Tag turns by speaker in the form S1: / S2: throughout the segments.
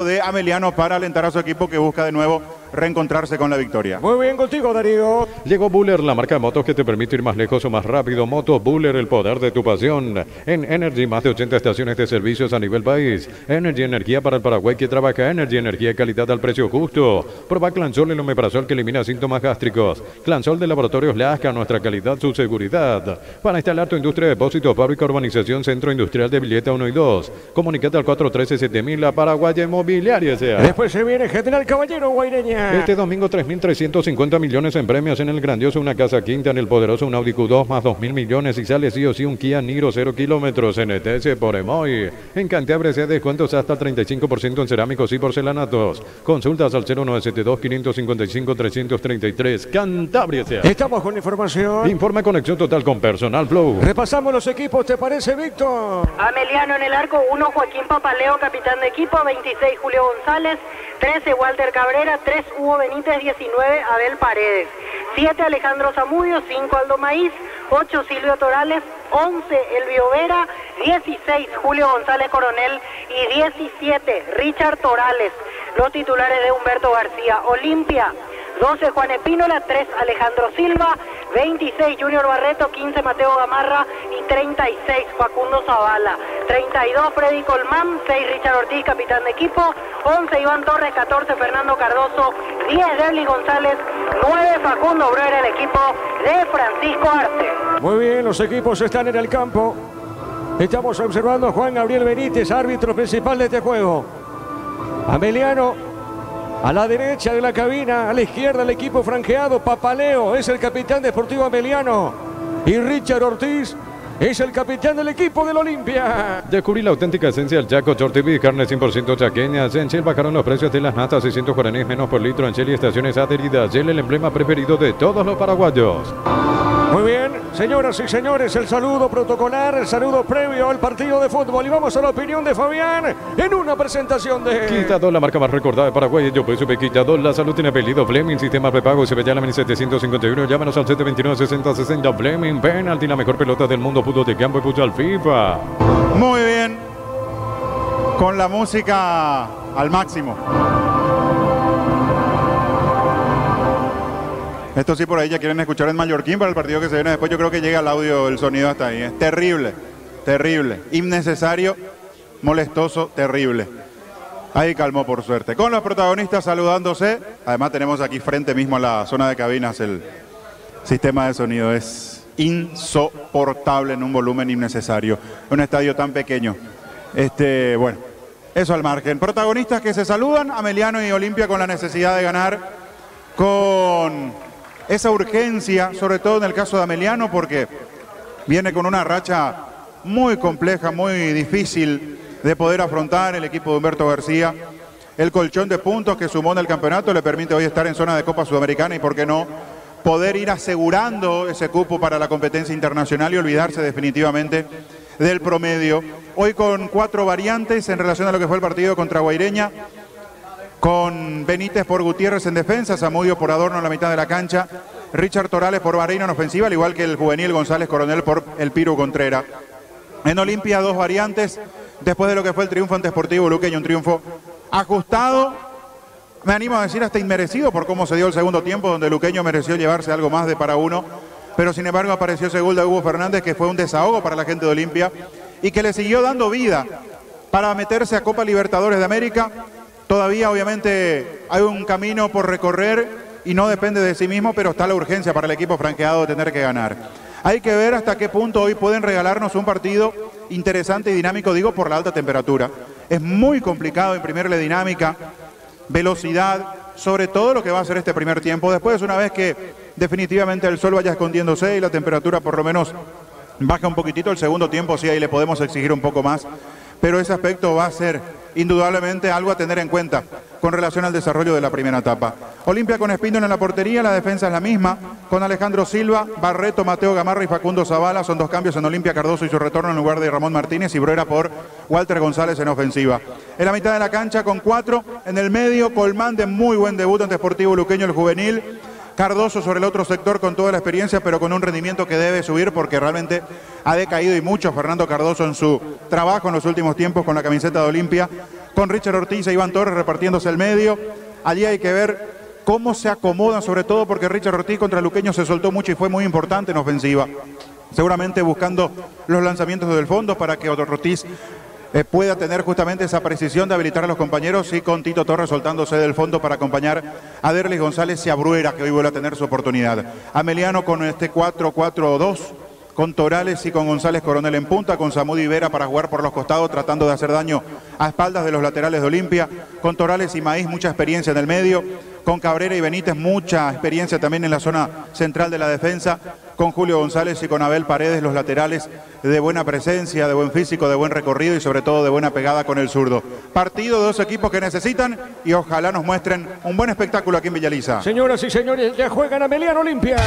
S1: de Ameliano para alentar a su equipo que busca de nuevo reencontrarse con la victoria.
S2: Muy bien contigo, Darío.
S3: Llegó Buller, la marca de motos que te permite ir más lejos o más rápido. Motos Buller, el poder de tu pasión. En Energy, más de 80 estaciones de servicios a nivel país. Energy, energía para el Paraguay que trabaja. Energy, energía y calidad al precio justo. Proba Clansol, el omeprazol que elimina síntomas gástricos. Clansol de Laboratorios Lasca, nuestra calidad, su seguridad. Para instalar tu industria de depósito, fábrica, urbanización, centro industrial de Villeta 1 y 2. Comunicate al 413-7000, la Paraguaya Inmobiliaria sea.
S2: Después se viene General Caballero Guaireña.
S3: Este domingo 3.350 millones en premios en el grandioso Una Casa Quinta, en el poderoso un Audi Q2 más 2.000 millones y sale sí o sí un Kia Niro 0 kilómetros en ETS por Emoy. En Cantabria se descuentos hasta 35% en cerámicos y porcelanatos. Consultas al 0972-555-333. Cantabria sea.
S2: Estamos con información.
S3: Informa conexión total con Personal Flow.
S2: Repasamos los equipos, ¿te parece, Víctor?
S4: Ameliano en el arco, 1 Joaquín Papaleo, capitán de equipo, 26 Julio González, 13 Walter Cabrera, 3 Hugo Benítez, 19 Abel Paredes, 7 Alejandro Zamudio, 5 Aldo Maíz, 8 Silvio Torales, 11 Elvio Vera, 16 Julio González Coronel y 17 Richard Torales. Los titulares de Humberto García. Olimpia, 12 Juan Espínola, 3 Alejandro Silva, 26 Junior Barreto, 15 Mateo Gamarra y 36 Facundo Zavala, 32 Freddy Colmán, 6 Richard Ortiz, capitán de equipo, 11 Iván Torres, 14 Fernando Cardoso, 10 Derly González, 9 Facundo Brera, el equipo de Francisco Arce.
S2: Muy bien, los equipos están en el campo. Estamos observando a Juan Gabriel Benítez, árbitro principal de este juego. Ameliano a la derecha de la cabina, a la izquierda el equipo franjeado. Papaleo es el capitán deportivo Ameliano y Richard Ortiz es el capitán del equipo del Olimpia.
S3: Descubrí la auténtica esencia del Chaco Chortiví, carne 100% chaqueñas. En Shell bajaron los precios de las natas, 600 guaraníes menos por litro en Shell y estaciones adheridas. Shell, el emblema preferido de todos los paraguayos.
S2: Muy bien, señoras y señores, el saludo protocolar, el saludo previo al partido de fútbol. Y vamos a la opinión de Fabián en una presentación de...
S3: Quitador, la marca más recordada de Paraguay. Yo pues supe Quitador, la salud tiene apellido. Fleming, sistema prepago, se veía la 1751. Llámanos al 729-6060. Fleming, penalti, la mejor pelota del mundo, pudo de campo y puso al FIFA.
S1: Muy bien, con la música al máximo. Esto sí, por ahí ya quieren escuchar en mallorquín para el partido que se viene después. Yo creo que llega el audio, el sonido hasta ahí. Es terrible, terrible, innecesario, molestoso, terrible. Ahí calmó por suerte. Con los protagonistas saludándose. Además tenemos aquí frente mismo a la zona de cabinas el sistema de sonido. Es insoportable en un volumen innecesario. Un estadio tan pequeño. Bueno, eso al margen. Protagonistas que se saludan. Ameliano y Olimpia con la necesidad de ganar. Con esa urgencia, sobre todo en el caso de Ameliano, porque viene con una racha muy compleja, muy difícil de poder afrontar el equipo de Humberto García. El colchón de puntos que sumó en el campeonato le permite hoy estar en zona de Copa Sudamericana y, por qué no, poder ir asegurando ese cupo para la competencia internacional y olvidarse definitivamente del promedio. Hoy con 4 variantes en relación a lo que fue el partido contra Guaireña, con Benítez por Gutiérrez en defensa, Zamudio por Adorno en la mitad de la cancha, Richard Torales por Barreiro en ofensiva, al igual que el juvenil González Coronel por el Piru Contreras. En Olimpia 2 variantes, después de lo que fue el triunfo ante Sportivo Luqueño, un triunfo ajustado, me animo a decir hasta inmerecido por cómo se dio el segundo tiempo, donde Luqueño mereció llevarse algo más de para uno, pero sin embargo apareció ese gol de Hugo Fernández que fue un desahogo para la gente de Olimpia y que le siguió dando vida para meterse a Copa Libertadores de América. Todavía obviamente hay un camino por recorrer y no depende de sí mismo, pero está la urgencia para el equipo franqueado de tener que ganar. Hay que ver hasta qué punto hoy pueden regalarnos un partido interesante y dinámico, digo por la alta temperatura. Es muy complicado imprimirle dinámica, velocidad, sobre todo lo que va a ser este primer tiempo. Después, una vez que definitivamente el sol vaya escondiéndose y la temperatura por lo menos baja un poquitito, el segundo tiempo sí ahí le podemos exigir un poco más. Pero ese aspecto va a ser indudablemente algo a tener en cuenta con relación al desarrollo de la primera etapa. Olimpia con Espíndola en la portería, la defensa es la misma, con Alejandro Silva, Barreto, Mateo Gamarra y Facundo Zavala. Son 2 cambios en Olimpia, Cardoso y su retorno en lugar de Ramón Martínez y Bruera por Walter González en ofensiva. En la mitad de la cancha con 4, en el medio Colmán de muy buen debut ante Sportivo Luqueño, el juvenil. Cardoso sobre el otro sector con toda la experiencia, pero con un rendimiento que debe subir porque realmente ha decaído y mucho Fernando Cardoso en su trabajo en los últimos tiempos con la camiseta de Olimpia. con Richard Ortiz e Iván Torres repartiéndose el medio. Allí hay que ver cómo se acomodan, sobre todo porque Richard Ortiz contra Luqueño se soltó mucho y fue muy importante en ofensiva. Seguramente buscando los lanzamientos desde el fondo para que Ortiz pueda tener justamente esa precisión de habilitar a los compañeros, y con Tito Torres soltándose del fondo para acompañar a Derlis González y a Bruera, que hoy vuelve a tener su oportunidad. Ameliano con este 4-4-2, con Torales y con González Coronel en punta, con Samudi Vera para jugar por los costados tratando de hacer daño a espaldas de los laterales de Olimpia, con Torales y Maíz mucha experiencia en el medio, con Cabrera y Benítez mucha experiencia también en la zona central de la defensa, con Julio González y con Abel Paredes los laterales de buena presencia, de buen físico, de buen recorrido y sobre todo de buena pegada con el zurdo. Partido de dos equipos que necesitan y ojalá nos muestren un buen espectáculo aquí en Villaliza.
S2: Señoras y señores, ya juegan Ameliano Olimpia.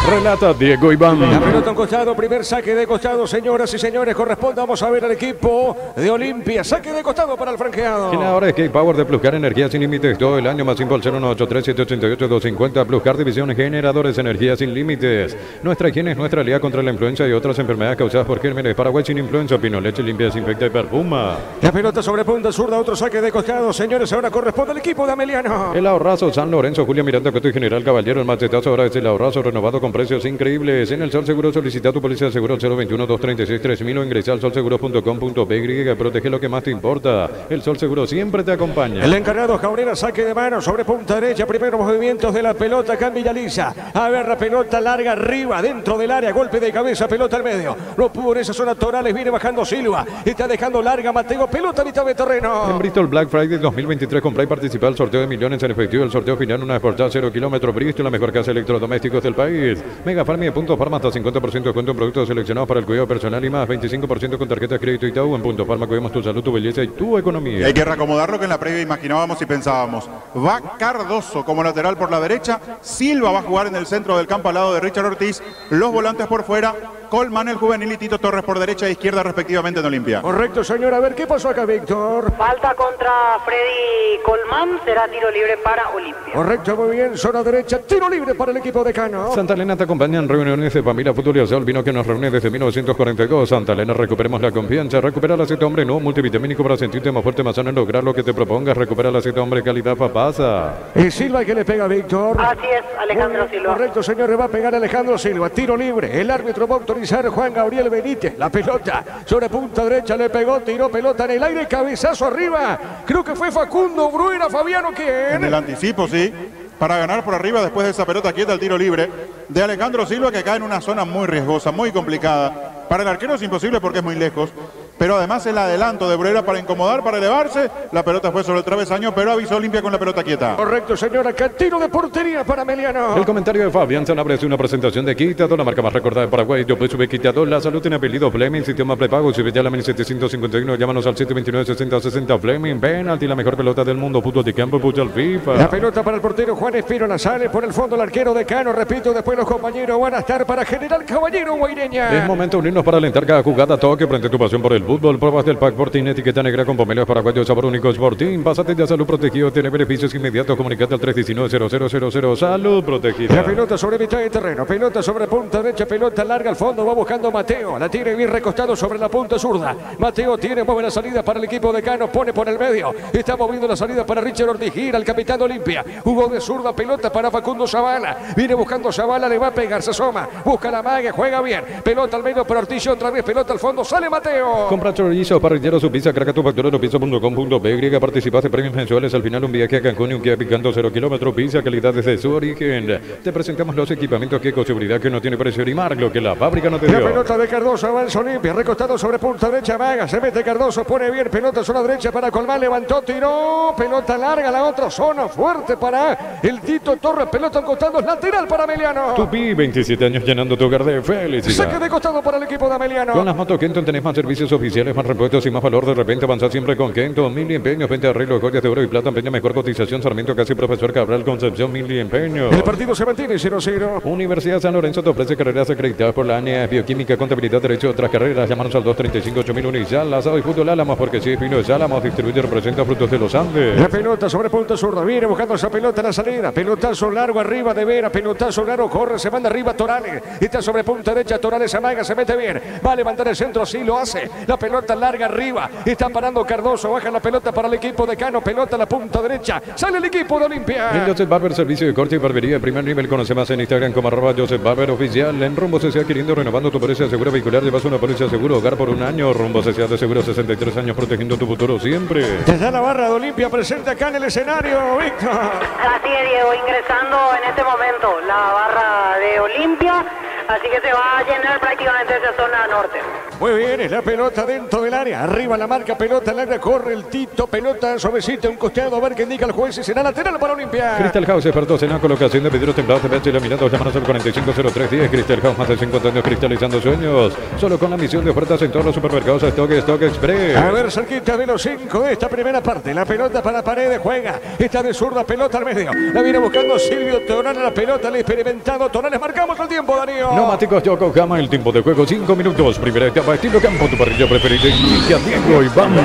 S3: Relata Diego Iván.
S2: La pelota en costado, primer saque de costado, señoras y señores, corresponde, vamos a ver al equipo de Olimpia. Saque de costado para el franqueado.
S3: Ahora es K-Power de Pluscar, energía sin límites todo el año, más info al 0183788-250. Pluscar, división generadores, energía sin límites. Nuestra higiene es nuestra aliada contra la influenza y otras enfermedades causadas por gérmenes. Paraguay sin influenza, Pino Leche limpia, desinfecta y perfuma.
S2: La pelota sobre punta zurda, otro saque de costado, señores, ahora corresponde al equipo de Ameliano.
S3: El Ahorrazo San Lorenzo, Julia Miranda, Coto y General Caballero. El machetazo ahora es el Ahorrazo renovado con precios increíbles. En el Sol Seguro solicita tu póliza de seguro al 021-236-3000 o ingresa al solseguro.com.py. Protege lo que más te importa. El Sol Seguro siempre te acompaña.
S2: El encargado Cabrera, saque de mano sobre punta derecha. Primeros movimientos de la pelota acá en Villaliza. A ver, la pelota larga arriba, dentro del área. Golpe de cabeza, pelota al medio. No pudo en esa zona Torales. Viene bajando Silva. Está dejando larga Mateo. Pelota a mitad de terreno.
S3: En Bristol Black Friday 2023 compra y participa al sorteo de millones en efectivo. El sorteo final, una exportada 0 kilómetros. Bristol, la mejor casa de electrodomésticos del país. Mega Farm y Punto Farma hasta 50% de descuento en productos seleccionados para el cuidado personal y más 25% con tarjeta de crédito Itaú. En Punto Farma cuidamos tu salud, tu belleza y tu economía.
S1: Y hay que reacomodar lo que en la previa imaginábamos y pensábamos. Va Cardoso como lateral por la derecha. Silva va a jugar en el centro del campo al lado de Richard Ortiz. Los volantes por fuera. Colman, el juvenil, y Tito Torres por derecha e izquierda respectivamente en Olimpia.
S2: Correcto, señor. A ver, ¿qué pasó acá, Víctor?
S4: Falta contra Freddy Colman, será tiro libre para Olimpia.
S2: Correcto, muy bien. Zona derecha, tiro libre para el equipo de Cano.
S3: Santa Elena te acompaña en reuniones de familia, fútbol y aseo. El vino que nos reúne desde 1942. Santa Elena, recuperemos la confianza. Recupera el aceite hombre nuevo multivitamínico para sentirte más fuerte, más sano en lograr lo que te propongas. Recupera el aceite hombre calidad papasa.
S2: Y Silva que le pega a Víctor.
S4: Así es, Alejandro Silva.
S2: Correcto, señor, le va a pegar Alejandro Silva. Tiro libre. El árbitro va a autorizar Juan Gabriel Benítez. La pelota sobre punta derecha, le pegó, tiró pelota en el aire, cabezazo arriba. Creo que fue Facundo Bruera, Fabiano, ¿quién?
S1: En el anticipo, sí. Para ganar por arriba después de esa pelota quieta, el tiro libre de Alejandro Silva, que cae en una zona muy riesgosa, muy complicada. Para el arquero es imposible porque es muy lejos. Pero además el adelanto de Bruera para incomodar, para elevarse. La pelota fue sobre el travesaño, pero avisó Olimpia con la pelota quieta.
S2: Correcto, señora. Tiro de portería para Ameliano.
S3: El comentario de Fabián Sanabria es una presentación de Quitador, la marca más recordada de Paraguay. Yo pues sube Quitador, la salud tiene apellido Fleming, sistema prepago. Si ya la 1751, llámanos al 729-6060 Fleming. Penalti, la mejor pelota del mundo. Fútbol de campo, fútbol FIFA.
S2: La pelota para el portero Juan Espínola. Sale por el fondo el arquero de Cano. Repito, después los compañeros van a estar para General Caballero Guaireña.
S3: Es momento de unirnos para alentar cada jugada. Toque frente a tu pasión por el fútbol. Pruebas del pack Sporting, etiqueta negra con pomelo paraguayo, sabor único Sporting. Pásate de salud protegido, tiene beneficios inmediatos. Comunicate al 319-0000. Salud protegida.
S2: La pelota sobre mitad de terreno, pelota sobre punta derecha, pelota larga al fondo, va buscando Mateo. La tiene bien recostado sobre la punta zurda. Mateo tiene, mueve la salida para el equipo de Cano, pone por el medio. Está moviendo la salida para Richard Ortiz, gira el capitán de Olimpia. Jugó de zurda, pelota para Facundo Zavala. Viene buscando Zavala, le va a pegar, se asoma. Busca la mague, juega bien. Pelota al medio para Ortiz, otra vez pelota al fondo, sale Mateo.
S3: Compra chorizo, parrillero, su pizza, craca tu factura, piso.com.py. Participaste premios mensuales al final, un viaje a Cancún y un Kia picando 0 kilómetros. Pizza, calidad desde su origen. Te presentamos los equipamientos que ecoseguridad que no tiene precio ni marco, lo que la fábrica no te dio.
S2: La pelota de Cardoso, avanza Olimpia, recostado sobre punta derecha, Vaga, se mete Cardoso, pone bien, pelota zona derecha para Colmán, levantó, tiró, pelota larga, la otra zona fuerte para el Tito Torres, pelota en costados, lateral para Ameliano.
S3: Tupi, 27 años llenando tu hogar de felicidad.
S2: Saque de costado para el equipo de Ameliano.
S3: Con las motos Kenton tenés más servicios oficiales, más repuestos y más valor. De repente avanzar siempre con Kenton. 1000 empeños, 20 arreglos, joyas de oro y plata, empeño, mejor cotización. Sarmiento casi Profesor Cabral, Concepción, 1000 empeños.
S2: El partido se mantiene 0-0.
S3: Universidad San Lorenzo te ofrece carreras acreditadas por la ANEA, bioquímica, contabilidad, derecho, otras carreras. Llámanos al 235-8000 Unizal, asado y fútbol Álamos, porque si es Pino es Álamos, distribuye y representa Frutos de los Andes.
S2: La pelota sobre punta zurda, viene buscando esa pelota en la salida. Pelotazo largo arriba de Vera, pelotazo largo, corre, se manda arriba Torales. Está sobre punta derecha, Torales amaga, se mete bien. Va a levantar el centro, sí lo hace. La pelota larga arriba. Está parando Cardoso. Baja la pelota para el equipo de Cano. Pelota a la punta derecha. Sale el equipo de Olimpia.
S3: En Joseph Barber, servicio de corte y barbería de primer nivel. Conoce más en Instagram como @Joseph Barber Oficial. En Rumbo CCA, adquiriendo, renovando tu póliza de seguro vehicular. Llevas una póliza de seguro hogar por un año. Rumbo CCA de seguro, 63 años protegiendo tu futuro siempre.
S2: Desde la barra de Olimpia presente acá en el escenario, Víctor.
S4: Así es, Diego, ingresando en este momento la barra de Olimpia, así que se va a llenar prácticamente esa zona norte.
S2: Muy bien, es la pelota dentro del área. Arriba la marca, pelota larga, corre el Tito, pelota suavecita, un costado, a ver qué indica el juez y será lateral para Olimpia.
S3: Crystal House, expertos en la colocación de vidrios templados de pecho y laminados, llamanos al 450310. Crystal House, más de 50 años cristalizando sueños. Solo con la misión de ofertas en todos los supermercados Stock Express.
S2: A ver, cerquita de los 5 de esta primera parte. La pelota para Paredes, juega. Está de zurda, pelota al medio. La viene buscando Silvio Torales, la pelota, el experimentado Torales. Marcamos el tiempo, Darío.
S3: Neumáticos Yokohama, el tiempo de juego 5 minutos. Primera etapa, estilo campo, tu parrilla preferida. Inicia Diego y vamos.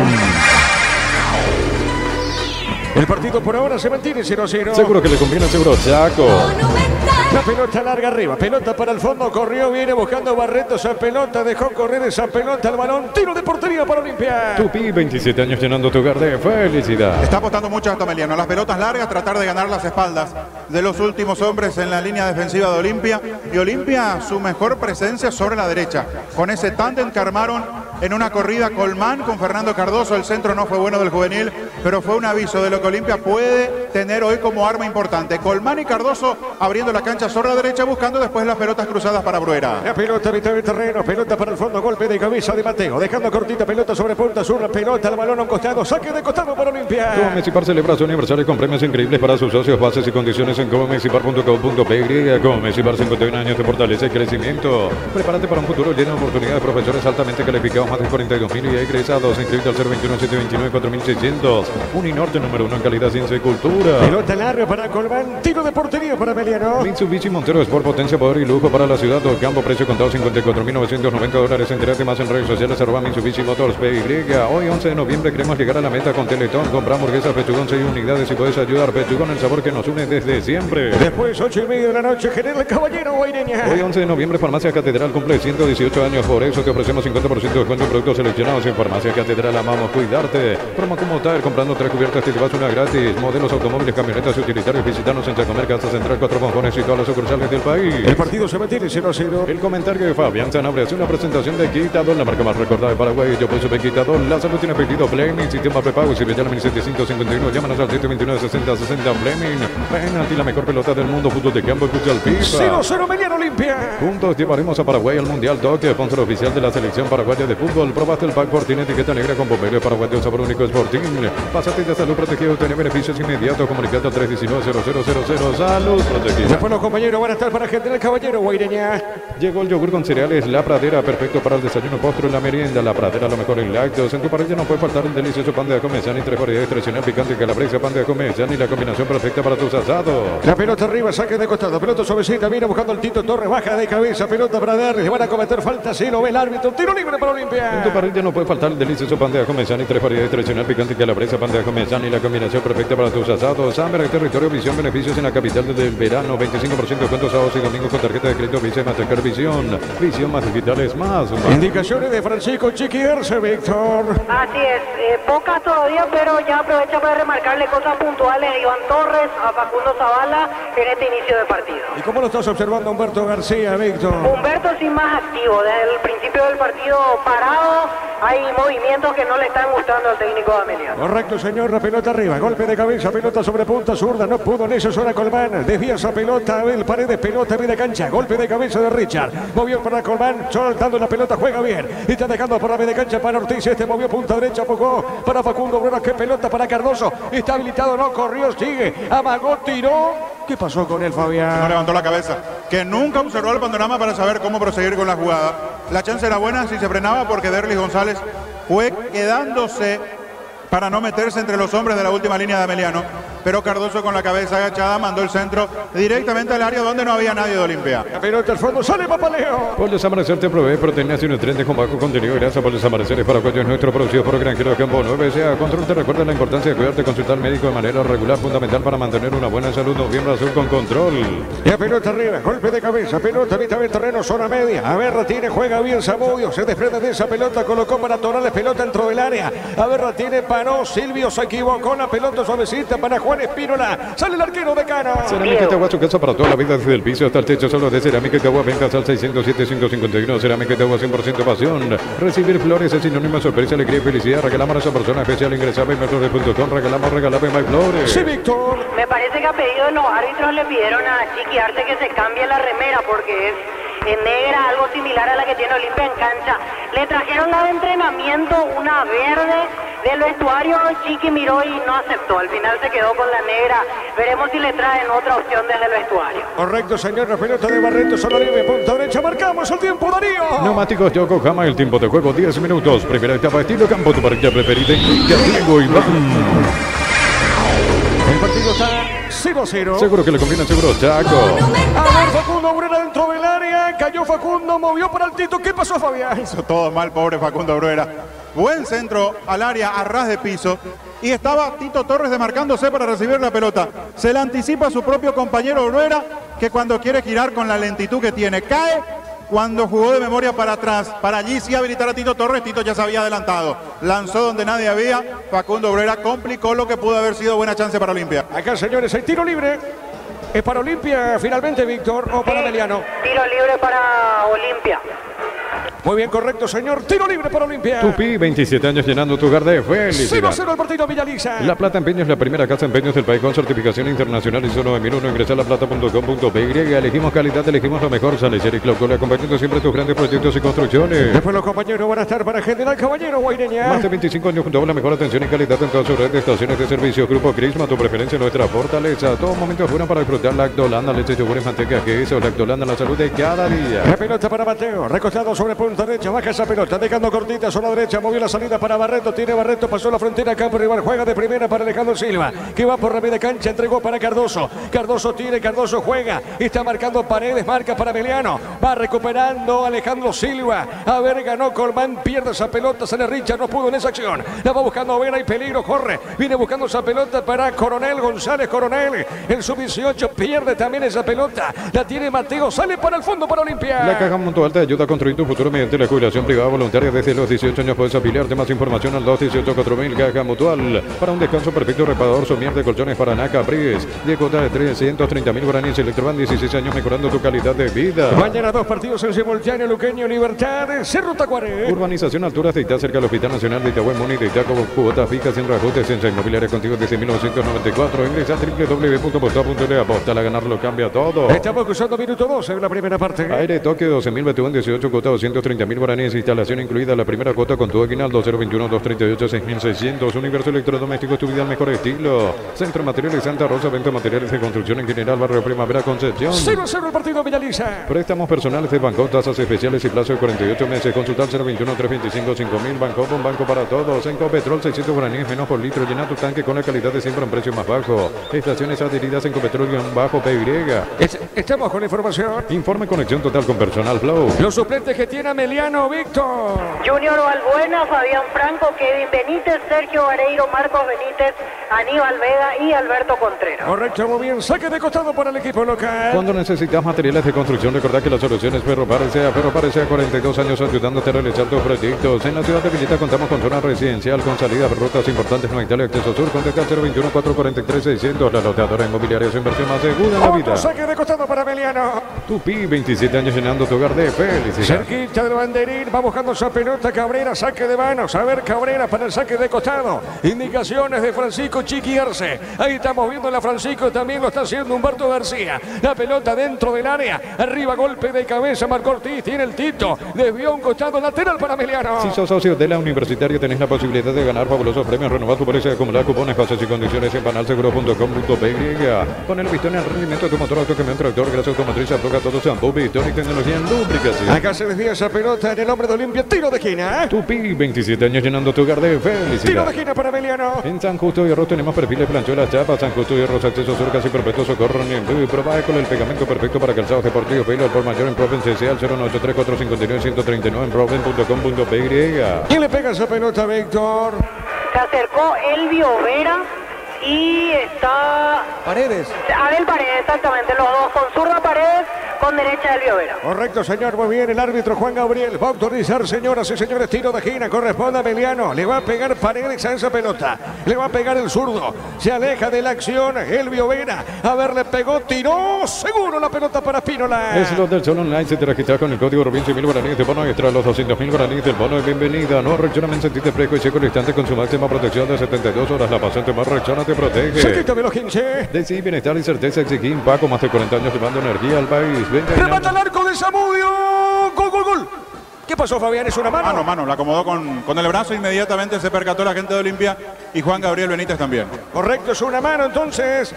S2: El partido por ahora se mantiene 0-0.
S3: Seguro que le conviene, seguro. Chaco.
S2: La pelota larga arriba, pelota para el fondo, corrió, viene buscando Barreto, esa pelota, dejó correr esa pelota al balón, tiro de portería para Olimpia.
S3: Tupi, 27 años llenando tu hogar de felicidad.
S1: Está apostando mucho a Tomeliano. Las pelotas largas, tratar de ganar las espaldas de los últimos hombres en la línea defensiva de Olimpia. Y Olimpia, su mejor presencia sobre la derecha. Con ese tándem que armaron en una corrida Colmán con Fernando Cardoso. El centro no fue bueno del juvenil, pero fue un aviso de lo que Olimpia puede tener hoy como arma importante. Colmán y Cardoso abriendo la cancha sobre la derecha, buscando después las pelotas cruzadas para Bruera.
S2: La pelota mitad del terreno, pelota para el fondo, golpe de cabeza de Mateo, dejando cortita, pelota sobre punta sur, pelota al balón a un costado, saque de costado para Olimpia.
S3: Comecipar celebra su aniversario con premios increíbles para sus socios, bases y condiciones en comecipar.com.py. Comecipar, 51 años de fortaleza y crecimiento. Prepárate para un futuro lleno de oportunidades. Profesores altamente calificados, más de 42.000 y egresados. Inscrito al 021-729-4600. Uninorte número 1 en calidad, ciencia y cultura.
S2: Pelota larga para Colmán, tiro de portería para Emiliano.
S3: Mitsubishi Montero Sport, potencia, poder y lujo para la ciudad del campo. Precio contado $54.990. Entérate más en redes sociales @Mitsubishi Motors PY. Hoy 11 de noviembre queremos llegar a la meta con Teletón. Compramos hamburguesas Pechugón 6 unidades y puedes ayudar. Pechugón, el sabor que nos une desde siempre.
S2: Después 8:30 de la noche, General Caballero Guaireña.
S3: Hoy 11 de noviembre Farmacia Catedral cumple 118 años. Por eso te ofrecemos 50% de descuento en productos seleccionados en Farmacia Catedral. Amamos cuidarte. Promo como tal, comprando 3 cubiertas te llevas una gratis. Modelos, automóviles, camionetas y utilitarios. Visitarnos en Chacomer, Casa Central, 4 Monjones y todas las sucursales del país.
S2: El partido se mantiene 0-0.
S3: El comentario de Fabián Sanabria hace una presentación de Quitador, la marca más recordada de Paraguay. Yo por eso me Quitador. La salud tiene pedido Fleming, sistema prepago y si me llaman 1751, llámanos al 729-6060 Fleming. Penalti, la mejor pelota del mundo, fútbol de campo, futsal FIFA.
S2: 0-0 Emiliano Olimpia.
S3: Juntos llevaremos a Paraguay al Mundial Toque, sponsor oficial de la selección paraguaya de fútbol. Probaste el pack Fortín, etiqueta negra con pomelo paraguayo, sabor único Sporting. Pásate de salud protegido, tiene beneficios inmediatos. Comunicate al 319-0000. Salud protegida.
S2: Después los compañeros van a estar para General Caballero Guaireña.
S3: Llegó el yogur con cereales La Pradera, perfecto para el desayuno, postre y la merienda. La Pradera, lo mejor en lácteos. En tu parrilla no puede faltar el delicioso pan de acomezán y 3 variedades tradicional, picante, calabresa, pan de acomezán y la combinación perfecta para tus asados.
S2: La pelota arriba, saque de costado, pelota suavecita, viene buscando el Tito Torres, baja de cabeza, pelota para darle, le van a cometer falta, sí lo ve el árbitro, tiro libre para Olimpia.
S3: En tu parrilla no puede faltar el delicioso pan de acomezán y 3 variedades tradicional, picante, calabresa, pan de acomezán y la combinación perfecta para tus asados. Hambre, territorio, visión, beneficios en la capital del verano, 25% de cuentos sábados y domingos con tarjeta de crédito Visa Mastercard Visión. Visión más digitales más.
S2: Indicaciones de Francisco Chiqui Erce, Víctor.
S4: Así es, pocas todavía, pero ya aprovecha para remarcarle cosas puntuales a Iván Torres, a Facundo Zavala en este inicio de partido.
S2: ¿Y cómo lo estás observando Humberto García, Víctor?
S4: Humberto sí más activo, desde el principio del partido parado, hay movimientos que no le están gustando al técnico de Amelia.
S2: Correcto, señor, la pelota arriba, golpe de cabeza, pelota sobre punta zurda, no pudo en esa zona Colmán, desvía esa pelota, Abel Paredes, pelota, media cancha, golpe de cabeza de Richard, movió para Colmán, soltando la pelota, juega bien, está dejando por la media cancha para Ortiz, este movió punta derecha, enfocó para Facundo Bruera, qué pelota para Cardoso, está habilitado, no corrió, sigue, amagó, tiró, ¿qué pasó con él, Fabián?
S1: No levantó la cabeza, que nunca observó el panorama para saber cómo proseguir con la jugada. La chance era buena si se frenaba porque Derlis González fue quedándose para no meterse entre los hombres de la última línea de Ameliano. pero Cardoso con la cabeza agachada mandó el centro directamente al área donde no había nadie de Olimpia.
S2: La pelota al fondo, sale Papaleo.
S3: Pollos Amanecer te provee proteínas y nutrientes con bajo contenido. Gracias a Pollos Amaneceres paraguayos, nuestro producido por Granjero Campo 9SA. Control te recuerda la importancia de cuidarte, consultar al médico de manera regular, fundamental para mantener una buena salud. Noviembre Azul con control.
S2: La pelota arriba, golpe de cabeza, pelota a mitad del terreno, zona media. A ver, Ratine juega bien Zamudio, se desprende de esa pelota, colocó para Torales, pelota dentro del área. A ver, Ratine paró, Silvio se equivocó, la pelota suavecita para Juan Espínola. Sale el arquero de Cano.
S3: Cerámica Itagua, su casa para toda la vida, desde el piso hasta el techo, solo de Cerámica Itagua. Ventas al 607-551. Cerámica Itagua, 100% pasión. Recibir flores es sinónimo de sorpresa, alegría y felicidad. Regalamos a esa persona especial. Ingresaba en flores.com. Regalamos My Flores.
S2: Sí, Víctor.
S4: Me parece que a pedido de los árbitros le pidieron a Chiqui Arce que se cambie la remera porque es en negra, algo similar a la que tiene Olimpia en cancha. Le trajeron la de entrenamiento, una verde del vestuario. Chiqui miró y no aceptó. Al final se quedó con la negra. Veremos si le traen otra opción desde el vestuario.
S2: Correcto, señor. La pelota de Barreto, solo libre, punta derecha. Marcamos el tiempo, Darío.
S3: Neumáticos Yokohama, el tiempo de juego 10 minutos. Primera etapa, estilo campo, tu parrilla preferida. Diego Iván.
S2: El partido está 0-0.
S3: Seguro que le conviene, seguro, Chaco.
S2: A ver, Facundo Bruera dentro del área. Cayó Facundo, movió para el Tito. ¿Qué pasó, Fabián?
S1: Hizo todo mal, pobre Facundo Bruera. Buen centro al área, a ras de piso. Y estaba Tito Torres demarcándose para recibir la pelota. Se la anticipa a su propio compañero Bruera, que cuando quiere girar con la lentitud que tiene, cae. Cuando jugó de memoria para atrás, para allí sí habilitar a Tito Torres, Tito ya se había adelantado. Lanzó donde nadie había. Facundo Bruera complicó lo que pudo haber sido buena chance para Olimpia.
S2: Acá, señores, el tiro libre. ¿Es para Olimpia finalmente, Víctor, o para Meliano?
S4: Tiro libre para Olimpia.
S2: Muy bien, correcto, señor. Tiro libre para Olimpia.
S3: Tupi, 27 años llenando tu hogar de felicidad.
S2: 0-0 el partido Villaliza.
S3: La Plata Empeños, la primera casa de empeños del país con certificación internacional ISO 9001. Ingresa a laplata.com.py. Elegimos calidad, elegimos lo mejor. Salecer y Clocole, acompañando siempre tus grandes proyectos y construcciones.
S2: Después los compañeros van a estar para General Caballero Guaireña.
S3: Más de 25 años junto a la mejor atención y calidad en toda su red de estaciones de servicio. Grupo Crisma, tu preferencia, nuestra fortaleza. Todos momentos fueron para disfrutar Lactolanda, leche, yogures, manteca, queso. Lactolanda, la salud de cada día.
S2: La pelota para Mateo, recostado sobre punta derecha, baja esa pelota, dejando cortita, zona derecha, movió la salida para Barreto, tiene Barreto, pasó la frontera, campo rival, juega de primera para Alejandro Silva, que va por la media cancha, entregó para Cardoso, Cardoso tiene, Cardoso juega, está marcando Paredes, marca para Meliano, va recuperando Alejandro Silva, a ver, ganó Colmán, pierde esa pelota, sale Richard, no pudo en esa acción, la va buscando Vera y peligro, corre, viene buscando esa pelota para Coronel, González Coronel, el sub-18 pierde también esa pelota, la tiene Mateo, sale para el fondo para Olimpia.
S3: La Caja Monto Alta ayuda a construir tu futuro mediante la jubilación privada voluntaria. Desde los 18 años puedes afiliarte. Más información al 218-4000. Caja Mutual. Para un descanso perfecto, reparador Somier de colchones para Naca Pris. 10 cuotas de 330.000 guaraníes. Electroban, 16 años mejorando tu calidad de vida.
S2: Mañana 2 partidos en simultáneo. Luqueño, Libertad, Cerro Tacuaré.
S3: Urbanización Alturas de Itá, cerca del Hospital Nacional de Itagüí, Muni de Itá, con cuotas fijas sin reajustes. Centra Inmobiliaria contigo desde 1994. Ingresa a www.posta.de. Aposta, la ganar lo cambia todo.
S2: Estamos cruzando minuto 12 en la primera parte.
S3: Aire Toque 12.000 BTU en 18 cuotas, 230.000 guaraníes. Instalación incluida, la primera cuota con tu aguinaldo. 021-238-6600. Universo Electrodoméstico, tu vida al mejor estilo. Centro Materiales Santa Rosa, venta materiales de construcción en general, barrio Primavera, Concepción.
S2: 0-0 el partido Villaliza.
S3: Préstamos personales de Banco, tasas especiales y plazo de 48 meses. Consultar 021-325-5000. Banco, un banco para todos. En Copetrol, 600 guaraníes menos por litro. Llena tu tanque con la calidad de siempre a un precio más bajo. Estaciones adheridas en Copetrol-PY.
S2: Estamos con la información.
S3: Informe conexión total con Personal Flow.
S2: Los suplentes que tiene Meliano, Víctor.
S4: Junior Balbuena, Fabián Franco, Kevin Benítez, Sergio Vareiro, Marcos Benítez, Aníbal Vega y Alberto Contreras.
S2: Correcto, muy bien. Saque de costado para el equipo local.
S3: Cuando necesitas materiales de construcción, recordá que la solución es Ferro Parecea. Ferro Parecea, 42 años ayudándote a realizar tus proyectos. En la ciudad de Villeta contamos con zona residencial con salida por rutas importantes. No hay tal acceso sur. Contacta al 021-443-600. La loteadora inmobiliaria, su inversión más segura en la vida.
S2: Saque de costado para Meliano.
S3: Tupi, 27 años llenando tu hogar de felicidad.
S2: Cerquita del banderín, va buscando esa pelota Cabrera, saque de manos. A ver, Cabrera para el saque de costado. Indicaciones de Francisco Chiqui Arce. Ahí estamos viendo la Francisco, también lo está haciendo Humberto García. La pelota dentro del área. Arriba, golpe de cabeza, marcó Ortiz, tiene el Tito. Desvió un costado lateral para Meliano.
S3: Si sos socio de la Universitaria, tenés la posibilidad de ganar fabulosos premios. Renovar tu precio, acumular cupones, bases y condiciones en banalseguro.com.py. Con el pistón en el rendimiento de tu motor, autocamión, tractor, gracias automotriz, afloja todo shampoo, Victoria y tecnología en lubricación.
S2: Acá se desvía esa pelota en el hombre de Olimpia. Tiro de esquina.
S3: Tupi, 27 años llenando tu hogar de
S2: Tiro de
S3: felicidad.
S2: esquina para Emiliano.
S3: En San Justo y Arroz tenemos perfiles, planchuelas, chapas, San Justo y Arroz, accesos, surcas y perpetuos, socorro, y prueba con el pegamento perfecto para calzados deportivos. Pelo al por mayor en Proven CC al 0983459-139 en proven.com.py.
S2: ¿Quién le pega esa pelota, Víctor?
S4: Se acercó Elvio Vera y está
S2: Paredes.
S4: Abel Paredes, exactamente, los dos con zurda Paredes, con derecha Elvio Vera.
S2: Correcto, señor. Muy bien. El árbitro Juan Gabriel va a autorizar, señoras y señores, tiro de esquina. Corresponde a Emiliano. Le va a pegar Paredes a esa pelota. Le va a pegar el zurdo. Se aleja de la acción Elvio Vera. A ver, le pegó, tiró. Seguro la pelota para Espínola.
S3: Es lo del Sol Online. Se te registra con el código Rubin 100.000 guaraníes de bono extra. Los 200.000 guaraníes del bono de bienvenida. No reacciona en sentirte fresco y seco al instante con su máxima protección de 72 horas. La paciente más reacciona te protege.
S2: Cerquita de los 15.
S3: De sí, bienestar y certeza exigir Paco, más de 40 años llevando energía al país.
S2: Remata el arco de Zamudio. Gol, gol, gol. ¿Qué pasó, Fabián? ¿Es una mano?
S1: Mano, la acomodó con el brazo, inmediatamente se percató la gente de Olimpia y Juan Gabriel Benítez también.
S2: Correcto, es una mano, entonces.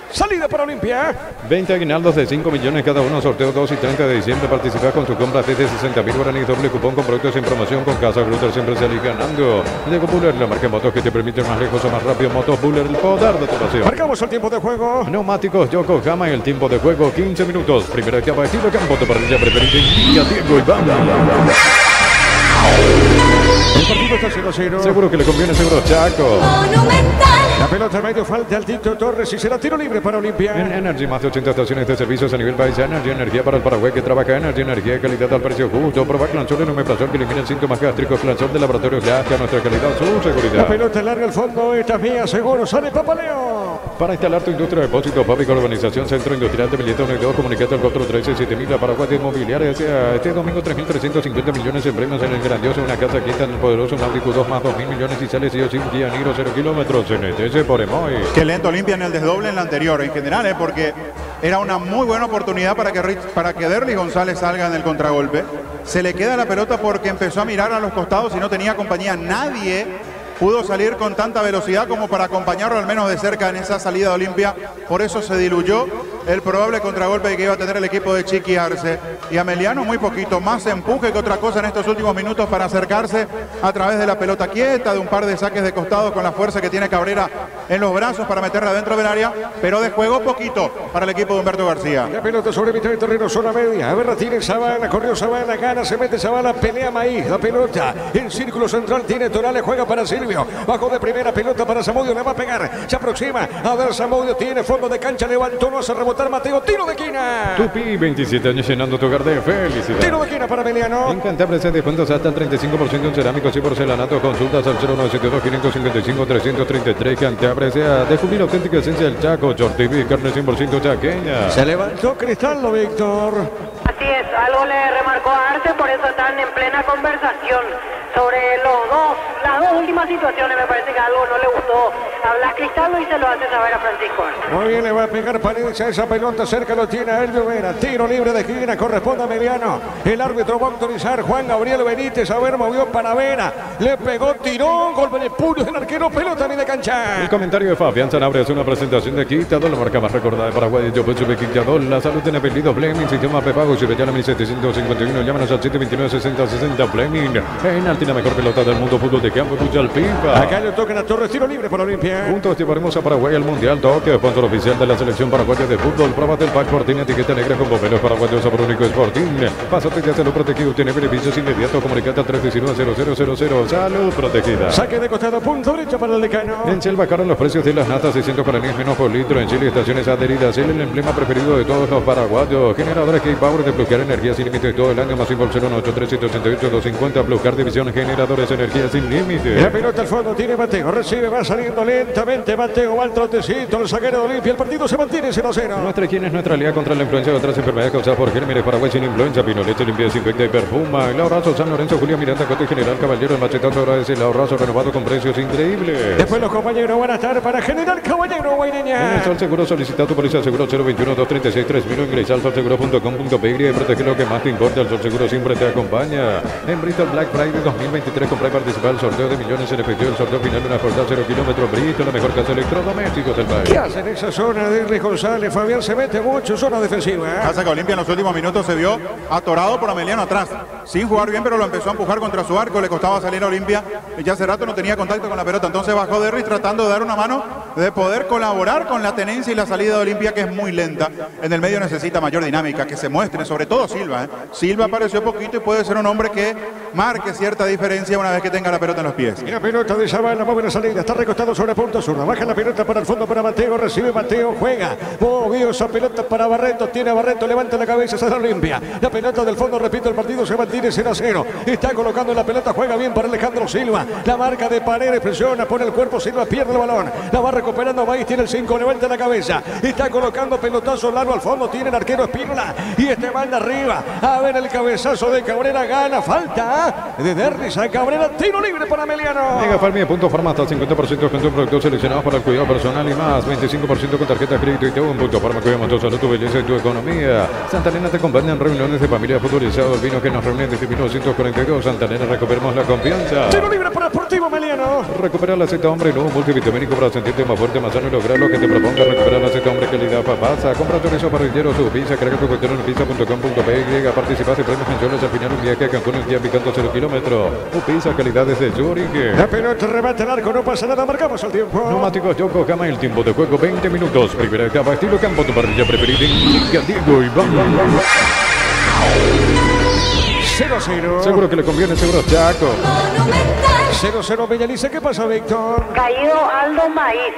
S2: Salida para Olimpia.
S3: 20 aguinaldos de 5 millones cada uno, sorteo 2 y 30 de diciembre. Participa con tu compra de 60.000 guaraníes, doble cupón con productos sin promoción con Casa Grutter, siempre salís ganando. Llegó Buller, la marca de motos que te permite más lejos o más rápido. Motos Buller, el poder de tu pasión.
S2: Marcamos el tiempo de juego.
S3: Neumáticos Yokohama y el tiempo de juego 15 minutos. Primera etapa, estilo campo, tu parrilla preferida. Y a Diego Iván.
S2: El partido está 0-0.
S3: Seguro que le conviene, seguro Chaco.
S2: La pelota medio falta al Tito Torres y será tiro libre para Olimpia.
S3: En Energy, más de 80 estaciones de servicios a nivel país. Energy, energía para el Paraguay que trabaja. Energy, energía de calidad al precio justo. Proba Clanzol en omeprazol que elimina síntomas gástricos. Clanzol de laboratorios Glacia, nuestra calidad, su seguridad.
S2: La pelota larga al fondo, esta es mía, seguro, sale Papaleo.
S3: Para instalar tu industria de depósito, fábrica, urbanización, centro industrial de Villeta 1 y 2, comunicate al 413-7000 a Paraguay de Inmobiliaria. Este domingo 3.350 millones en premios en el grandioso, una casa quinta en el poderoso, un Audi Q2 más 2.000 millones y sale sí o sí un Kia Niro 0 kilómetros en ETS por Emoy.
S1: Qué lento Olimpia en el desdoble en la anterior, en general, porque era una muy buena oportunidad para que Derlis González salga en el contragolpe. Se le queda la pelota porque empezó a mirar a los costados y no tenía compañía. Nadie pudo salir con tanta velocidad como para acompañarlo al menos de cerca en esa salida de Olimpia. Por eso se diluyó el probable contragolpe que iba a tener el equipo de Chiqui Arce. Y Ameliano muy poquito, más empuje que otra cosa en estos últimos minutos para acercarse a través de la pelota quieta, de un par de saques de costado con la fuerza que tiene Cabrera en los brazos para meterla dentro del área, pero de juego poquito para el equipo de Humberto García.
S2: La pelota sobre mitad de terreno, zona media. A ver, la tiene Zavala, corrió Zavala, gana, se mete Zavala, pelea Maíz, la pelota en círculo central, tiene Torales, juega para Silvio. Bajo de primera, pelota para Zamudio, le va a pegar, se aproxima, a ver, Zamudio tiene fondo de cancha, levantó, no hace rebotar Mateo, tiro de esquina.
S3: Tupi, 27 años llenando tu hogar de felicidad.
S2: Tiro de esquina para Emiliano.
S3: En Cantabria se descuentos hasta el 35% en cerámicos y porcelanato. Consultas al 0972-555-333. Cantabria sea descubrir la auténtica esencia del Chaco. Short TV, carne 100% chaqueña.
S2: Se levantó Cristaldo, Víctor.
S4: Así es, algo le remarcó a Arce, por eso están en plena conversación sobre las dos últimas situaciones. Me parece que algo no le gustó a Blas Cristaldo y se lo hace saber a Francisco Arce.
S2: Muy bien, le va a pegar Paredes a esa pelota, cerca lo tiene a Elvio Vera, tiro libre de esquina, corresponde a Emiliano. El árbitro va a autorizar, Juan Gabriel Benítez, a ver, movió para Vera, le pegó, tiró, golpe de puño del arquero, pelota ni de cancha.
S3: El comentario de Fabián Sanabria es una presentación de Quitador, la marca más recordada de Paraguay. Yo pues sube Quitador, la salud en apellido Fleming, sistema prepago, si ya 1751, llámanos al 729-6060 Fleming. En Altina, mejor pelota del mundo, fútbol de campo, escucha al Pipa.
S2: Acá le tocan a Torres, tiro libre para Olimpia.
S3: Juntos llevaremos a Paraguay al Mundial Toque, sponsor oficial de la selección paraguaya de fútbol. Pruébate el pack Fortín, etiqueta negra con bomberos paraguayos sabor único Sporting. Pásate que hacerlo protegido, tiene beneficios inmediatos. Comunicate al 319-0000. Salud protegida.
S2: Saque de costado, punto derecho para el decano.
S3: En Shell bajaron los precios de las natas, 600 guaraníes menos por litro. En Chile, estaciones adheridas. El emblema preferido de todos los paraguayos. Generadores K-Power de bloquear energía sin límite todo el año. Más 5-0-983-188-250. Bloquear división, generadores, energía sin límite.
S2: La pelota al fondo, tiene Mateo, recibe, va saliendo lentamente. Mateo va al trotecito, el zaguero de Olimpia. El partido se mantiene 0-0.
S3: Nuestra higiene es nuestra aliada contra la influencia de otras enfermedades causadas por gérmenes. Paraguay sin influenza, Pinoleche, limpia, desinfecta y perfuma. El Ahorrazo, San Lorenzo, Julián Miranda, Cote General Caballero, el machetazo ahora es el Ahorrazo renovado con precios increíbles.
S2: Después los compañeros van a estar para General Caballero, Guaireña.
S3: En el Sol Seguro solicita tu póliza seguro 021-236-3000 o ingresa al solseguro.com.py. y protege lo que más te importa. El Sol Seguro siempre te acompaña. En Bristol Black Friday 2023 compra y participa del sorteo de millones en efectivo. El sorteo final de una jornada 0 kilómetros. Bristol, la mejor casa de electrodomésticos del país.
S2: ¿Qué hace en esa zona de Henry González? Fabián se mete mucho, zona defensiva.
S1: Pasa que Olimpia en los últimos minutos se vio atorado por Ameliano atrás, sin jugar bien, pero lo empezó a empujar contra su arco, le costaba salir a Olimpia y ya hace rato no tenía contacto con la pelota, entonces bajó Derry tratando de dar una mano, de poder colaborar con la tenencia y la salida de Olimpia, que es muy lenta. En el medio necesita mayor dinámica, que se muestre, sobre todo Silva. Silva apareció poquito y puede ser un hombre que marque cierta diferencia una vez que tenga la pelota en los pies.
S2: Y la pelota de Zavala, mueve la salida, está recostado sobre punto zurda, baja la pelota para el fondo para Mateo, recibe Mateo, juega, movió esa pelota para Barreto, tiene a Barreto, levanta la cabeza, se da Olimpia, la pelota del fondo, repito, el partido se mantiene 0-0, está colocando la pelota, juega bien para Alejandro Silva, la marca de Paredes, presiona, pone el cuerpo, Silva pierde el balón, la va recuperando Maíz, tiene el 5, levanta la cabeza, está colocando pelotazo largo al fondo, tiene el arquero Espínola, y este manda arriba, a ver el cabezazo de Cabrera, gana, falta de Derris a Cabrera, tiro libre para Ameliano.
S3: Mega Farm y Punto Farma hasta 50% con tu productos seleccionados para el cuidado personal y más, 25% con tarjeta de crédito y todo. En Punto Farma cuidamos tu salud, tu belleza y tu economía. Santa Elena te acompaña en reuniones de familia futurizado, el vino que nos reúne desde 1942. Santa Elena, recuperemos la confianza.
S2: Tiro libre para Sportivo Ameliano.
S3: Recupera el aceite hombre nuevo multivitamínico para sentirte más fuerte, más sano y lograr lo que te proponga. Recupera el aceite hombre calidad papasa. Compra tu rizo parrillero, su pizza, carga tu cuestión en pizza.com.py. Participaste en premios mensuales al final un viaje a Cancún, un día picando 0 kilómetros. Tu pizza calidad desde Zurich.
S2: La pelota remate al arco, no pasa nada, marcamos el tiempo.
S3: Neumáticos Yokohama, el tiempo de juego 20 minutos. Primera etapa, estilo campo, tu parrilla preferida. Indica Diego y vamos.
S2: 0-0.
S3: Seguro que le conviene, seguro Chaco.
S2: 0-0 Bellalice, ¿qué pasa, Víctor?
S4: Caído Aldo Maíz.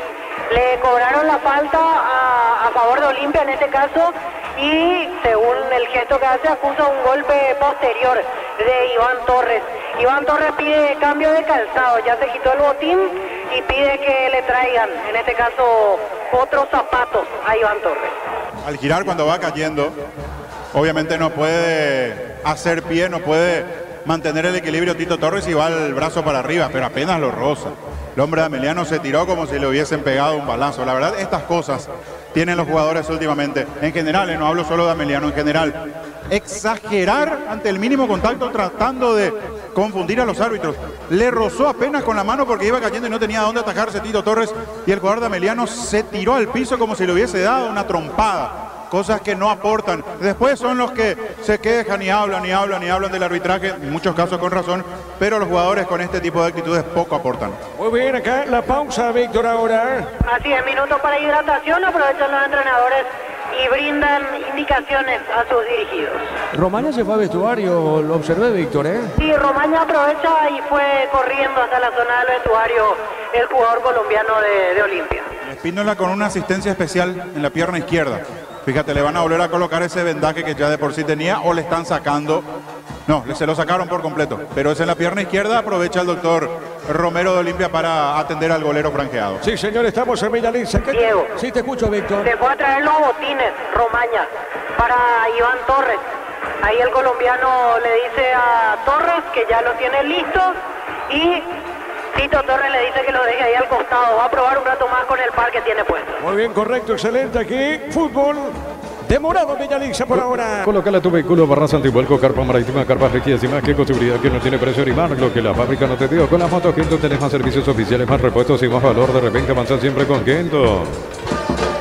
S4: Le cobraron la falta a favor de Olimpia en este caso y según el gesto que hace acusa un golpe posterior de Iván Torres. Iván Torres pide cambio de calzado, ya se quitó el botín y pide que le traigan, en este caso, otros zapatos a Iván Torres.
S1: Al girar cuando va cayendo, obviamente no puede hacer pie, no puede mantener el equilibrio Tito Torres y va el brazo para arriba, pero apenas lo roza. El hombre de Ameliano se tiró como si le hubiesen pegado un balazo. La verdad, estas cosas tienen los jugadores últimamente. En general, no hablo solo de Ameliano, en general. Exagerar ante el mínimo contacto tratando de confundir a los árbitros. Le rozó apenas con la mano porque iba cayendo y no tenía dónde atajarse Tito Torres. Y el jugador de Ameliano se tiró al piso como si le hubiese dado una trompada. Cosas que no aportan. Después son los que se quejan y hablan del arbitraje, en muchos casos con razón, pero los jugadores con este tipo de actitudes poco aportan.
S2: Muy bien, acá la pausa, Víctor, ahora.
S4: Así es, minutos para hidratación, aprovechan los entrenadores y brindan indicaciones a sus dirigidos.
S2: Romaña se fue al vestuario, lo observé, Víctor, ¿eh?
S4: Sí, Romaña aprovecha y fue corriendo hasta la zona del vestuario el jugador colombiano de Olimpia.
S1: Espínola con una asistencia especial en la pierna izquierda. Fíjate, le van a volver a colocar ese vendaje que ya de por sí tenía o le están sacando. No, se lo sacaron por completo. Pero es en la pierna izquierda, aprovecha el doctor Romero de Olimpia para atender al golero franjeado.
S2: Sí, señor, estamos en Villaliza.
S4: Diego.
S2: Sí, te escucho, Víctor.
S4: Se fue a traer los botines, Romaña, para Iván Torres. Ahí el colombiano le dice a Torres que ya lo tiene listo y Tito Torres le dice que lo deje ahí al costado. Va a probar un rato más con el par que tiene puesto.
S2: Muy bien, correcto, excelente aquí. Fútbol demorado Villaliza por ahora.
S3: Colócale a tu vehículo barras antivuelco, carpa marítima, carpas rígidas y más que con seguridad que no tiene precio ni más lo que la fábrica no te dio. Con la moto Kento tenés más servicios oficiales, más repuestos y más valor. De repente avanzar siempre con Kento.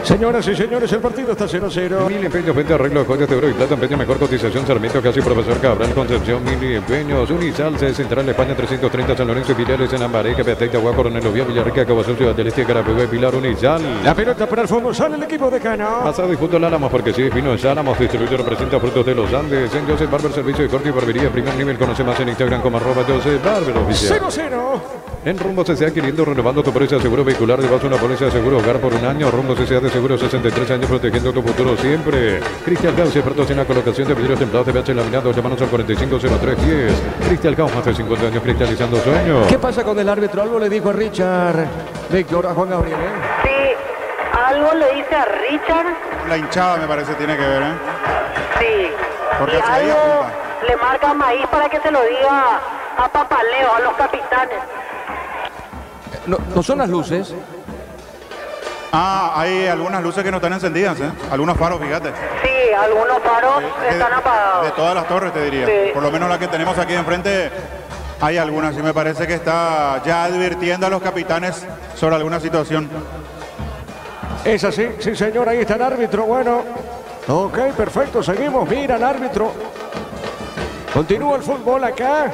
S2: Señoras y señores, el partido está 0-0.
S3: Mil empeños, vende arreglo de joyas de oro y plata, empeño mejor cotización, Sarmiento, casi Profesor Cabral, Concepción, Mil empeños, Unisal, C Central, España 330, San Lorenzo y filiales en Ambaré, Capeteita, Agua, Coronel Oviedo, Villarrica, Cabazón, Ciudad del Este, Carapegüe, Pilar, Unisal.
S2: La pelota para el fondo, sale el equipo de Cano.
S3: Pasado y fútbol Álamos, porque si es vino es Álamos, distribuidor representa frutos de los Andes, en Joseph Barber, servicio de corte y barbería, primer nivel, conoce más en Instagram como @Joseph Barber oficial.
S2: 0-0.
S3: En Rumbo CCA, adquiriendo, renovando tu póliza de seguro vehicular, llevas una póliza de seguro hogar por un año. Rumbo CCA de seguro 63 años, protegiendo tu futuro siempre. Cristian Caos, expertos en la colocación de vidrios templados de PH laminados, llámanos al 450310. Cristian Caos, más de 50 años cristalizando sueños.
S2: ¿Qué pasa con el árbitro? Algo le dijo a Richard, Víctor, a Juan Gabriel, ¿eh?
S4: Sí, algo le dice a Richard.
S1: La hinchada me parece tiene que ver, ¿eh?
S4: Sí,
S1: Porque
S4: y
S1: se veía
S4: algo
S1: punta.
S4: le marca a Maíz para que se lo diga a Papaleo, a los capitanes.
S2: No son las luces.
S1: Hay algunas luces que no están encendidas, ¿eh? Algunos faros, fíjate.
S4: Sí, algunos faros están apagados.
S1: De todas las torres, te diría.
S4: Sí.
S1: Por lo menos la que tenemos aquí enfrente, hay algunas. Y me parece que está ya advirtiendo a los capitanes sobre alguna situación.
S2: Es así, sí señor, ahí está el árbitro. Bueno, ok, perfecto, seguimos. Mira el árbitro. Continúa el fútbol acá.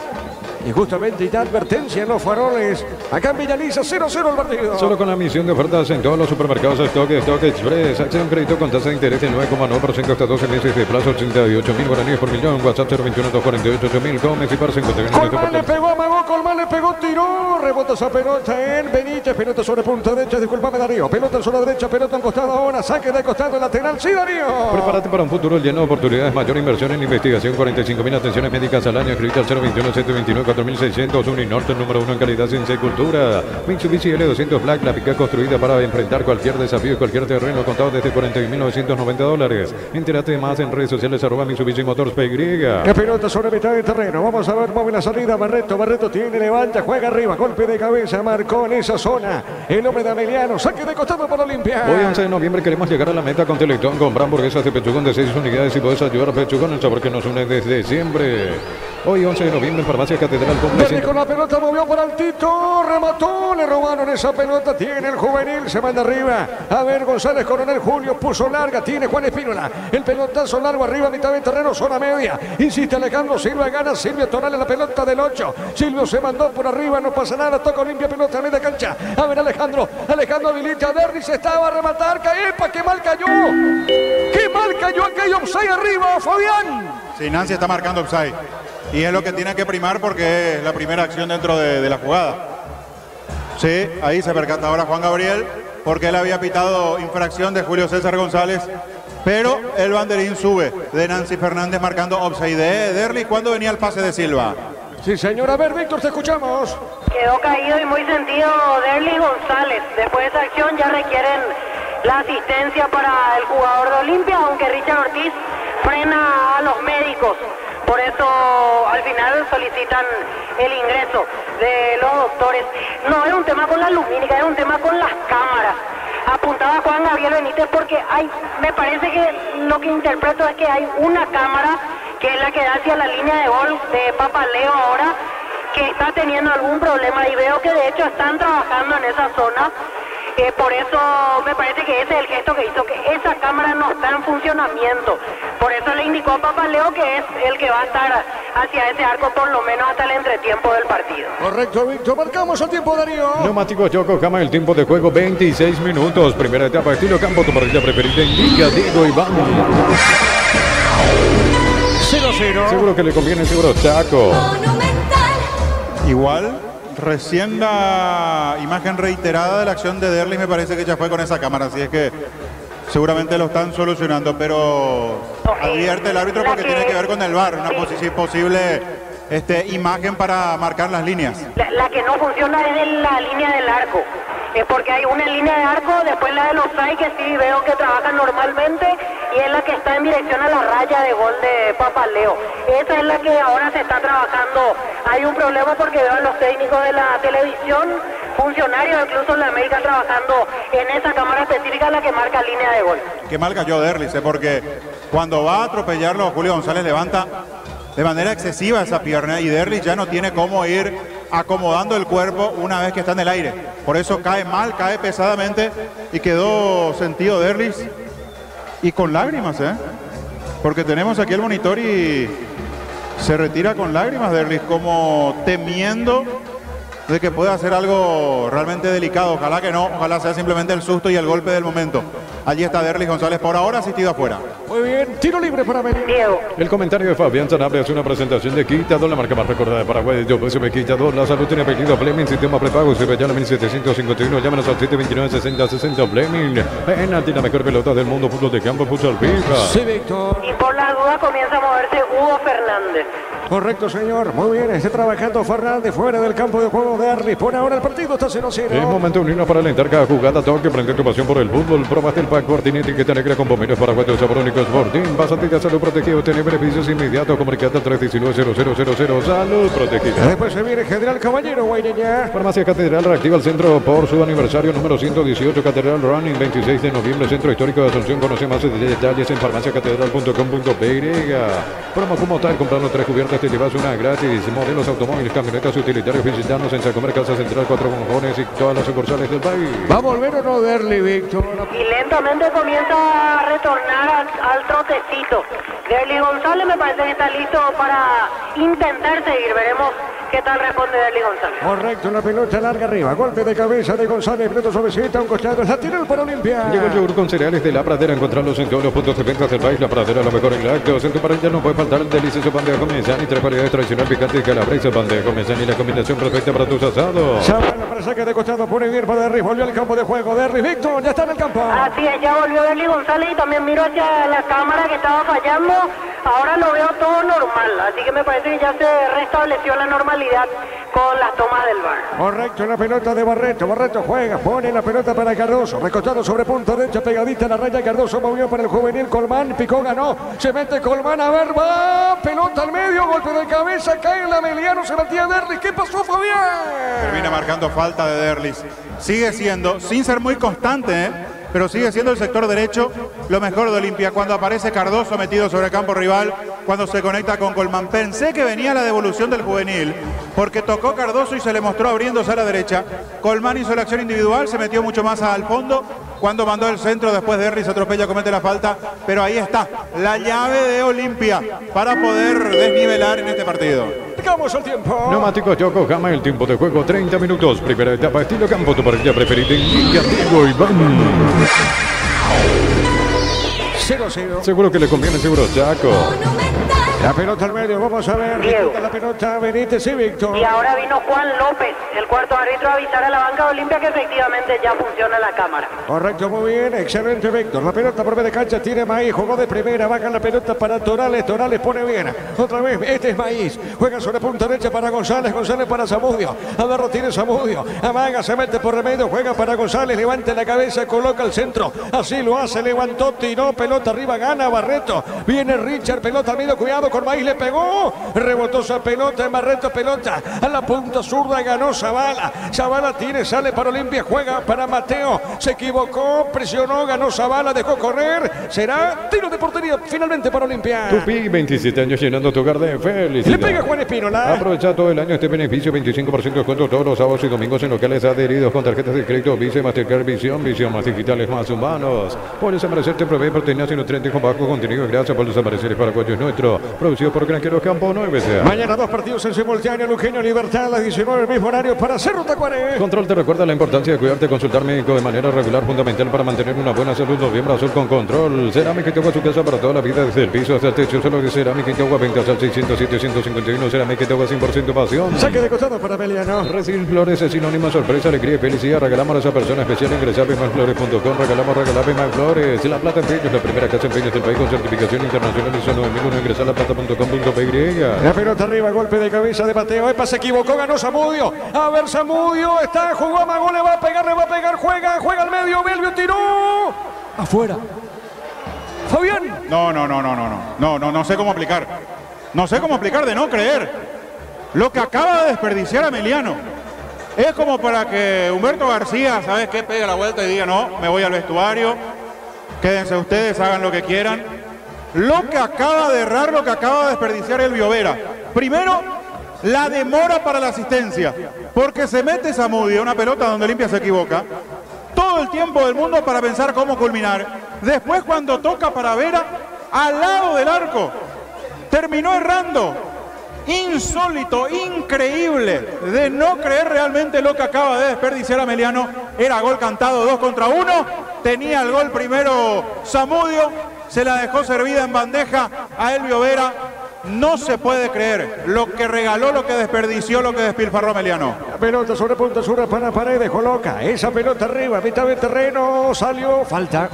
S2: Y justamente ya advertencia en los faroles. Acá en Villaliza, 0-0 el partido.
S3: Solo con la misión de ofertas en todos los supermercados Stock Express. Acción crédito con tasa de interés del 9,9% hasta 12 meses de plazo, 88.000 guaraníes por millón. WhatsApp 021-248-8000. Gómez y Par 51.
S2: Colmán le pegó, amagó, Colmán le pegó, tiró. Rebota esa pelota en Benítez. Pelota sobre punta derecha, disculpame Darío. Pelota sobre derecha, pelota en costado ahora. Saque de costado lateral, sí Darío.
S3: Prepárate para un futuro lleno de oportunidades. Mayor inversión en investigación. 45.000 atenciones médicas al año. Escribite al 021-729-4600. Uninorte, número 1 en calidad, ciencia y cultura. Mitsubishi L200 Black, la pica construida para enfrentar cualquier desafío y cualquier terreno, contado desde $41.990. Entérate más en redes sociales @Mitsubishi Motors PY.
S2: La pelota sobre mitad de terreno. Vamos a ver, mueve la salida Barreto. Barreto tiene, levanta, juega arriba. Golpe de cabeza, marcó en esa zona. El hombre de Ameliano. Saque de costado para Olimpia.
S3: Hoy 11 de noviembre queremos llegar a la meta con Teletón. Comprar hamburguesas de pechugón de 6 unidades y puedes ayudar a Pechugón, el sabor que nos une desde siempre. Hoy 11 de noviembre en Farmacia Catedral
S2: Derli con la pelota movió por altito, remató, le robaron esa pelota, tiene el juvenil, se manda arriba. A ver, González Coronel Julio puso larga, tiene Juan Espínola. El pelotazo largo arriba, mitad de terreno, zona media. Insiste Alejandro Silva, gana Silvio Tonal en la pelota del 8. Silvio se mandó por arriba, no pasa nada, toca limpia pelota en media cancha. A ver, Alejandro habilita a Derli, se estaba a rematar, ¡epa, qué mal cayó! ¡Qué mal cayó aquello offside arriba, Fabián!
S1: Sí, Nancy está marcando offside. Y es lo que tiene que primar porque es la primera acción dentro de la jugada. Sí, ahí se percata ahora Juan Gabriel porque él había pitado infracción de Julio César González. Pero el banderín sube de Nancy Fernández marcando offside de Derli cuando venía el pase de Silva.
S2: Sí, señor. A ver, Víctor, te escuchamos.
S4: Quedó caído y muy sentido Derli González. Después de esa acción ya requieren la asistencia para el jugador de Olimpia, aunque Richard Ortiz frena a los médicos. Por eso al final solicitan el ingreso de los doctores. No es un tema con la lumínica, es un tema con las cámaras. Apuntaba Juan Gabriel Benítez porque me parece que lo que interpreto es que hay una cámara que es la que da hacia la línea de gol de Papaleo ahora, que está teniendo algún problema y veo que de hecho están trabajando en esa zona. Por eso me parece que ese es el gesto que hizo, que esa cámara no está en funcionamiento. Por eso le indicó a Papaleo que es el que va a estar hacia ese arco por lo menos hasta el entretiempo del partido.
S2: Correcto, Víctor. Marcamos el tiempo, Darío.
S3: Neumáticos Yokohama, el tiempo de juego 26 minutos. Primera etapa, estilo campo, tu parrilla preferida, indica Diego Iván.
S2: 0-0.
S3: Seguro que le conviene, seguro Chaco.
S1: Igual, recién la imagen reiterada de la acción de Derli me parece que ya fue con esa cámara, así es que seguramente lo están solucionando, pero advierte el árbitro porque tiene que ver con el VAR, una posible imagen para marcar las líneas.
S4: La que no funciona es de la línea del arco. Porque hay una línea de arco, después la de los offside que sí veo que trabajan normalmente y es la que está en dirección a la raya de gol de Papaleo. Esa es la que ahora se está trabajando. Hay un problema porque veo a los técnicos de la televisión, funcionarios incluso en la América trabajando en esa cámara específica la que marca línea de gol.
S1: Qué mal cayó Derli, porque cuando va a atropellarlo Julio González levanta de manera excesiva esa pierna y Derli ya no tiene cómo ir acomodando el cuerpo una vez que está en el aire. Por eso cae mal, cae pesadamente y quedó sentido Derlis y con lágrimas, porque tenemos aquí el monitor y se retira con lágrimas Derlis, como temiendo de que pueda hacer algo realmente delicado. Ojalá que no, ojalá sea simplemente el susto y el golpe del momento. Allí está Derlis González, por ahora asistido afuera.
S2: Muy bien, tiro libre para Medellín.
S4: Diego.
S3: El comentario de Fabián Sanabria es una presentación de Quitador, la marca más recordada de Paraguay. Yo soy Quitador, la salud tiene apellido Fleming, sistema prepago, se llama 1751, llámanos al 729-6060 Fleming. Penalti, la mejor pelota del mundo, fútbol de campo, futsal FIFA.
S2: Sí, Víctor.
S4: Y por la duda comienza a moverse Hugo Fernández.
S2: Correcto, señor. Muy bien, está trabajando Fernández fuera del campo de juego de Arlis. Por ahora el partido está 0-0.
S3: Es momento de unirnos para alentar cada jugada. Toque, prende tu pasión por el fútbol. Probaste el pack Fortín, etiqueta negra con bomberos paraguayos sabor únicos Fortín. Pasatilla Salud Protegido, tiene beneficios inmediatos. Comunicate al 319-0000. Salud Protegida.
S2: Después se viene General Caballero, Guaireña.
S3: Farmacia Catedral reactiva el centro por su aniversario número 118. Catedral Running, 26 de noviembre, Centro Histórico de Asunción. Conoce más detalles en farmaciacatedral.com.py. Promo como tal, comprando 3 cubiertas te llevas una gratis. Modelos, automóviles, camionetas, utilitarios. Visitarnos en Sacomer, Casa Central, 4 Monjones y todas las sucursales del país.
S2: ¿Va a volver o no Derli, Víctor?
S4: Y lentamente comienza a retornar al trotecito. Derli González me parece que está listo para intentar seguir. Veremos qué tal responde Derli González.
S2: Correcto, la pelota larga arriba. Golpe de cabeza de González. Preto suavecita, un costado. La tira para Olimpia.
S3: Llegó el yogur con cereales de La Pradera. Encontrarlos en todos los puntos de venta del país. La Pradera, lo mejor en lácteos. En tu parrilla no puede faltar el delicioso pan de Comezán y 3 variedades tradicional picante y calabresa. Pan de Comezán y la combinación perfecta para tus asados.
S2: Zavala para saque de costado. Pone bien para Derli. Volvió al campo de juego. Derli, Víctor, ya está en el campo.
S4: Así es, ya volvió Derli González y también miro hacia la cámara que estaba fallando. Ahora lo veo todo normal, así que me parece que ya se restableció la normalidad con las tomas del VAR.
S2: Correcto, la pelota de Barreto. Barreto juega, pone la pelota para Cardoso. Recostado sobre punto derecho, pegadita a la raya. Cardoso movió para el juvenil. Colmán picó, ganó. Se mete Colmán, a ver, va. Pelota al medio, golpe de cabeza, cae en la Meliano, se metía Derli. ¿Qué pasó, Fabián?
S1: Termina marcando falta de Derlis. Sigue siendo, sin ser muy constante, pero sigue siendo el sector derecho lo mejor de Olimpia. Cuando aparece Cardoso metido sobre el campo rival, cuando se conecta con Colmán. Pensé que venía la devolución del juvenil, porque tocó Cardoso y se le mostró abriéndose a la derecha. Colmán hizo la acción individual, se metió mucho más al fondo. Cuando mandó el centro, después Derlis se atropella, comete la falta. Pero ahí está, la llave de Olimpia para poder desnivelar en este partido.
S2: Llegamos al tiempo.
S3: Neumáticos Yokohama, el tiempo de juego 30 minutos. Primera etapa, estilo campo, tu parrilla preferida. Indicativo Iván.
S2: 0-0.
S3: Seguro que le conviene, seguro Chaco.
S2: La pelota al medio, vamos a ver.
S4: Diego.
S2: La pelota Benítez y Víctor.
S4: Y ahora vino Juan López, el cuarto árbitro, a avisar a la banca de Olimpia que efectivamente ya funciona la cámara.
S2: Correcto, muy bien, excelente Víctor. La pelota por medio de cancha, tiene Maíz, jugó de primera, baja la pelota para Torales, Torales pone bien. Otra vez, este es Maíz, juega sobre punta derecha para González, González para Zamudio. Agarro tiene Zamudio, amaga, se mete por remedio, juega para González, levanta la cabeza, coloca el centro. Así lo hace, levantó, tiró, pelota arriba, gana Barreto. Viene Richard, pelota al medio, cuidado con Maíz, le pegó, rebotó esa pelota en Barreto, pelota a la punta zurda, ganó Zavala. Zavala tiene, sale para Olimpia, juega para Mateo, se equivocó, presionó, ganó Zavala, dejó correr, será tiro de portería finalmente para Olimpia.
S3: Tupi, 27 años llenando tu hogar de felicidad.
S2: Le pega Juan Espínola.
S3: Aprovecha todo el año este beneficio, 25% de descuento todos los sábados y domingos en locales adheridos con tarjetas de crédito Visa, Mastercard, Visión más digitales, más humanos. Por desaparecer te provee proteínas y nutrientes con bajo contenido grasa por desaparecer paraguayos nuestro. Producido por Granjeros Campo 9.
S2: Mañana 2 partidos en simultáneo, Luqueño Libertad a las 19 el mismo horario para Cerro Tacuaré.
S3: Control te recuerda la importancia de cuidarte, consultar médico de manera regular, fundamental para mantener una buena salud. Noviembre Azul con Control. Cerámica y agua su casa para toda la vida, desde el piso hasta el techo. Solo de Cerámica y agua, ventas al 607-151. Cerámica y agua 100% pasión.
S2: Saque de costado para Meliano.
S3: Recibir flores es sinónimo de sorpresa, alegría y felicidad. Regalamos a esa persona especial. Ingresa a bmaflores.com. Regalamos Bmaflores. La Plata Empeños, la primera casa empeños del país con certificación internacional ISO 9001. Ingresa a laplata.com.py.
S2: La pelota arriba, golpe de cabeza de Mateo. Epa, se equivocó, ganó Zamudio. A ver, Zamudio está, jugó a Magó, le va a pegar, juega al medio, Belvio tiró. Afuera. Fabián.
S1: No sé cómo aplicar. No sé cómo aplicar de no creer. Lo que acaba de desperdiciar a Meliano. Es como para que Humberto García, ¿sabes qué? Pegue la vuelta y diga, no, me voy al vestuario. Quédense ustedes, hagan lo que quieran. Lo que acaba de errar, lo que acaba de desperdiciar el Biovera. Primero, la demora para la asistencia. Porque se mete Zamudio, una pelota donde Olimpia se equivoca. Todo el tiempo del mundo para pensar cómo culminar. Después, cuando toca para Vera, al lado del arco, terminó errando. Insólito, increíble, de no creer realmente lo que acaba de desperdiciar a Meliano. Era gol cantado 2 contra 1. Tenía el gol primero Zamudio. Se la dejó servida en bandeja a Elvio Vera. No se puede creer lo que regaló, lo que desperdició, lo que despilfarró Meliano.
S2: La pelota sobre punta sur para Paredes, coloca esa pelota arriba, mitad de terreno, salió, falta.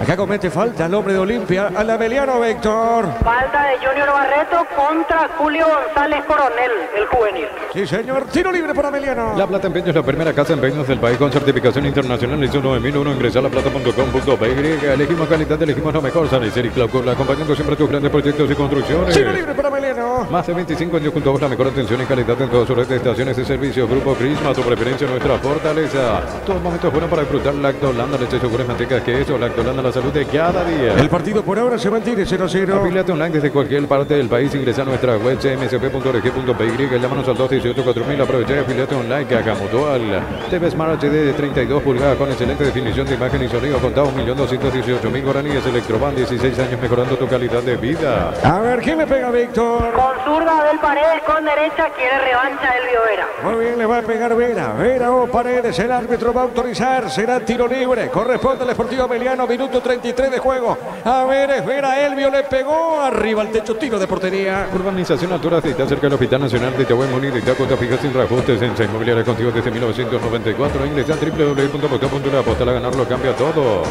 S2: Acá comete falta el hombre de Olimpia, al Ameliano Víctor.
S4: Falta de Junior Barreto contra Julio González Coronel, el juvenil.
S2: Sí, señor. Tiro libre para Ameliano.
S3: La Plata Empeños es la primera casa de empeños del país con certificación internacional. ISO 9001. Ingresa a laplata.com.py. Elegimos calidad, elegimos lo mejor. San Isidro y Claucur, acompañando siempre tus grandes proyectos y construcciones.
S2: Tiro libre para Ameliano.
S3: Más de 25 años junto a vos, la mejor atención y calidad en todas sus redes de estaciones de servicio. Grupo Crisma, tu preferencia, nuestra fortaleza. Todo momento es bueno para disfrutar Lactolanda, leche, yogur, manteca, queso. Lactolanda, la salud de cada día.
S2: El partido por ahora se mantiene 0-0.
S3: Afiliate online desde cualquier parte del país. Ingresa a nuestra web cmsp.org.py. Llámanos al 218-4000. Aprovecha y afiliate online que haga Mutual. TV Smart HD de 32 pulgadas con excelente definición de imagen y sonido. Contado 1.218.000 guaraníes. Electroban, 16 años mejorando tu calidad de vida.
S2: A ver, ¿quién le pega a Víctor?
S4: Con zurda del Paredes, con derecha quiere revancha Elvio Vera.
S2: Muy bien, le va a pegar Vera. Vera o Paredes, el árbitro va a autorizar. Será tiro libre. Corresponde al Sportivo Ameliano, minuto 33 de juego. A ver, es Vera, Elvio le pegó. Arriba al techo, tiro de portería.
S3: Urbanización Altura, está cerca del Hospital Nacional de Itaúen, Muni, de Itacuota, fija sin reajustes en Inmobiliaria contigo desde 1994. Ingresa a www.aposta a ganarlo, cambia todo.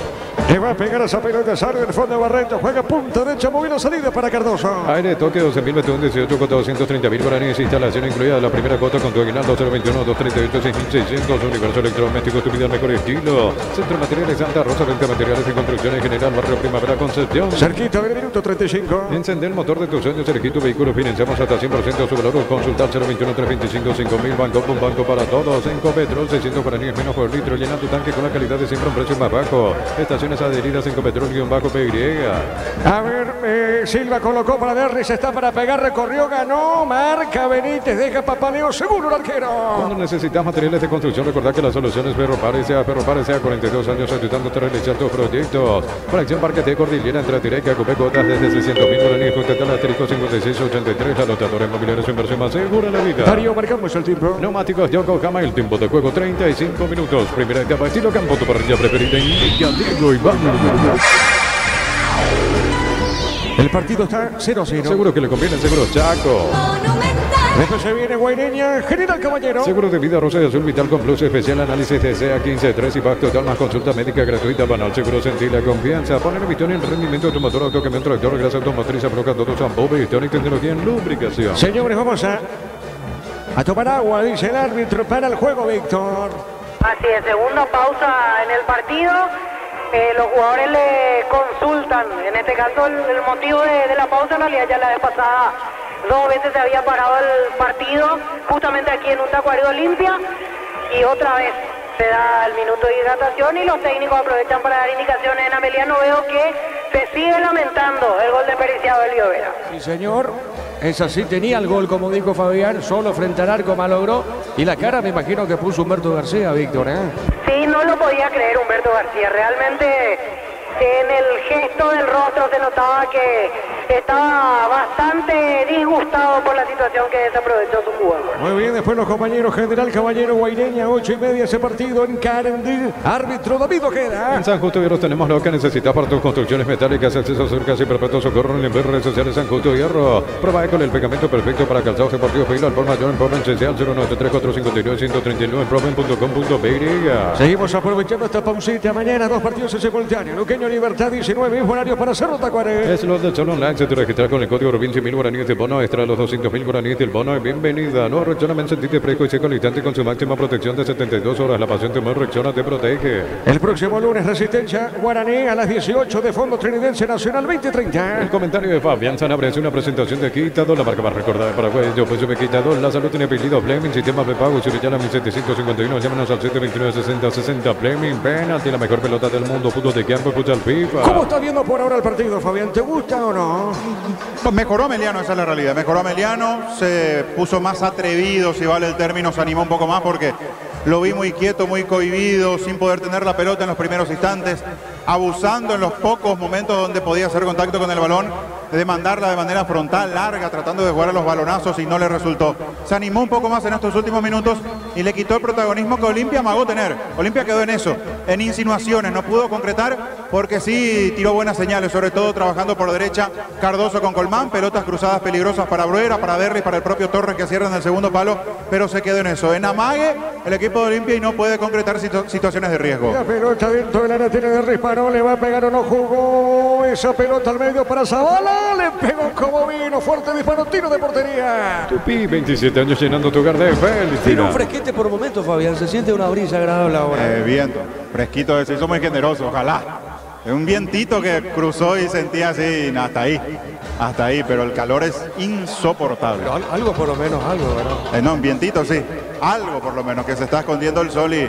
S2: Le va a pegar esa pelota, sale del fondo de Barreto, juega punta derecha, moviendo salida para Cardoso.
S3: Aire, toque 12.000, betún 18, cuota 230.000 guaraníes, instalación incluida, la primera cuota con tu aguinaldo 021, 238, 6.600, universo electrodoméstico, tu vida al mejor estilo. Centro de Materiales Santa Rosa, venta materiales y construcciones general, barrio Primavera Concepción.
S2: Cerquita del minuto 35.
S3: Encender el motor de tus sueños, elegí tu vehículo, financiamos hasta 100% su valor, consultar 021, 325, 5.000, banco, un banco para todos, en Copetrol, 600 guaraníes menos por litro, llena tu tanque con la calidad de siempre a un precio más bajo. Estaciones adheridas en Copetrol-PY.
S2: A ver, Silva colocó para Derris, está para pegar, recorrió, ganó, marca Benítez, deja Papaleo, seguro el arquero.
S3: Cuando necesitas materiales de construcción, recordad que la solución es Ferropares, sea 42 años ayudándote a realizar tus proyectos. Conexión Parque de Cordillera entre Tireca, Cupé, cuotas desde 600.000 guaraníes, junto al asterisco 5683, la notadora inmobiliaria, su inversión más segura en la vida.
S2: Darío, marcamos el tiempo.
S3: Neumáticos Yokohama, el tiempo de juego 35 minutos. Primera etapa, estilo campo, tu parrilla preferida, indica Diego Iván.
S2: El partido está 0-0.
S3: Seguro que le conviene el seguro Chaco.
S2: Después se viene Guaireña, General Caballero.
S3: Seguro de vida rosa y azul vital con plus especial, análisis de CA 15-3 y pacto total, más consulta médica gratuita, banal, seguro, sentir la confianza. Poner visión en rendimiento de tu motor, auto, camión, tractor, grasa automotriz, afloja todo, zambobe, historia y tecnología en lubricación.
S2: Señores, vamos a tomar agua, dice el árbitro, para el juego, Víctor.
S4: Así es, segunda pausa en el partido. Los jugadores le consultan, en este caso el motivo de la pausa, en realidad ya la vez pasada 2 veces se había parado el partido, justamente aquí en un Tacuarí Olimpia, y otra vez se da el minuto de hidratación y los técnicos aprovechan para dar indicaciones. En Ameliano veo que se sigue lamentando el gol de Periciado Elvio Vera.
S2: Sí, señor. Es así, tenía el gol, como dijo Fabián, solo frente al arco malogró. Y la cara me imagino que puso Humberto García, Víctor, ¿eh?
S4: Sí, no lo podía creer Humberto García. Realmente en el gesto del rostro se notaba que estaba bastante disgustado por la situación que desaprovechó su jugador.
S2: Muy bien, después los compañeros General Caballero, Guaireña, 8:30 ese partido en Carandí. Árbitro David Ojeda.
S3: En San Justo Hierro tenemos lo que necesitas para tus construcciones metálicas, acceso cerca y perpetuo socorro en las redes sociales San Justo Hierro. Prueba con el pegamento perfecto para calzados deportivos. Pedilo al por mayor en Proven Esencial 093-459-139, proven.com.py.
S2: Seguimos aprovechando esta pausita. Mañana 2 partidos en simultáneo. Luqueño Libertad 19, mismo horario para Cerro Tacuaré.
S3: Es lo del Solo Online. Se te registra con el código Rubín 100.000 guaraníes de bono extra, los 200.000 guaraníes del bono. Bienvenida. No reacciona, sentite fresco y seco al instante con su máxima protección de 72 horas. La pasión te reacciona, te protege.
S2: El próximo lunes, Resistencia Guaraní a las 18 de Fondo Trinidense Nacional 2030.
S3: El comentario de Fabián Sanabria es una presentación de Quitador, la marca más recordada de Paraguay. Yo pues me Quitador. La salud tiene apellido Fleming, sistema de pago. Surillana 1751. Llámanos al 729-6060 Fleming. Penalti, la mejor pelota del mundo. Fútbol de campo, futsal FIFA.
S2: ¿Cómo está viendo por ahora el partido, Fabián? ¿Te gusta o no?
S1: Pues mejoró Ameliano, esa es la realidad. Mejoró Ameliano, se puso más atrevido, si vale el término, se animó un poco más porque lo vi muy quieto, muy cohibido, sin poder tener la pelota en los primeros instantes, abusando en los pocos momentos donde podía hacer contacto con el balón, de mandarla de manera frontal, larga, tratando de jugar a los balonazos y no le resultó. Se animó un poco más en estos últimos minutos y le quitó el protagonismo que Olimpia amagó tener. Olimpia quedó en eso, en insinuaciones, no pudo concretar porque sí tiró buenas señales, sobre todo trabajando por derecha Cardoso con Colmán, pelotas cruzadas peligrosas para Bruera, para Derry, para el propio Torres que cierran el segundo palo, pero se quedó en eso, en amague el equipo de Olimpia y no puede concretar situaciones de riesgo.
S2: La pelota dentro del área tiene Derry, paró, le va a pegar o no, jugó esa pelota al medio para Zavala, le pegó como vino, fuerte disparo, tiro de portería.
S3: Tupi, 27 años llenando tu hogar de
S5: Tiene un
S3: felicidad.
S5: fresquete por momentos, Fabián. Se siente una brisa agradable ahora.
S1: Viento, fresquito, se hizo muy generoso, ojalá. Es un vientito que cruzó y sentía así, hasta ahí, pero el calor es insoportable.
S5: Algo por lo menos, algo, ¿verdad?
S1: No, un vientito sí, algo por lo menos, que se está escondiendo el sol y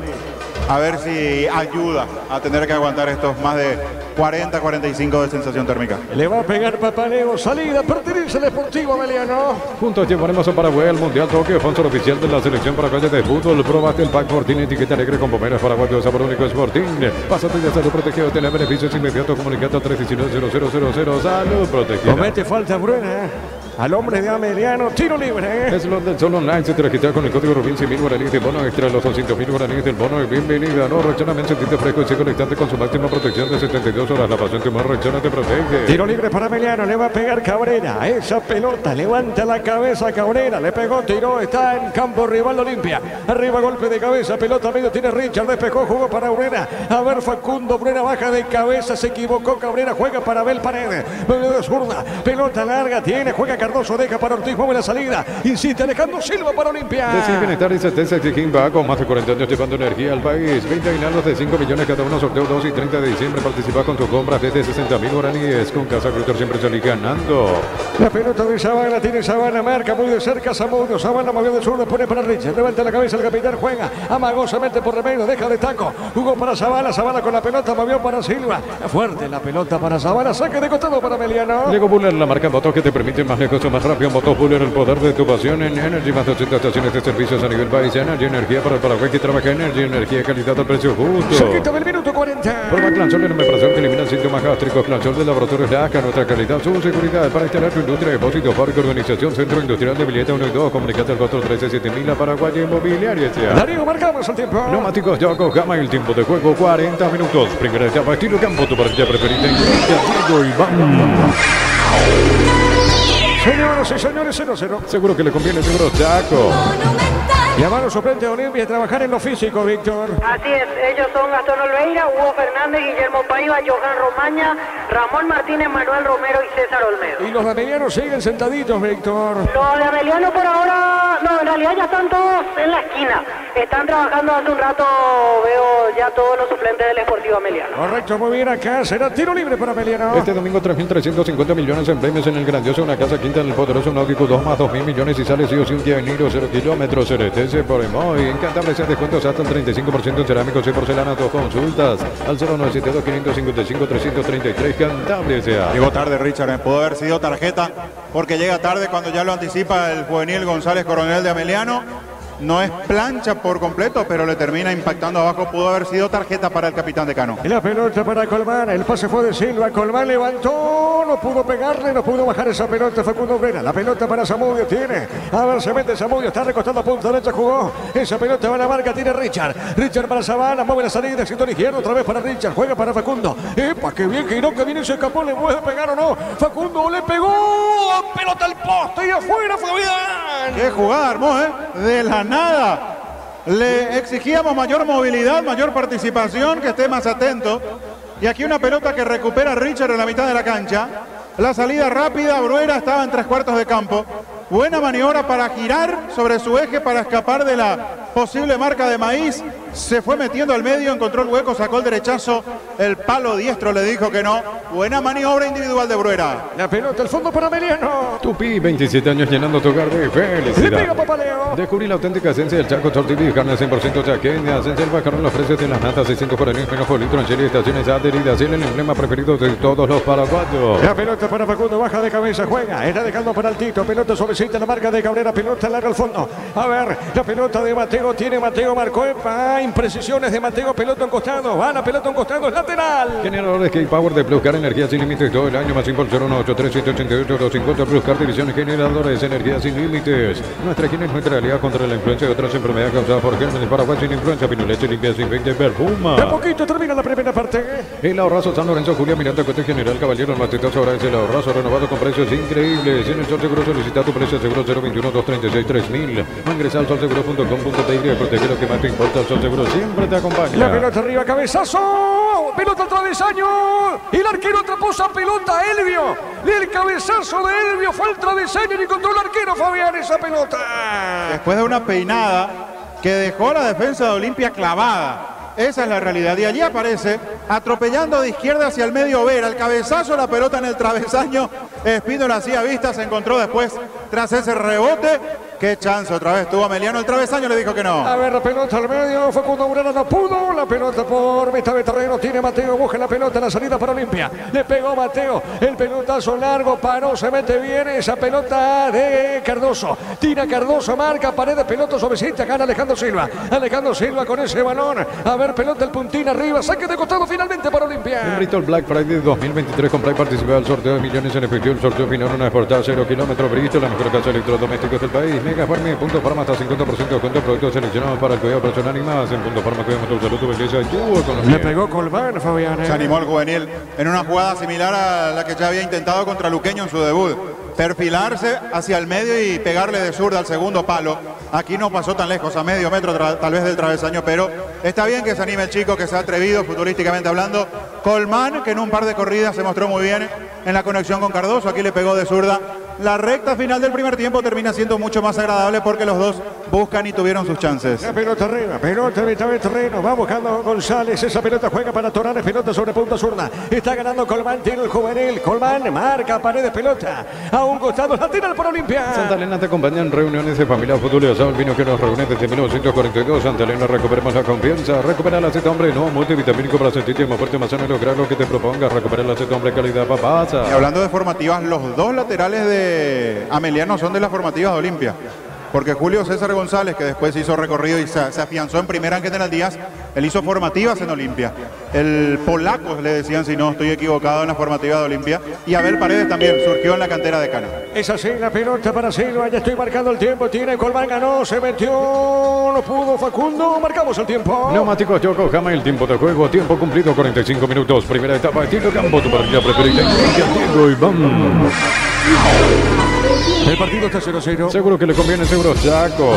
S1: a ver si ayuda a tener que aguantar estos más de 40, 45 de sensación térmica.
S2: Le va a pegar Papaleo, salida, pertenece al Sportivo Ameliano.
S3: Juntos llevaremos a Paraguay al Mundial Tokio, sponsor oficial de la selección paraguaya de fútbol. Probaste el pack Fortín, etiqueta negra con bomberas paraguayos, sabor único Sportín. Pásate de salud protegido, tener beneficios inmediatos, comunicando al 319-0000. Salud protegida.
S2: Comete falta Bruena. Al hombre de Ameliano, tiro libre.
S3: Es lo del Sol Online, se te registra con el código Rubín 100.000 guaraníes de bono extra, los 200.000 guaraníes del bono. Bienvenida, no reaccionamiento, sentirte fresco y se conectante con su máxima protección de 72 horas. La pasión que más reacciona te protege.
S2: Tiro libre para Ameliano, le va a pegar Cabrera. Esa pelota, levanta la cabeza Cabrera, le pegó, tiró, está en campo rival de Olimpia. Arriba golpe de cabeza, pelota medio tiene Richard, despejó, jugó para Bruena. A ver Facundo, Bruena baja de cabeza, se equivocó Cabrera, juega para Abel Paredes. Medio de zurda, pelota larga, tiene, juega Cardoso, deja para Ortiz, mueve la salida, insiste Alejandro Silva para Olimpia.
S3: Decir bienestar y certeza exigir va con más de 40 años llevando energía al país. 20 aguinaldos de 5 millones cada uno, sorteo 2 y 30 de diciembre. Participa con tu compra desde 60.000 guaraníes. Con Casa Grutter siempre salí ganando.
S2: La pelota de Zavala, tiene Zavala, marca muy de cerca Zamudio. Zavala movió de zurda, pone para Richard, levanta la cabeza el capitán, juega amagosamente por remedio, deja de taco, jugó para Zavala, Zavala con la pelota, movió para Silva. Fuerte la pelota para Zavala, saque de costado para Ameliano.
S3: Llegó Buller, la marca motos que te permite más lejos o más rápido. Motos Buller, el poder de tu pasión en Energy, más de 80 estaciones de servicios a nivel país. Energy, energía para el Paraguay que trabaja en Energy, energía, calidad al precio justo.
S2: Cerquita del minuto 40.
S3: Prueba Clansol en preparación que elimina síntomas gástricos. Clansol de Laboratorios Laca, nuestra calidad, su seguridad para instalar tu industria, depósito, fábrica, organización, centro industrial de Villeta 1 y 2. Comunicate al 413-7000, la Paraguaya Inmobiliaria.
S2: Darío, marcamos el tiempo.
S3: Neumáticos Yokohama, el tiempo de juego 40 minutos. Primera etapa, estilo campo, tu partida preferida. Diego Iván.
S2: Señoras y señores, 0-0.
S3: Seguro que le conviene, seguro Chaco.
S2: Llamar a suplente a Olimpia y trabajar en lo físico, Víctor.
S4: Así es, ellos son Gastón Olveira, Hugo Fernández, Guillermo Paiva, Johan Romaña, Ramón Martínez, Manuel Romero y César Olmedo.
S2: Y los de Ameliano siguen sentaditos, Víctor.
S4: Los de Ameliano por ahora, no, en realidad ya están todos en la esquina. Están trabajando hace un rato, veo ya todos los suplentes del Sportivo Ameliano.
S2: Correcto, muy bien, acá será tiro libre para Ameliano.
S3: Este domingo 3.350 millones en premios en el grandioso, una casa quinta en el poderoso náutico, 2 más 2.000 millones y sale sí o sí un día en Niro, 0 kilómetros, CRTC por Emoy. Encantable ser descuentos hasta el 35% en cerámicos y porcelana, dos consultas al 0972-555-333, Cantable sea.
S1: Llegó tarde Richard, pudo haber sido tarjeta porque llega tarde cuando ya lo anticipa el juvenil González Coronel de Ameliano. No es plancha por completo, pero le termina impactando abajo. Pudo haber sido tarjeta para el capitán Decano.
S2: La pelota para Colmán, el pase fue de Silva, Colmán levantó, no pudo pegarle, no pudo bajar esa pelota Facundo Vera. La pelota para Zamudio, tiene, a ver, se mete Zamudio, está recostando a punta derecha, jugó, esa pelota va a la marca, tiene Richard para Zavala, mueve la salida, sector izquierdo, otra vez para Richard, juega para Facundo, epa, qué bien giró, que viene, se escapó, le puede pegar o no, Facundo le pegó, pelota al poste y afuera, Fabián.
S1: Qué jugada armó, de la nada. Le exigíamos mayor movilidad, mayor participación, que esté más atento. Y aquí una pelota que recupera Richard en la mitad de la cancha. La salida rápida, Bruera estaba en 3/4 de campo. Buena maniobra para girar sobre su eje para escapar de la posible marca de Maíz. Se fue metiendo al medio, encontró el hueco, sacó el derechazo. El palo diestro le dijo que no. Buena maniobra individual de Bruera.
S2: La pelota al fondo para Ameliano.
S3: Tupi, 27 años llenando tu hogar de
S2: Le pega
S3: felicidad.
S2: Papaleo.
S3: Descubrí la auténtica esencia del Chaco Tortillas, carne 100% chaqueña. Se bajaron los precios de las natas, 600 guaraníes menos por litro en Chile, estaciones adheridas. El emblema preferido de todos los paraguayos.
S2: La pelota para Facundo, baja de cabeza, juega, está dejando para el Tito, pelota suavecita, la marca de Cabrera, pelota larga al fondo. A ver, la pelota de Mateo, tiene Mateo, marcó, imprecisiones de Mateo, pelota en costado, va la pelota en costado, es lateral.
S3: Generadores K-Power de Plus, en energía sin límites todo el año. Más info al 0183788-250 Plus Cartevisión, generadores, energía sin límites. Nuestra higiene es nuestra aliada contra la influencia de otras enfermedades causadas por gérmenes. Paraguay sin influencia, Pinuleche limpia, sin 20 perfuma.
S2: De poquito termina la primera parte.
S3: El ahorrazo San Lorenzo, Julia Miranda, Cote General Caballero, el más exitoso ahora es el ahorrazo renovado con precios increíbles. En el Sol Seguro solicita tu precio seguro 021-236-3000. Ingresa al solseguro.com.py y protege lo que más te importa. El Sol Seguro siempre te acompaña.
S2: La pelota arriba, cabezazo. Pelota al travesaño. Y el arquero atrapó esa pelota, Elvio. El cabezazo de Elvio fue al travesaño y encontró el arquero Fabián esa pelota.
S1: Después de una peinada que dejó la defensa de Olimpia clavada. Esa es la realidad. Y allí aparece, atropellando de izquierda hacia el medio Vera. El cabezazo, la pelota en el travesaño. Espínola hacía vista, se encontró después tras ese rebote. Qué chance otra vez tuvo Ameliano. El travesaño le dijo que no.
S2: A ver, la pelota al medio. Facundo Burana no pudo. La pelota por mitad de terreno. Tiene Mateo. Busca la pelota en la salida para Olimpia. Le pegó Mateo. El pelotazo largo. Paró. Se mete bien. Esa pelota de Cardoso. Tira Cardoso. Marca. Paredes. Pelota suavecita. Gana Alejandro Silva. Alejandro Silva con ese balón. A ver, pelota el puntín arriba. Saque de costado finalmente para Olimpia.
S3: En Bristol Black Friday 2023 compra y participa del sorteo de millones en efectivo. El sorteo final una exportada 0 kilómetros. Bristol, la mejor casa de electrodomésticos del país. Mega Farm, Punto Farma hasta 50% de descuento. Productos seleccionados para el cuidado personal y más. En Punto Farma cuidamos tu salud, tu belleza y tu economía.
S2: Le pegó Colmán, Fabián.
S1: Se animó el juvenil en una jugada similar a la que ya había intentado contra Luqueño en su debut. Perfilarse hacia el medio y pegarle de zurda al segundo palo. Aquí no pasó tan lejos, a medio metro tal vez del travesaño, pero está bien que se anime el chico, que se ha atrevido futurísticamente hablando. Colmán, que en un par de corridas se mostró muy bien en la conexión con Cardoso, aquí le pegó de zurda. La recta final del primer tiempo termina siendo mucho más agradable porque los dos buscan y tuvieron sus chances.
S2: La pelota arriba, pelota mitad de terreno, va buscando González, esa pelota juega para Torales, pelota sobre punta zurda, está ganando Colmán, tiene el juvenil, Colmán marca, Paredes, pelota, a un costado, lateral para Olimpia.
S3: Santa Elena te acompaña en reuniones de familia, fútbol y asado, el vino que nos reúne desde 1942, Santa Elena, recuperemos la confianza, recupera la Z, hombre, no, multivitamínico para sentirte más fuerte, más sano y lograr lo que te propongas, recupera la Z, hombre, calidad, papasa.
S1: Y hablando de formativas, los dos laterales de Ameliano son de las formativas de Olimpia. Porque Julio César González, que después hizo recorrido y se afianzó en primera en General Díaz, él hizo formativas en Olimpia. El polaco, le decían, si no estoy equivocado, en la formativa de Olimpia. Y Abel Paredes también surgió en la cantera de Cana.
S2: Es así, la pelota para Silva, ya estoy marcando el tiempo, tiene Colmán, ganó, se metió, no pudo Facundo, marcamos el tiempo.
S3: Neumáticos Yokohama, el tiempo de juego, tiempo cumplido, 45 minutos, primera etapa, estilo campo, tu partida preferida, Diego Iván.
S2: El partido está 0-0.
S3: Seguro que le conviene, seguro Chaco.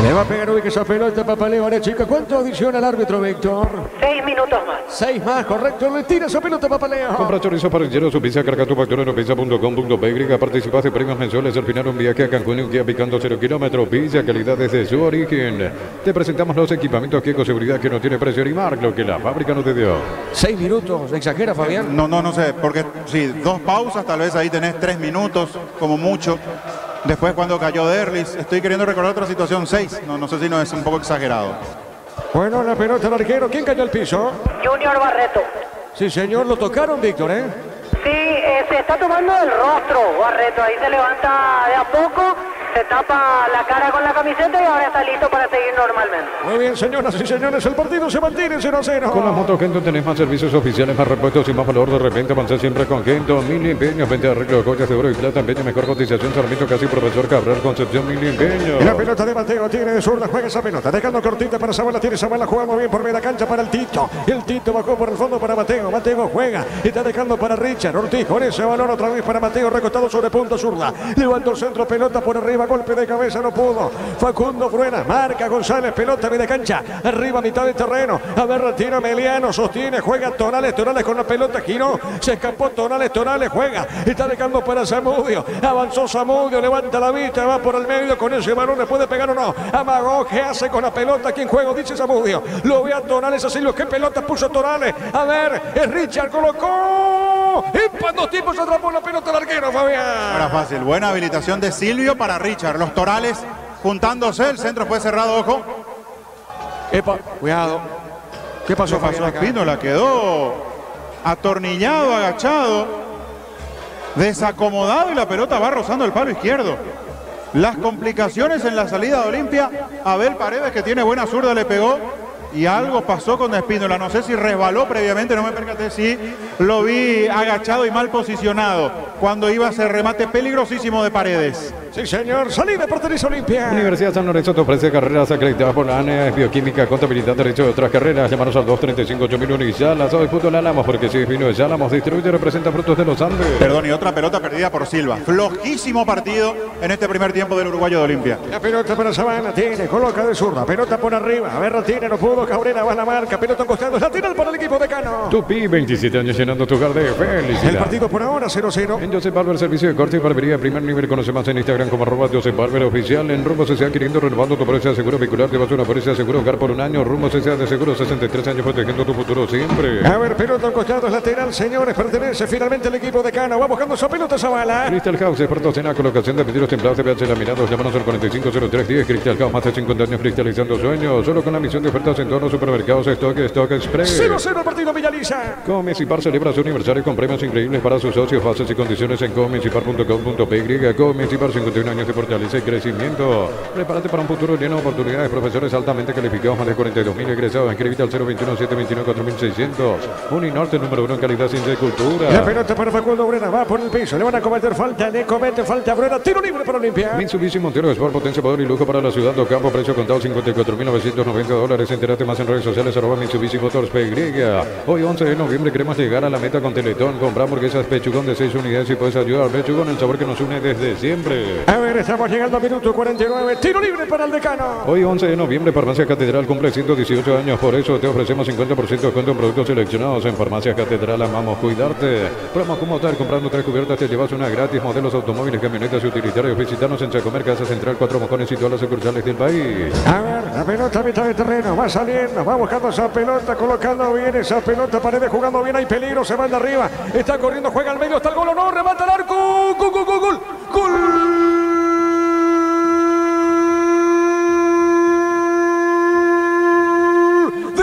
S2: Le va a pegar ubica esa pelota, Papaleo, ahora chica. ¿Cuánto adiciona el árbitro, Víctor?
S4: 6 minutos más.
S2: 6 más, correcto. Le tira esa pelota, Papaleo.
S3: Compra chorizo parrillero, su pizza, carga tu factura en pizza.com.py. Participas de premios mensuales. Al final un viaje a Cancún y un guía picando 0 kilómetros. Pizza, calidad desde su origen. Te presentamos los equipamientos que con seguridad que no tiene precio ni marca, lo que la fábrica no te dio.
S2: 6 minutos, ¿exagera, Fabián?
S1: No sé, porque sí, 2 pausas, tal vez ahí tenés 3 minutos, como mucho. Después cuando cayó Derlis, estoy queriendo recordar otra situación, 6. No sé si no es un poco exagerado.
S2: Bueno, la pelota del arquero. ¿Quién cayó al piso?
S4: Junior Barreto.
S2: Sí, señor, lo tocaron, Víctor, ¿eh?
S4: Sí, se está tomando el rostro Barreto. Ahí se levanta de a poco, se tapa la cara con la camiseta y ahora está listo para seguir normalmente.
S2: Muy bien, señoras y señores, el partido se mantiene 0-0.
S3: Con la moto Gento tenés más servicios oficiales, más repuestos y más valor. De repente avanzar siempre con Gento. Mil empeños, venta de arreglo de joyas de oro y plata, empeño, mejor cotización. Sarmiento casi Profesor Cabral, Concepción, mil empeños.
S2: Y la pelota de Mateo tiene de zurda, juega esa pelota, dejando cortita para Zavala, tiene Zavala, jugamos bien por media cancha para el Tito. El Tito bajó por el fondo para Mateo, Mateo juega, está dejando para Richard Ortiz, con ese balón otra vez para Mateo, recostado sobre punta zurda. Levantó el centro, pelota por arriba, golpe de cabeza, no pudo. Facundo Fruena, marca González, pelota media cancha, arriba mitad de terreno. A ver, retira Meliano, sostiene, juega Tonales con la pelota, giró, se escapó Tonales, juega, está dejando para Zamudio, avanzó Zamudio, levanta la vista, va por el medio con ese balón, ¿le puede pegar o no? Amagó, ¿qué hace con la pelota? ¿Quién juega? Dice Zamudio, lo ve a Tonales, a Silvio, ¿qué pelota puso Tonales? A ver, es Richard, colocó, y en 2 tiempos atrapó la pelota al arquero, Fabián.
S1: Era fácil, buena habilitación de Silvio para Richard, los Torales juntándose, el centro fue cerrado, ojo.
S2: Epa, cuidado. ¿Qué pasó,
S1: Fabián? Espínola quedó atornillado, agachado, desacomodado y la pelota va rozando el palo izquierdo. Las complicaciones en la salida de Olimpia, Abel Paredes, que tiene buena zurda, le pegó y algo pasó con Espíndola. No sé si resbaló previamente, no me percaté, sí. Lo vi agachado y mal posicionado cuando iba a hacer remate peligrosísimo de Paredes.
S2: Sí, señor. Salida de Portería Olimpia.
S3: Universidad San Lorenzo te ofrece carreras acreditadas por la ANEA, bioquímica, contabilidad, derecho de otras carreras. Llámanos al 235-8000 y Salas. Hoy fútbol Álamos, porque si es vino de Álamos, distribuye y representa Frutos de los Andes.
S1: Perdón, y otra pelota perdida por Silva. Flojísimo partido en este primer tiempo del uruguayo de Olimpia.
S2: La pelota para Sabana, tiene, coloca de zurda, pelota por arriba. A ver, retiene, no pudo. Cabrera va a la marca, pelota en costado, lateral para el equipo de Cano.
S3: Tupi, 27 años llenando tu hogar de felicidad.
S2: El partido por ahora 0-0.
S3: En Josep Barber, servicio de corte y barbería primer nivel. Conoce más en Instagram como @Josep Barber oficial. En Rumbo CCA, queriendo renovando tu póliza de seguro vehicular, te vas a una póliza de seguro hogar por un año. Rumbo CCA de seguro, 63 años protegiendo tu futuro siempre.
S2: A ver, pelota en costado, lateral, señores, pertenece finalmente al equipo de Cano. Va buscando esa pelota Zavala.
S3: Crystal House, expertos en la colocación de pedidos templados de PH laminados. Llámanos al 450310. Crystal House, más de 50 años cristalizando sueños. Solo con la misión de ofertas en todos los supermercados. Stock Express.
S2: 0-0 partido Villaliza.
S3: Comecipar celebra su aniversario con premios increíbles para sus socios. Bases y condiciones en comecipar.com.py. Comecipar, 51 años de fortaleza y crecimiento. Prepárate para un futuro lleno de oportunidades. Profesores altamente calificados, más de 42.000 egresados. Inscríbete al 021-729-4600. Uninorte, número 1 en calidad, ciencia y cultura.
S2: La pelota para Facundo Obrera, va por el piso. Le van a cometer falta, le comete falta a Obrera. Tiro libre para Olimpia.
S3: Mitsubishi Montero Sport, potencia, poder y lujo para la ciudad de Ocampo. Precio contado $54.990. Entérate más en redes sociales, @Mitsubishi Motors PY. Hoy 11 de noviembre queremos llegar a la meta con Teletón. Compra hamburguesas Pechugón de 6 unidades y puedes ayudar. Pechugón, el sabor que nos une desde siempre.
S2: A ver, estamos llegando al minuto 49. Tiro libre para el Decano.
S3: Hoy 11 de noviembre, Farmacia Catedral cumple 118 años. Por eso te ofrecemos 50% de descuento en productos seleccionados. En Farmacia Catedral amamos cuidarte. Promo como tal, comprando 3 cubiertas te llevas una gratis. Modelos automóviles, camionetas y utilitarios. Visitarnos en Chacomer, Casa Central, 4 Mojones y todas las sucursales del país.
S2: A ver, la pelota a mitad de terreno. Va saliendo, va buscando esa pelota, colocando bien esa pelota. Paredes jugando bien, hay peligro, se van de arriba. Está corriendo, juega al medio, está el gol o no, remata el arco. Gol.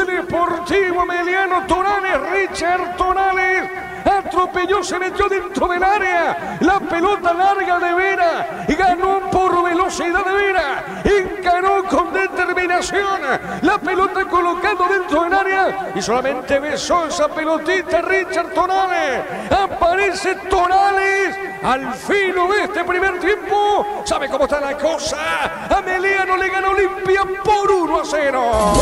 S2: Deportivo Emiliano Torales, Richard Torales atropelló, se metió dentro del área, la pelota larga de Vera, ganó por velocidad de Vera, encaró con determinación, la pelota colocando dentro del área y solamente besó esa pelotita Richard Torales. Aparece Torales al filo de este primer tiempo. ¿Sabe cómo está la cosa? Emiliano le ganó Olimpia por 1-0.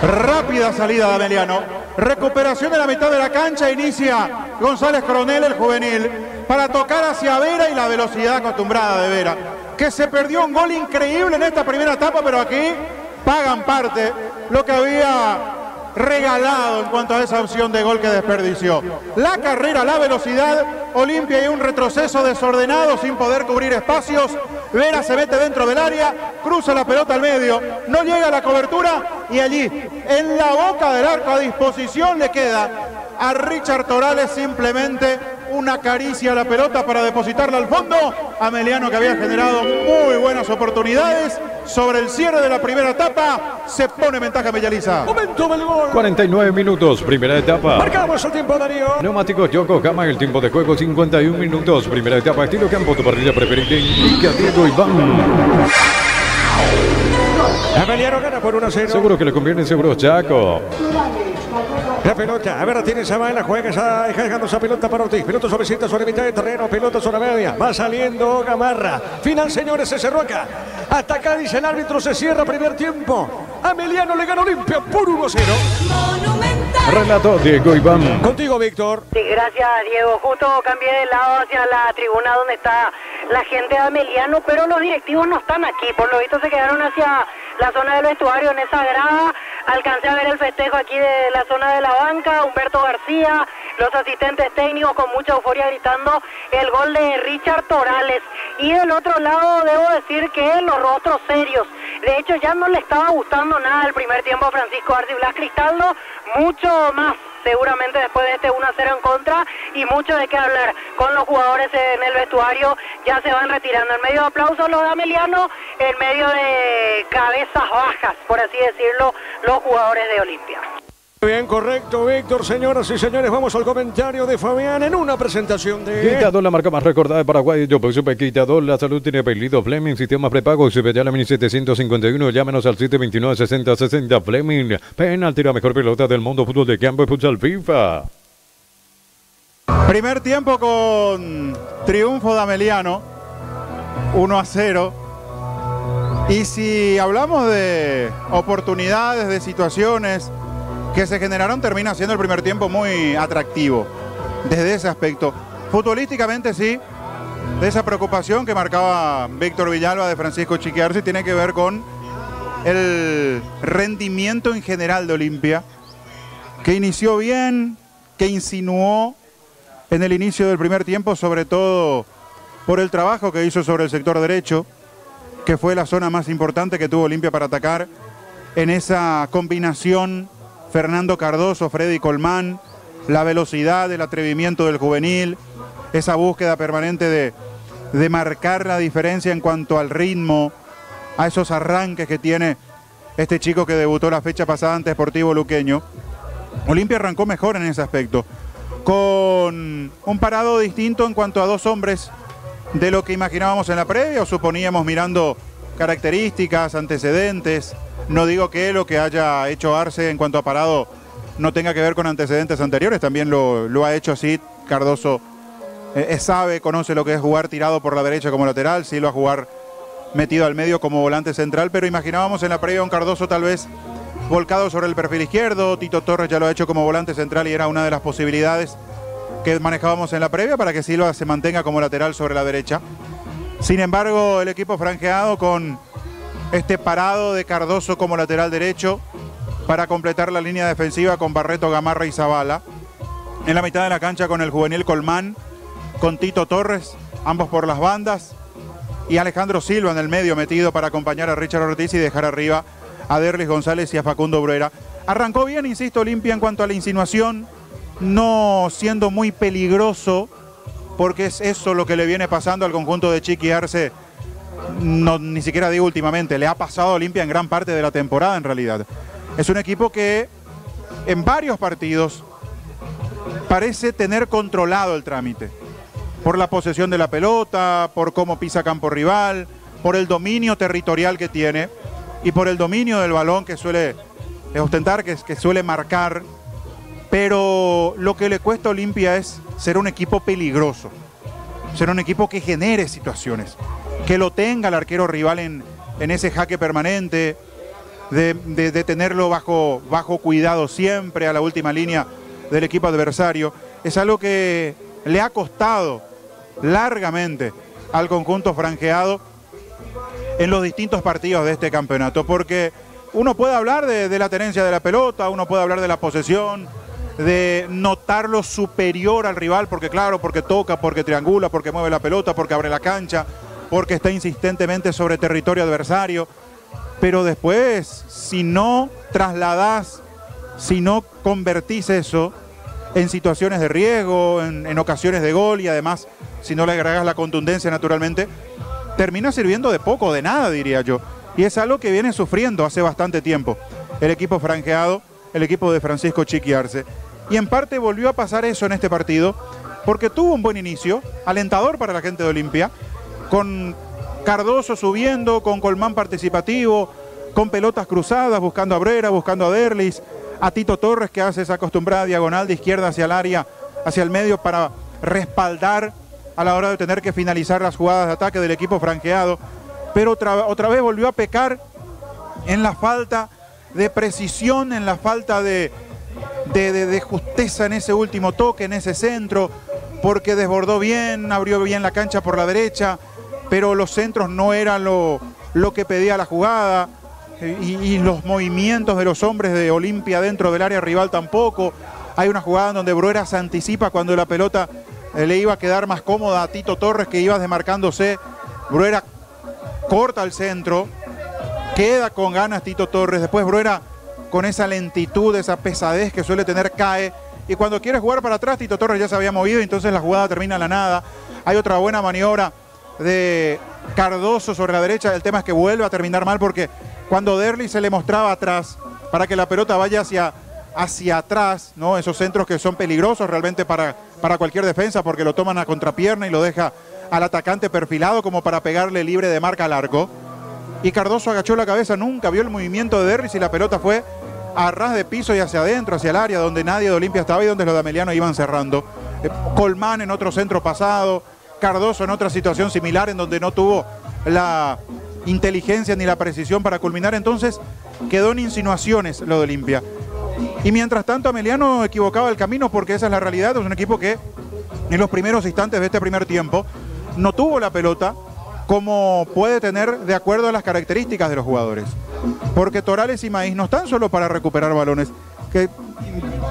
S1: Rápida salida de Ameliano. Recuperación de la mitad de la cancha. Inicia González Coronel, el juvenil, para tocar hacia Vera y la velocidad acostumbrada de Vera. Que se perdió un gol increíble en esta primera etapa, pero aquí pagan parte lo que había regalado en cuanto a esa opción de gol que desperdició. La carrera, la velocidad, Olimpia y un retroceso desordenado sin poder cubrir espacios. Vera se mete dentro del área, cruza la pelota al medio, no llega a la cobertura y allí, en la boca del arco, a disposición le queda a Richard Torales simplemente una caricia a la pelota para depositarla al fondo. Ameliano, que había generado muy buenas oportunidades sobre el cierre de la primera etapa, se pone en ventaja Villaliza.
S2: Momento del gol.
S3: 49 minutos, primera etapa.
S2: Marcamos el tiempo, Darío.
S3: Neumáticos Yokohama, el tiempo de juego 51 minutos. Primera etapa, estilo campo, tu parrilla preferida. Indica Diego Iván.
S2: Emiliano gana por 1-0.
S3: Seguro que le conviene, seguro Chaco.
S2: La pelota, a ver, tiene Zavala, juega dejando esa pelota para Ortiz. Pelota suavecita sobre mitad de terreno, pelota sobre media. Va saliendo Gamarra. Final, señores, se cerró acá. Hasta acá dice el árbitro, se cierra primer tiempo. Emiliano le gana Olimpia por 1-0.
S3: Relato Diego Iván.
S2: Contigo, Víctor.
S4: Sí, gracias, Diego. Justo cambié de lado hacia la tribuna donde está la gente de Ameliano, pero los directivos no están aquí. Por lo visto se quedaron hacia la zona del vestuario, en esa grada. Alcancé a ver el festejo aquí de la zona de la banca. Humberto García, los asistentes técnicos con mucha euforia gritando el gol de Richard Torales. Y del otro lado debo decir que los rostros serios. De hecho ya no le estaba gustando nada el primer tiempo a Francisco Arce y Blas Cristaldo. Mucho más seguramente después de este 1-0 en contra, y mucho de qué hablar con los jugadores en el vestuario. Ya se van retirando. En medio de aplausos los de Ameliano, en medio de cabezas bajas, por así decirlo, los jugadores de Olimpia.
S2: Bien, correcto, Víctor. Señoras y señores, vamos al comentario de Fabián en una presentación de...
S3: Quitador, la marca más recordada de Paraguay. Yo Super Quitador, la salud tiene apellido Fleming, sistema prepago, la 1751, llámenos al 729-6060 Fleming. Penalti, la mejor pelota del mundo, fútbol de campo y futsal FIFA.
S1: Primer tiempo con triunfo de Ameliano, 1-0. Y si hablamos de oportunidades, de situaciones que se generaron, termina siendo el primer tiempo muy atractivo desde ese aspecto. Futbolísticamente sí, de esa preocupación que marcaba Víctor Villalba de Francisco Chiqui Arce tiene que ver con el rendimiento en general de Olimpia, que inició bien, que insinuó en el inicio del primer tiempo, sobre todo por el trabajo que hizo sobre el sector derecho, que fue la zona más importante que tuvo Olimpia para atacar, en esa combinación Fernando Cardoso, Freddy Colmán, la velocidad, el atrevimiento del juvenil, esa búsqueda permanente de marcar la diferencia en cuanto al ritmo, a esos arranques que tiene este chico que debutó la fecha pasada ante Sportivo Luqueño. Olimpia arrancó mejor en ese aspecto, con un parado distinto en cuanto a dos hombres de lo que imaginábamos en la previa o suponíamos mirando características, antecedentes. No digo que lo que haya hecho Arce en cuanto a parado no tenga que ver con antecedentes anteriores, también lo ha hecho así. Cardoso sabe, conoce lo que es jugar tirado por la derecha como lateral, sí lo ha jugar metido al medio como volante central, pero imaginábamos en la previa un Cardoso tal vez volcado sobre el perfil izquierdo. Tito Torres ya lo ha hecho como volante central y era una de las posibilidades que manejábamos en la previa para que Silva se mantenga como lateral sobre la derecha. Sin embargo, el equipo franjeado con este parado de Cardoso como lateral derecho para completar la línea defensiva con Barreto, Gamarra y Zavala. En la mitad de la cancha con el juvenil Colmán, con Tito Torres, ambos por las bandas, y Alejandro Silva en el medio metido para acompañar a Richard Ortiz y dejar arriba a Derlis González y a Facundo Bruera. Arrancó bien, insisto, Olimpia en cuanto a la insinuación, no siendo muy peligroso, porque es eso lo que le viene pasando al conjunto de Chiqui Arce. No, ni siquiera digo últimamente, le ha pasado a Olimpia en gran parte de la temporada en realidad. Es un equipo que en varios partidos parece tener controlado el trámite, por la posesión de la pelota, por cómo pisa campo rival, por el dominio territorial que tiene y por el dominio del balón que suele ostentar, que suele marcar. Pero lo que le cuesta a Olimpia es ser un equipo peligroso, ser un equipo que genere situaciones, que lo tenga el arquero rival en ese jaque permanente, de tenerlo bajo cuidado siempre a la última línea del equipo adversario. Es algo que le ha costado largamente al conjunto franjeado en los distintos partidos de este campeonato, porque uno puede hablar de la tenencia de la pelota, uno puede hablar de la posesión, de notarlo superior al rival, porque claro, porque toca, porque triangula, porque mueve la pelota, porque abre la cancha, porque está insistentemente sobre territorio adversario, pero después, si no trasladás, si no convertís eso en situaciones de riesgo, en ocasiones de gol, y además si no le agregas la contundencia naturalmente, termina sirviendo de poco, de nada diría yo, y es algo que viene sufriendo hace bastante tiempo el equipo franjeado, el equipo de Francisco Chiqui Arce. Y en parte volvió a pasar eso en este partido, porque tuvo un buen inicio, alentador para la gente de Olimpia, con Cardoso subiendo, con Colmán participativo, con pelotas cruzadas, buscando a Brera, buscando a Derlis, a Tito Torres que hace esa acostumbrada diagonal de izquierda hacia el área, hacia el medio para respaldar a la hora de tener que finalizar las jugadas de ataque del equipo franjeado. Pero otra vez volvió a pecar en la falta de precisión, en la falta de justeza en ese último toque, en ese centro, porque desbordó bien, abrió bien la cancha por la derecha, pero los centros no eran lo que pedía la jugada, y los movimientos de los hombres de Olimpia dentro del área rival tampoco. Hay una jugada en donde Bruera se anticipa cuando la pelota le iba a quedar más cómoda a Tito Torres, que iba desmarcándose. Bruera corta el centro, queda con ganas Tito Torres, después Bruera con esa lentitud, esa pesadez que suele tener, cae, y cuando quiere jugar para atrás Tito Torres ya se había movido, y entonces la jugada termina en la nada. Hay otra buena maniobra de Cardoso sobre la derecha, el tema es que vuelve a terminar mal, porque cuando Derlis se le mostraba atrás para que la pelota vaya hacia atrás, ¿no? Esos centros que son peligrosos realmente para cualquier defensa porque lo toman a contrapierna y lo deja al atacante perfilado como para pegarle libre de marca al arco. Y Cardoso agachó la cabeza, nunca vio el movimiento de Derlis y la pelota fue a ras de piso y hacia adentro, hacia el área donde nadie de Olimpia estaba y donde los de Ameliano iban cerrando. Colmán en otro centro pasado, Cardoso en otra situación similar en donde no tuvo la inteligencia ni la precisión para culminar, entonces quedó en insinuaciones lo de Olimpia. Y mientras tanto Ameliano equivocaba el camino porque esa es la realidad, es un equipo que en los primeros instantes de este primer tiempo no tuvo la pelota como puede tener de acuerdo a las características de los jugadores. Porque Torales y Maíz no están solo para recuperar balones, que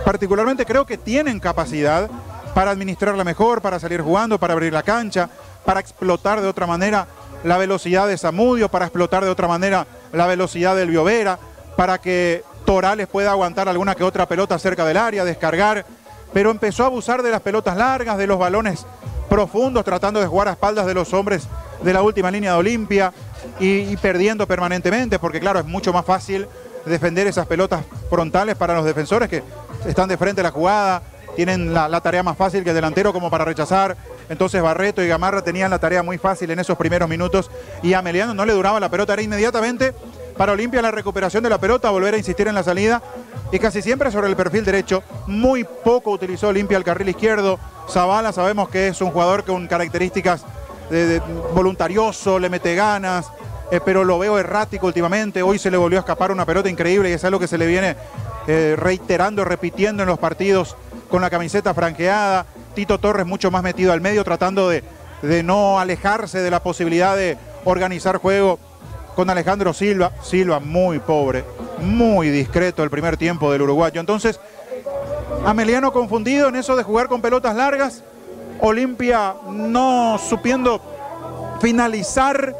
S1: particularmente creo que tienen capacidad para administrarla mejor, para salir jugando, para abrir la cancha, para explotar de otra manera la velocidad de Zamudio, para explotar de otra manera la velocidad del Biovera, para que Torales pueda aguantar alguna que otra pelota cerca del área, descargar, pero empezó a abusar de las pelotas largas, de los balones profundos, tratando de jugar a espaldas de los hombres de la última línea de Olimpia y perdiendo permanentemente, porque claro, es mucho más fácil defender esas pelotas frontales para los defensores que están de frente a la jugada, tienen la tarea más fácil que el delantero como para rechazar. Entonces Barreto y Gamarra tenían la tarea muy fácil en esos primeros minutos y a Ameliano no le duraba la pelota, era inmediatamente para Olimpia la recuperación de la pelota, volver a insistir en la salida y casi siempre sobre el perfil derecho. Muy poco utilizó Olimpia el carril izquierdo. Zavala sabemos que es un jugador con características de voluntarioso, le mete ganas, pero lo veo errático últimamente. Hoy se le volvió a escapar una pelota increíble y es algo que se le viene reiterando, repitiendo en los partidos con la camiseta franqueada. Tito Torres mucho más metido al medio, tratando de no alejarse de la posibilidad de organizar juego con Alejandro Silva. Silva muy pobre, muy discreto el primer tiempo del uruguayo. Entonces, Ameliano confundido en eso de jugar con pelotas largas, Olimpia no supiendo finalizar,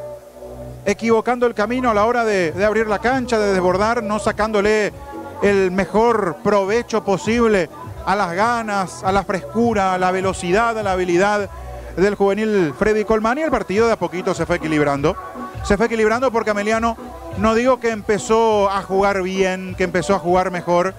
S1: equivocando el camino a la hora de abrir la cancha, de desbordar, no sacándole el mejor provecho posible a las ganas, a la frescura, a la velocidad, a la habilidad del juvenil Freddy Colmán, y el partido de a poquito se fue equilibrando. Se fue equilibrando porque Ameliano, no digo que empezó a jugar bien, que empezó a jugar mejor,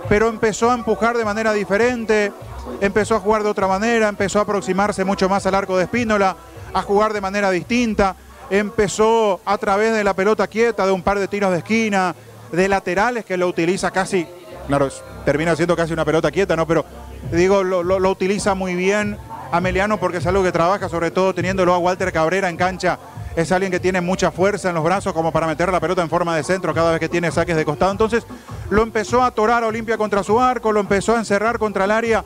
S1: pero empezó a empujar de manera diferente, empezó a jugar de otra manera, empezó a aproximarse mucho más al arco de Espínola, a jugar de manera distinta, empezó a través de la pelota quieta, de un par de tiros de esquina, de laterales que lo utiliza casi, claro, termina siendo casi una pelota quieta, ¿no? Pero digo, lo utiliza muy bien Ameliano porque es algo que trabaja, sobre todo teniéndolo a Walter Cabrera en cancha. Es alguien que tiene mucha fuerza en los brazos como para meter la pelota en forma de centro cada vez que tiene saques de costado. Entonces lo empezó a atorar a Olimpia contra su arco, lo empezó a encerrar contra el área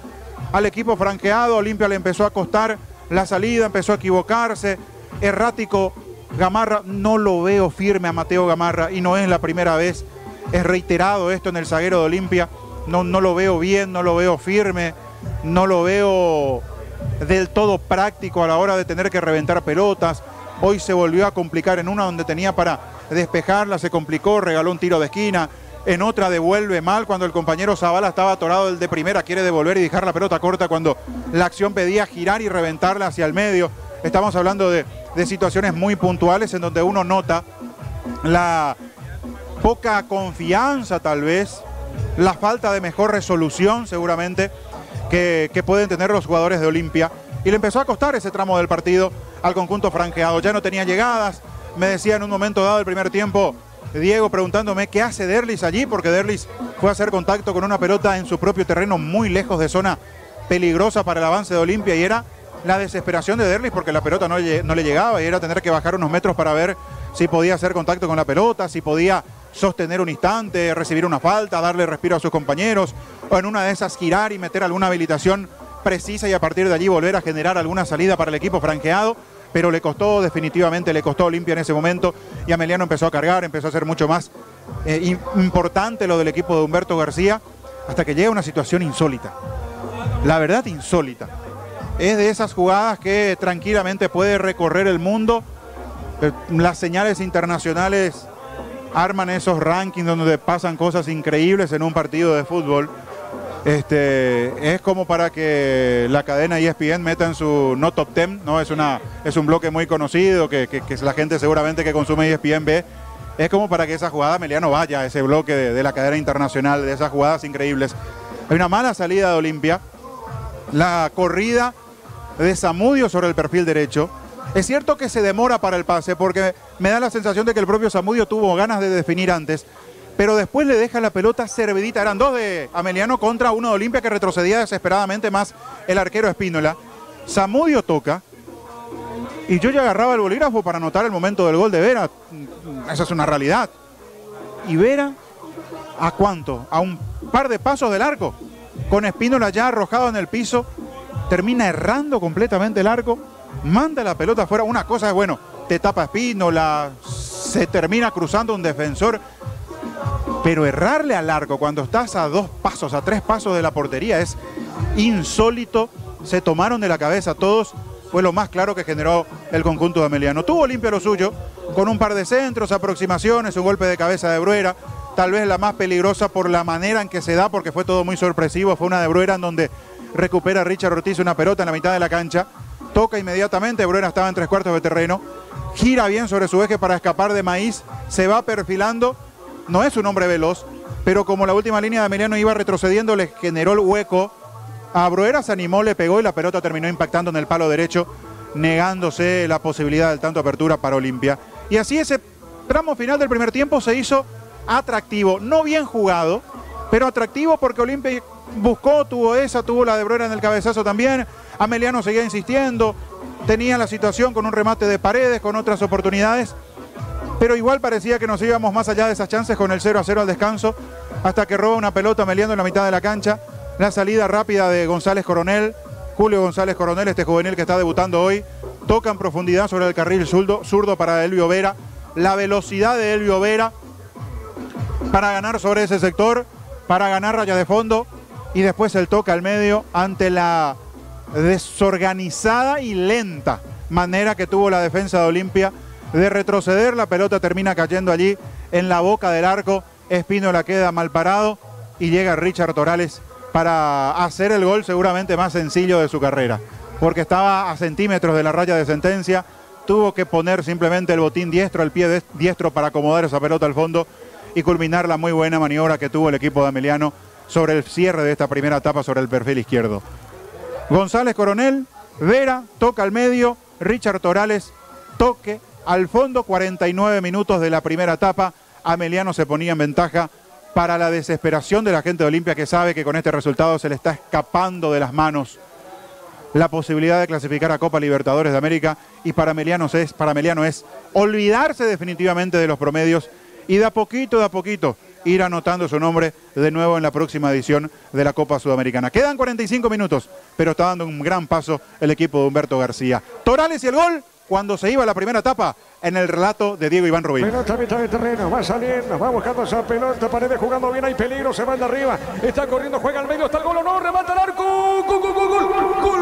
S1: al equipo franqueado. Olimpia le empezó a costar la salida, empezó a equivocarse. Errático Gamarra, no lo veo firme a Mateo Gamarra y no es la primera vez. Es reiterado esto en el zaguero de Olimpia. No lo veo bien, no lo veo firme, no lo veo del todo práctico a la hora de tener que reventar pelotas. Hoy se volvió a complicar en una donde tenía para despejarla, se complicó, regaló un tiro de esquina. En otra devuelve mal cuando el compañero Zavala estaba atorado, el de primera quiere devolver y dejar la pelota corta cuando la acción pedía girar y reventarla hacia el medio. Estamos hablando de situaciones muy puntuales en donde uno nota la poca confianza tal vez, la falta de mejor resolución seguramente que pueden tener los jugadores de Olimpia. Y le empezó a costar ese tramo del partido al conjunto franqueado. Ya no tenía llegadas. Me decía en un momento dado del primer tiempo, Diego preguntándome qué hace Derlis allí, porque Derlis fue a hacer contacto con una pelota en su propio terreno, muy lejos de zona peligrosa para el avance de Olimpia, y era la desesperación de Derlis porque la pelota no le llegaba y era tener que bajar unos metros para ver si podía hacer contacto con la pelota, si podía sostener un instante, recibir una falta, darle respiro a sus compañeros, o en una de esas girar y meter alguna habilitación precisa y a partir de allí volver a generar alguna salida para el equipo franqueado, pero le costó, definitivamente le costó a Olimpia en ese momento, y Ameliano empezó a cargar, empezó a ser mucho más importante lo del equipo de Humberto García, hasta que llega una situación insólita, la verdad insólita. Es de esas jugadas que tranquilamente puede recorrer el mundo. Las señales internacionales arman esos rankings donde pasan cosas increíbles en un partido de fútbol. Es como para que la cadena ESPN meta en su no top 10, ¿no? Es un bloque muy conocido que la gente seguramente que consume ESPN ve, es como para que esa jugada Meliano vaya a ese bloque de la cadena internacional, de esas jugadas increíbles. Hay una mala salida de Olimpia, la corrida de Zamudio sobre el perfil derecho. Es cierto que se demora para el pase porque me da la sensación de que el propio Zamudio tuvo ganas de definir antes, pero después le deja la pelota servidita. Eran dos de Ameliano contra uno de Olimpia que retrocedía desesperadamente más el arquero Espínola. Zamudio toca y yo ya agarraba el bolígrafo para anotar el momento del gol de Vera. Esa es una realidad. Y Vera, ¿a cuánto? A un par de pasos del arco, con Espínola ya arrojado en el piso, termina errando completamente el arco, manda la pelota afuera. Una cosa es, bueno, te tapa Espínola, se termina cruzando un defensor, pero errarle al arco cuando estás a 2 pasos, a 3 pasos de la portería es insólito. Se tomaron de la cabeza todos. Fue lo más claro que generó el conjunto de Ameliano. Tuvo Olimpia lo suyo, con un par de centros, aproximaciones, un golpe de cabeza de Bruera, tal vez la más peligrosa por la manera en que se da, porque fue todo muy sorpresivo. Fue una de Bruera en donde recupera Richard Ortiz una pelota en la mitad de la cancha, toca inmediatamente, Bruera estaba en 3/4 de terreno, gira bien sobre su eje para escapar de Maíz, se va perfilando, no es un hombre veloz, pero como la última línea de Ameliano iba retrocediendo, le generó el hueco a Bruera, se animó, le pegó y la pelota terminó impactando en el palo derecho, negándose la posibilidad del tanto apertura para Olimpia. Y así ese tramo final del primer tiempo se hizo atractivo, no bien jugado, pero atractivo porque Olimpia buscó, tuvo la de Bruera en el cabezazo también. Ameliano seguía insistiendo, tenía la situación con un remate de Paredes, con otras oportunidades, pero igual parecía que nos íbamos más allá de esas chances con el 0-0 al descanso, hasta que roba una pelota Ameliano en la mitad de la cancha. La salida rápida de González Coronel, Julio González Coronel, este juvenil que está debutando hoy, toca en profundidad sobre el carril zurdo para Elvio Vera. La velocidad de Elvio Vera para ganar sobre ese sector, para ganar raya de fondo, y después el toque al medio ante la desorganizada y lenta manera que tuvo la defensa de Olimpia de retroceder. La pelota termina cayendo allí en la boca del arco, Espínola queda mal parado y llega Richard Torales para hacer el gol seguramente más sencillo de su carrera, porque estaba a centímetros de la raya de sentencia, tuvo que poner simplemente el botín diestro al pie diestro para acomodar esa pelota al fondo y culminar la muy buena maniobra que tuvo el equipo de Ameliano sobre el cierre de esta primera etapa sobre el perfil izquierdo. González Coronel, Vera, toca al medio, Richard Torales, toque al fondo, 49 minutos de la primera etapa. Ameliano se ponía en ventaja para la desesperación de la gente de Olimpia, que sabe que con este resultado se le está escapando de las manos la posibilidad de clasificar a Copa Libertadores de América, y para Ameliano es olvidarse definitivamente de los promedios y de a poquito ir anotando su nombre de nuevo en la próxima edición de la Copa Sudamericana. Quedan 45 minutos, pero está dando un gran paso el equipo de Humberto García. Torales y el gol cuando se iba la primera etapa, en el relato de Diego Iván Rubín.
S2: Pelota a mitad de terreno, va saliendo, va buscando esa pelota, Paredes jugando bien, hay peligro, se van de arriba, está corriendo, juega al medio, está el gol o no, remata el arco, gol.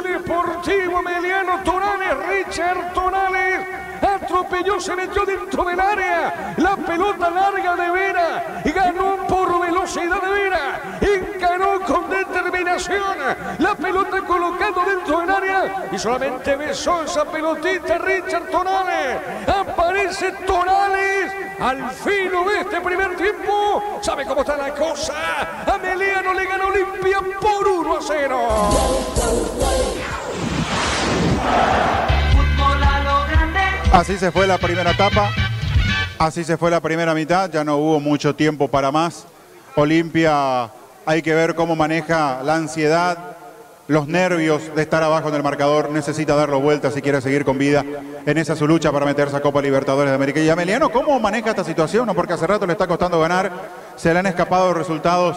S2: Deportivo Ameliano. Torales, Richard Torales atropelló, se metió dentro del área, la pelota larga de Vera, ganó por velocidad de Vera, encaró con determinación la pelota colocando dentro del área y solamente besó esa pelotita Richard Torales. Aparece Torales al filo de este primer tiempo. ¿Sabe cómo está la cosa? Ameliano le ganó Olimpia por 1-0.
S1: Así se fue la primera etapa, así se fue la primera mitad, ya no hubo mucho tiempo para más. Olimpia, hay que ver cómo maneja la ansiedad, los nervios de estar abajo en el marcador, necesita darlo vuelta si quiere seguir con vida en esa su lucha para meterse a Copa Libertadores de América. Y Ameliano, ¿cómo maneja esta situación? No, porque hace rato le está costando ganar, se le han escapado resultados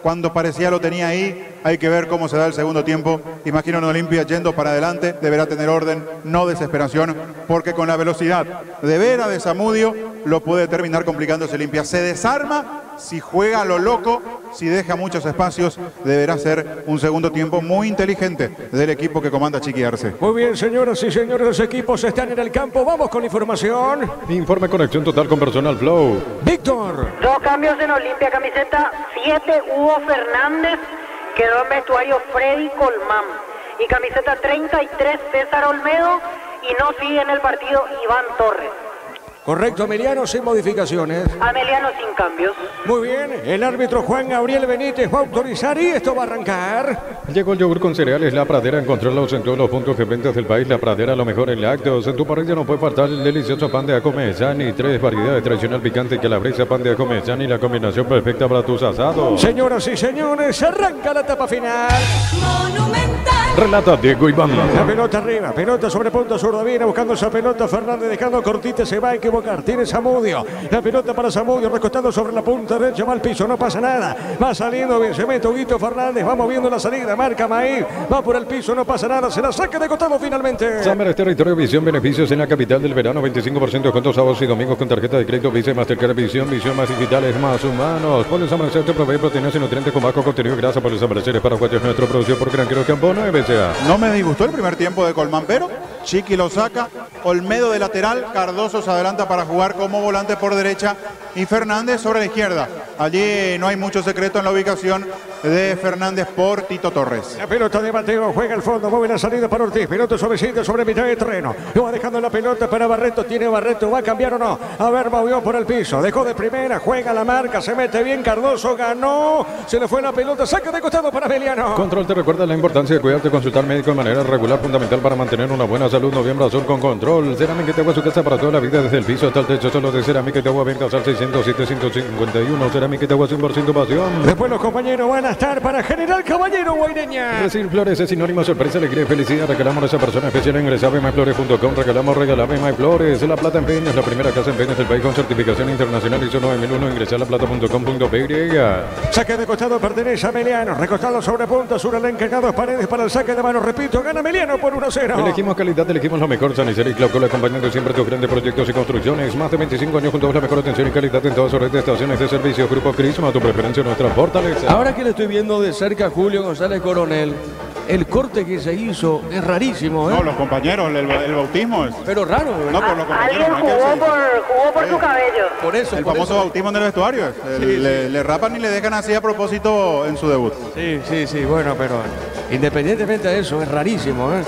S1: cuando parecía lo tenía ahí. Hay que ver cómo se da el segundo tiempo. Imagino a Olimpia yendo para adelante, deberá tener orden, no desesperación, porque con la velocidad de Vera, de Zamudio, lo puede terminar complicándose Olimpia. Se desarma si juega a lo loco, si deja muchos espacios. Deberá ser un segundo tiempo muy inteligente del equipo que comanda Chiqui Arce.
S2: Muy bien, señoras y señores, los equipos están en el campo. Vamos con información.
S3: Informe Conexión Total con Personal Flow.
S2: Víctor.
S4: 2 cambios en Olimpia, camiseta 7, Hugo Fernández. Quedó en vestuario Freddy Colmán. Y camiseta 33, César Olmedo. Y no sigue en el partido Iván Torres.
S2: Correcto, Emiliano, sin modificaciones.
S4: Ameliano sin cambios.
S2: Muy bien, el árbitro Juan Gabriel Benítez va a autorizar y esto va a arrancar.
S3: Llegó el yogur con cereales La Pradera, encontrarlos en todos los puntos de ventas del país. La Pradera, lo mejor en lácteos. En tu parrilla no puede faltar el delicioso pan de Acomezani. 3 variedades: tradicional, picante y calabresa, pan de Acomezani, la combinación perfecta para tus asados.
S2: Señoras y señores, arranca la etapa final.
S6: Monumental.
S3: Relata Diego Iván.
S2: La pelota arriba, pelota sobre punta zurda, viene buscando esa pelota. Fernández dejando cortita, se va a equivocar. Tiene Zamudio, la pelota para Zamudio, recostando sobre la punta derecha, va al piso, no pasa nada. Va saliendo bien, se mete Huguito Fernández, va moviendo la salida, marca Maíz, va por el piso, no pasa nada, se la saca de costado finalmente.
S3: Summer es territorio Visión, beneficios en la capital del verano, 25% con sábados y domingos con tarjeta de crédito Visa, Mastercard, Visión más digitales, más humanos. Por el Summer te provee proteínas y nutrientes con bajo contenido de grasa. Por el Summer es para juguetes nuestro producido por Granquero Campo 9CA.
S1: No me disgustó el primer tiempo de Colmán, pero Chiqui lo saca, Olmedo de lateral, Cardoso se adelanta para jugar como volante por derecha y Fernández sobre la izquierda. Allí no hay mucho secreto en la ubicación de Fernández por Tito Torres.
S2: La pelota de Mateo, juega al fondo, mueve la salida para Ortiz, pelota suavecita sobre mitad de terreno. Lo va dejando la pelota para Barreto, tiene Barreto, ¿va a cambiar o no? A ver, movió por el piso, dejó de primera, juega la marca, se mete bien, Cardoso ganó, se le fue la pelota, saca de costado para Emiliano.
S3: Control te recuerda la importancia de cuidarte, consultar médico de manera regular, fundamental para mantener una buena salud. Noviembre Azul con Control. Cerámica y Tegua, su casa para toda la vida, desde el piso hasta el techo, solo de Cerámica y Tegua, ventas al 607-151. Cerámica y Tegua, 100% pasión.
S2: Después los compañeros van a estar para General Caballero Guaireña.
S3: Recibir flores es sinónimo de sorpresa, alegría y felicidad. Regalamos a esa persona especial. Ingresa a bmflores.com. Regalamos MyFlores. La Plata en Peñas, la primera casa en Peñas del país con certificación internacional ISO 9001. Ingresa a laplata.com.py.
S2: Saque de costado pertenece a Emiliano. Recostado sobre punta, sur el encargado Paredes para el saque de mano. Repito, gana Emiliano por 1-0.
S3: Elegimos calidad, elegimos lo mejor. Sanicería y Claucola, acompañando siempre tus grandes proyectos y construcciones. Más de 25 años juntos, la mejor atención y calidad en todas sus redes de estaciones de servicio. Grupo Crisma, tu preferencia, nuestra fortaleza.
S5: Ahora que le estoy viendo de cerca a Julio González Coronel, el corte que se hizo es rarísimo, ¿eh?
S1: No, los compañeros, el bautismo es...
S5: Pero raro, ¿verdad?
S1: No, por los compañeros.
S4: Alguien jugó por su cabello.
S5: Por eso.
S1: El
S5: por
S1: famoso
S5: eso.
S1: bautismo en el vestuario. Le rapan y le dejan así a propósito en su debut.
S5: Sí, bueno, pero independientemente de eso, es rarísimo, ¿eh?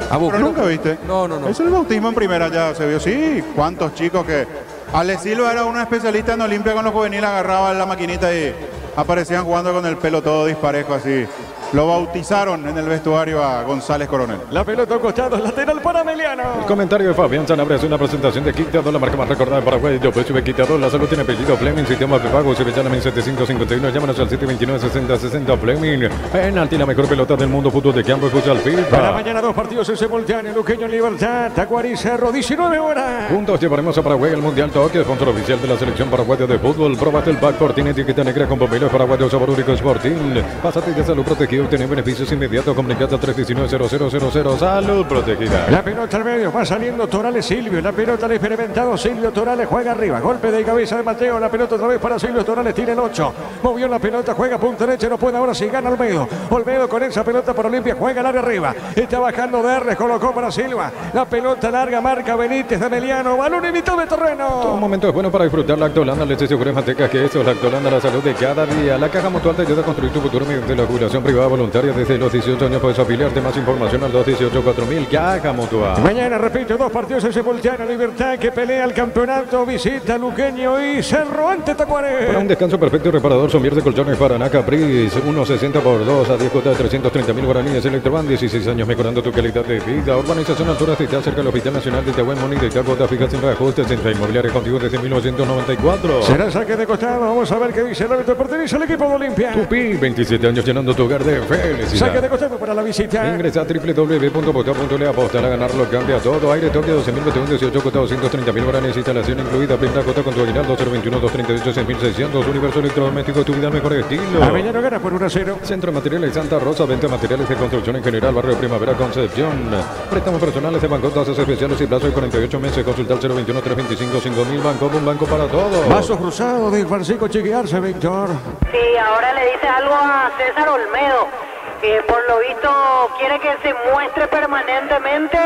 S1: Pero nunca viste.
S5: No.
S1: Es el bautismo en primera, ya se vio. Sí, cuántos chicos que... Ale Silva era un especialista en Olimpia con los juveniles, agarraba la maquinita y aparecían jugando con el pelo todo disparejo así. Lo bautizaron en el vestuario a González Coronel.
S2: La pelota a costado, lateral para Emiliano.
S3: El comentario de Fabián Sanabria es una presentación de Quitador, la marca más recordada de Paraguay. Yo pues Quitador, la salud tiene apellido Fleming, sistema de pago, se llama 1751, llámanos al 729-6060 Fleming. Penalti, la mejor pelota del mundo, fútbol de campo y futsal FIFA.
S2: Para mañana 2 partidos en simultáneo, Luqueño en Libertad, Tacuarí Cerro, 19 horas.
S3: Juntos llevaremos a Paraguay al Mundial Tokio, sponsor oficial de la selección paraguaya de fútbol. Probate el backport, tiene etiqueta negra con pomelo paraguayo, sabor único Sporting. Pásate de salud protegido, obtener beneficios inmediatos, comunicate al 319-0000, salud protegida.
S2: La pelota al medio, va saliendo Torales Silvio, la pelota al experimentado Silvio Torales, juega arriba, golpe de cabeza de Mateo, la pelota otra vez para Silvio Torales, tiene el 8, movió la pelota, juega punta derecha, no puede ahora sí, gana Olmedo, Olmedo con esa pelota para Olimpia, juega al área arriba, está bajando de colocó para Silva, la pelota larga, marca Benítez de Emiliano, balón en mitad de terreno.
S3: Todo momento es bueno para disfrutar Lactolanda, leche segura en manteca, que esto es Lactolanda, la salud de cada día. La Caja Mutual te ayuda a construir tu futuro mediante la jubilación privada voluntaria. Desde los 18 años puedes afiliarte. Más información al 218-4000, Caja Mutual.
S2: Mañana, repito, 2 partidos en simultáneo. Libertad que pelea el campeonato, visita Luqueño y Cerro ante Tacuaré.
S3: Para un descanso perfecto y reparador, Somier de Colchones Paraná Capriz, 1.60 por 2 a 10 cuotas de 330.000 guaraníes. Electroban, 16 años mejorando tu calidad de vida. Urbanización Altura, está cerca del Hospital Nacional de Tehuén, Monita y cuota fija sin reajustes. Centro Inmobiliaria contigo desde 1994.
S2: Será saque de costado, vamos a ver qué dice el árbitro. Pertenece al equipo de Olimpia.
S3: Tupi, 27 años llenando tu hogar de felicidad.
S2: Saque de costado para la visita.
S3: Ingresa a www.posta.le, apostar a ganarlo, cambia todo. Aire Tokio 12.000, 18 cuota 230.000 guaraníes, instalación incluida, primera cuota con tu aguinaldo 021-238-6600. Universo electrodoméstico, tu vida al mejor estilo.
S2: Avellano gana por 1-0.
S3: Centro de Materiales Santa Rosa, venta de materiales de construcción en general, barrio Primavera, Concepción. Préstamos personales de banco, tasas especiales y plazo de 48 meses. Consulta al 021-325-5000. Banco, un banco para todos.
S2: Vaso cruzado de Francisco Chiquiarse, Víctor.
S4: Sí, ahora le dice algo a César Olmedo, que por lo visto quiere que se muestre permanentemente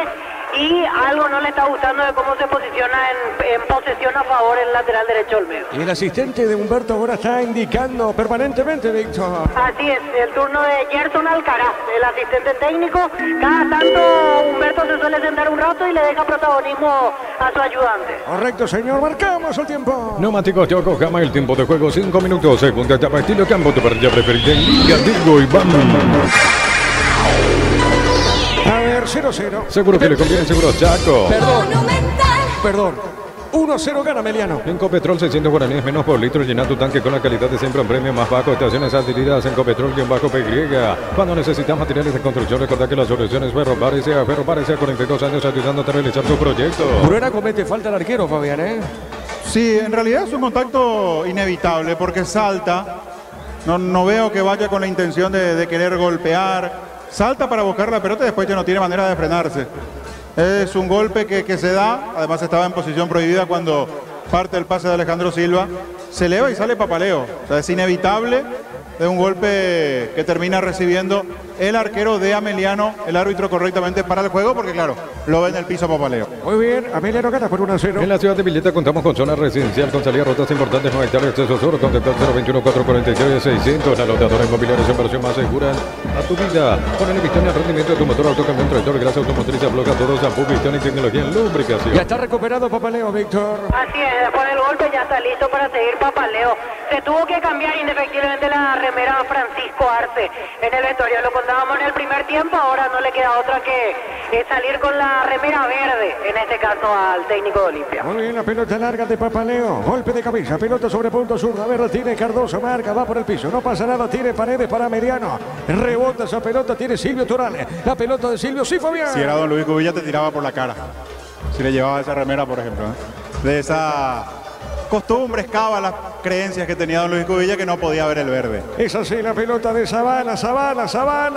S4: y algo no le está gustando de cómo se posiciona en posesión a favor el lateral derecho Olmedo.
S2: Y el asistente de Humberto ahora está indicando permanentemente, Víctor.
S4: Así es, el turno de Gerson Alcaraz, el asistente técnico. Cada tanto Humberto se suele sentar un rato y le deja protagonismo a su ayudante.
S2: Correcto, señor. Marcamos el tiempo.
S3: Neumáticos Yokohama, el tiempo de juego 5 minutos. Segunda etapa, estilo campo, tu parrilla preferida en Liga, digo, y vamos.
S2: A ver, 0-0.
S3: Seguro que le conviene, seguro Chaco.
S2: Perdón. 1-0 gana Meliano.
S3: Encopetrol 600 guaraníes menos por litro. Llena tu tanque con la calidad de siempre en premio más bajo. Estaciones adquiridas en Encopetrol-PY. Cuando necesitas materiales de construcción, recuerda que la solución es Ferrobares a 42 años ayudándote a realizar tu proyecto.
S2: Bruera comete falta al arquero, Fabián, ¿eh?
S1: Sí, en realidad es un contacto inevitable porque salta. No veo que vaya con la intención de querer golpear. Salta para buscar la pelota y después ya no tiene manera de frenarse. Es un golpe que se da, además estaba en posición prohibida cuando parte el pase de Alejandro Silva. Se eleva y sale Papaleo. O sea, es inevitable, es un golpe que termina recibiendo el arquero de Ameliano, el árbitro correctamente para el juego, porque claro, lo ve en el piso Papaleo.
S2: Muy bien, Ameliano gana por 1-0.
S3: En la ciudad de Villeta contamos con zona residencial con salida a rutas importantes, no hectáreas, acceso sur, contactar 021-443-600. La lotadora inmobiliaria es inversión más segura a tu vida. Con el pistón y el rendimiento de tu motor, autocamión, tractor, grasa automotriz, bloca todos, shampoo, pistón y tecnología en lubricación.
S2: Ya está recuperado Papaleo, Víctor.
S4: Así es, después del golpe ya está listo para seguir Papaleo. Se tuvo que cambiar indefectiblemente la remera a Francisco Arce. En el vestuario lo contábamos en el primer tiempo, ahora no le queda otra que salir con la remera verde, en este caso al técnico de Olimpia.
S2: Muy bien, la pelota larga de Papaleo. Golpe de cabeza, pelota sobre punto sur. A ver, tiene Cardoso, marca, va por el piso. No pasa nada, tiene Paredes para Meriano. Rebota esa pelota, tiene Silvio Torales. La pelota de Silvio, sí, Fabián.
S1: Si era don Luis Cubilla te tiraba por la cara. Si le llevaba esa remera, por ejemplo. De esa costumbres, cábalas, creencias que tenía don Luis Cubilla que no podía ver el verde.
S2: Es así la pelota de Sabana,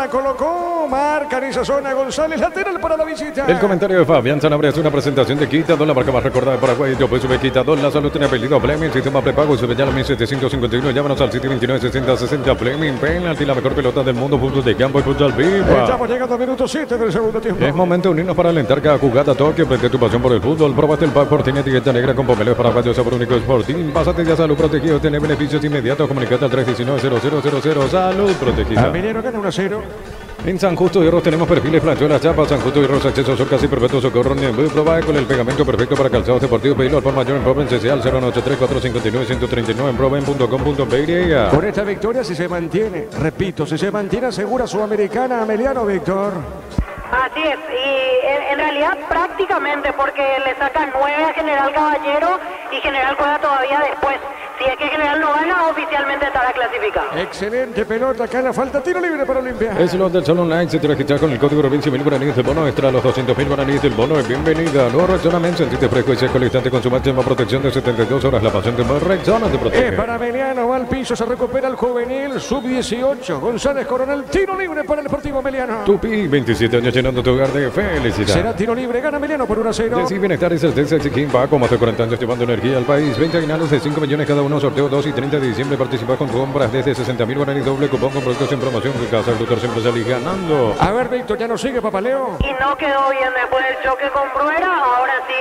S2: colocó, marca en esa zona González, lateral para la visita.
S3: El comentario de Fabián Sanabria es una presentación de Quitadón, la marca más recordada de Paraguay. Yo pues sube Quitadón, la salud tiene apellido Fleming, sistema prepago, sube ya a 1751, llámanos al sitio 296060 Fleming, penalti, la mejor pelota del mundo, puntos de campo y futsal viva.
S2: Estamos llegando a minuto 7 del segundo tiempo.
S3: Es momento de unirnos para alentar cada jugada, toque, prende tu pasión por el fútbol, probaste el pack por tiene etiqueta negra con pomeleo paraguayo, sabor único Sporting, pásate ya Salud Protegido, tiene beneficios inmediatos, comunicate al 319-0000, Salud Protegida.
S2: Ameliano gana 1-0.
S3: En San Justo de Hierros tenemos perfiles planchuelas, chapas, San Justo de Hierros, acceso son casi perfecto, socorro, proba con el pegamento perfecto para calzados deportivos, pedilo al por mayor en Proven CCL 093-459-139 en proven.com.py.
S2: Con esta victoria, si se mantiene, repito, si se mantiene, asegura Sudamericana Ameliano, Víctor.
S4: Así es, y en realidad prácticamente porque le sacan 9 a General Caballero y General juega todavía después. Si es que General no gana, oficialmente estará clasificado.
S2: Excelente pelota, acá la falta, tiro libre para Olimpia.
S3: Es lo del Sol Online, se te registra con el código Robin 100.000 guaraníes del bono extra, los 200.000 guaraníes del bono. Bienvenida, nuevo Rexonamente, sentite fresco y seco al instante con su máxima protección de 72 horas. La pasión de Rexona te protege.
S2: Es para Meliano, va al piso, se recupera el juvenil, sub-18, González Coronel, tiro libre para el Deportivo Meliano.
S3: Tupi, 27 años llenando tu hogar de felicidad.
S2: Será tiro libre, gana Meliano por 1-0.
S3: Sí, bienestar y certeza, Chiquín va como hace 40 años llevando energía al país. 20 aguinaldos de 5 millones cada uno, sorteo 2 y 30 de diciembre. Participa con compras desde 60.000 guaraníes, doble cupón con productos en promoción. Que casa el doctor siempre salís ganando.
S2: A ver, Víctor, ya no sigue Papaleo.
S4: Y no quedó bien después del choque con Bruera. Ahora sí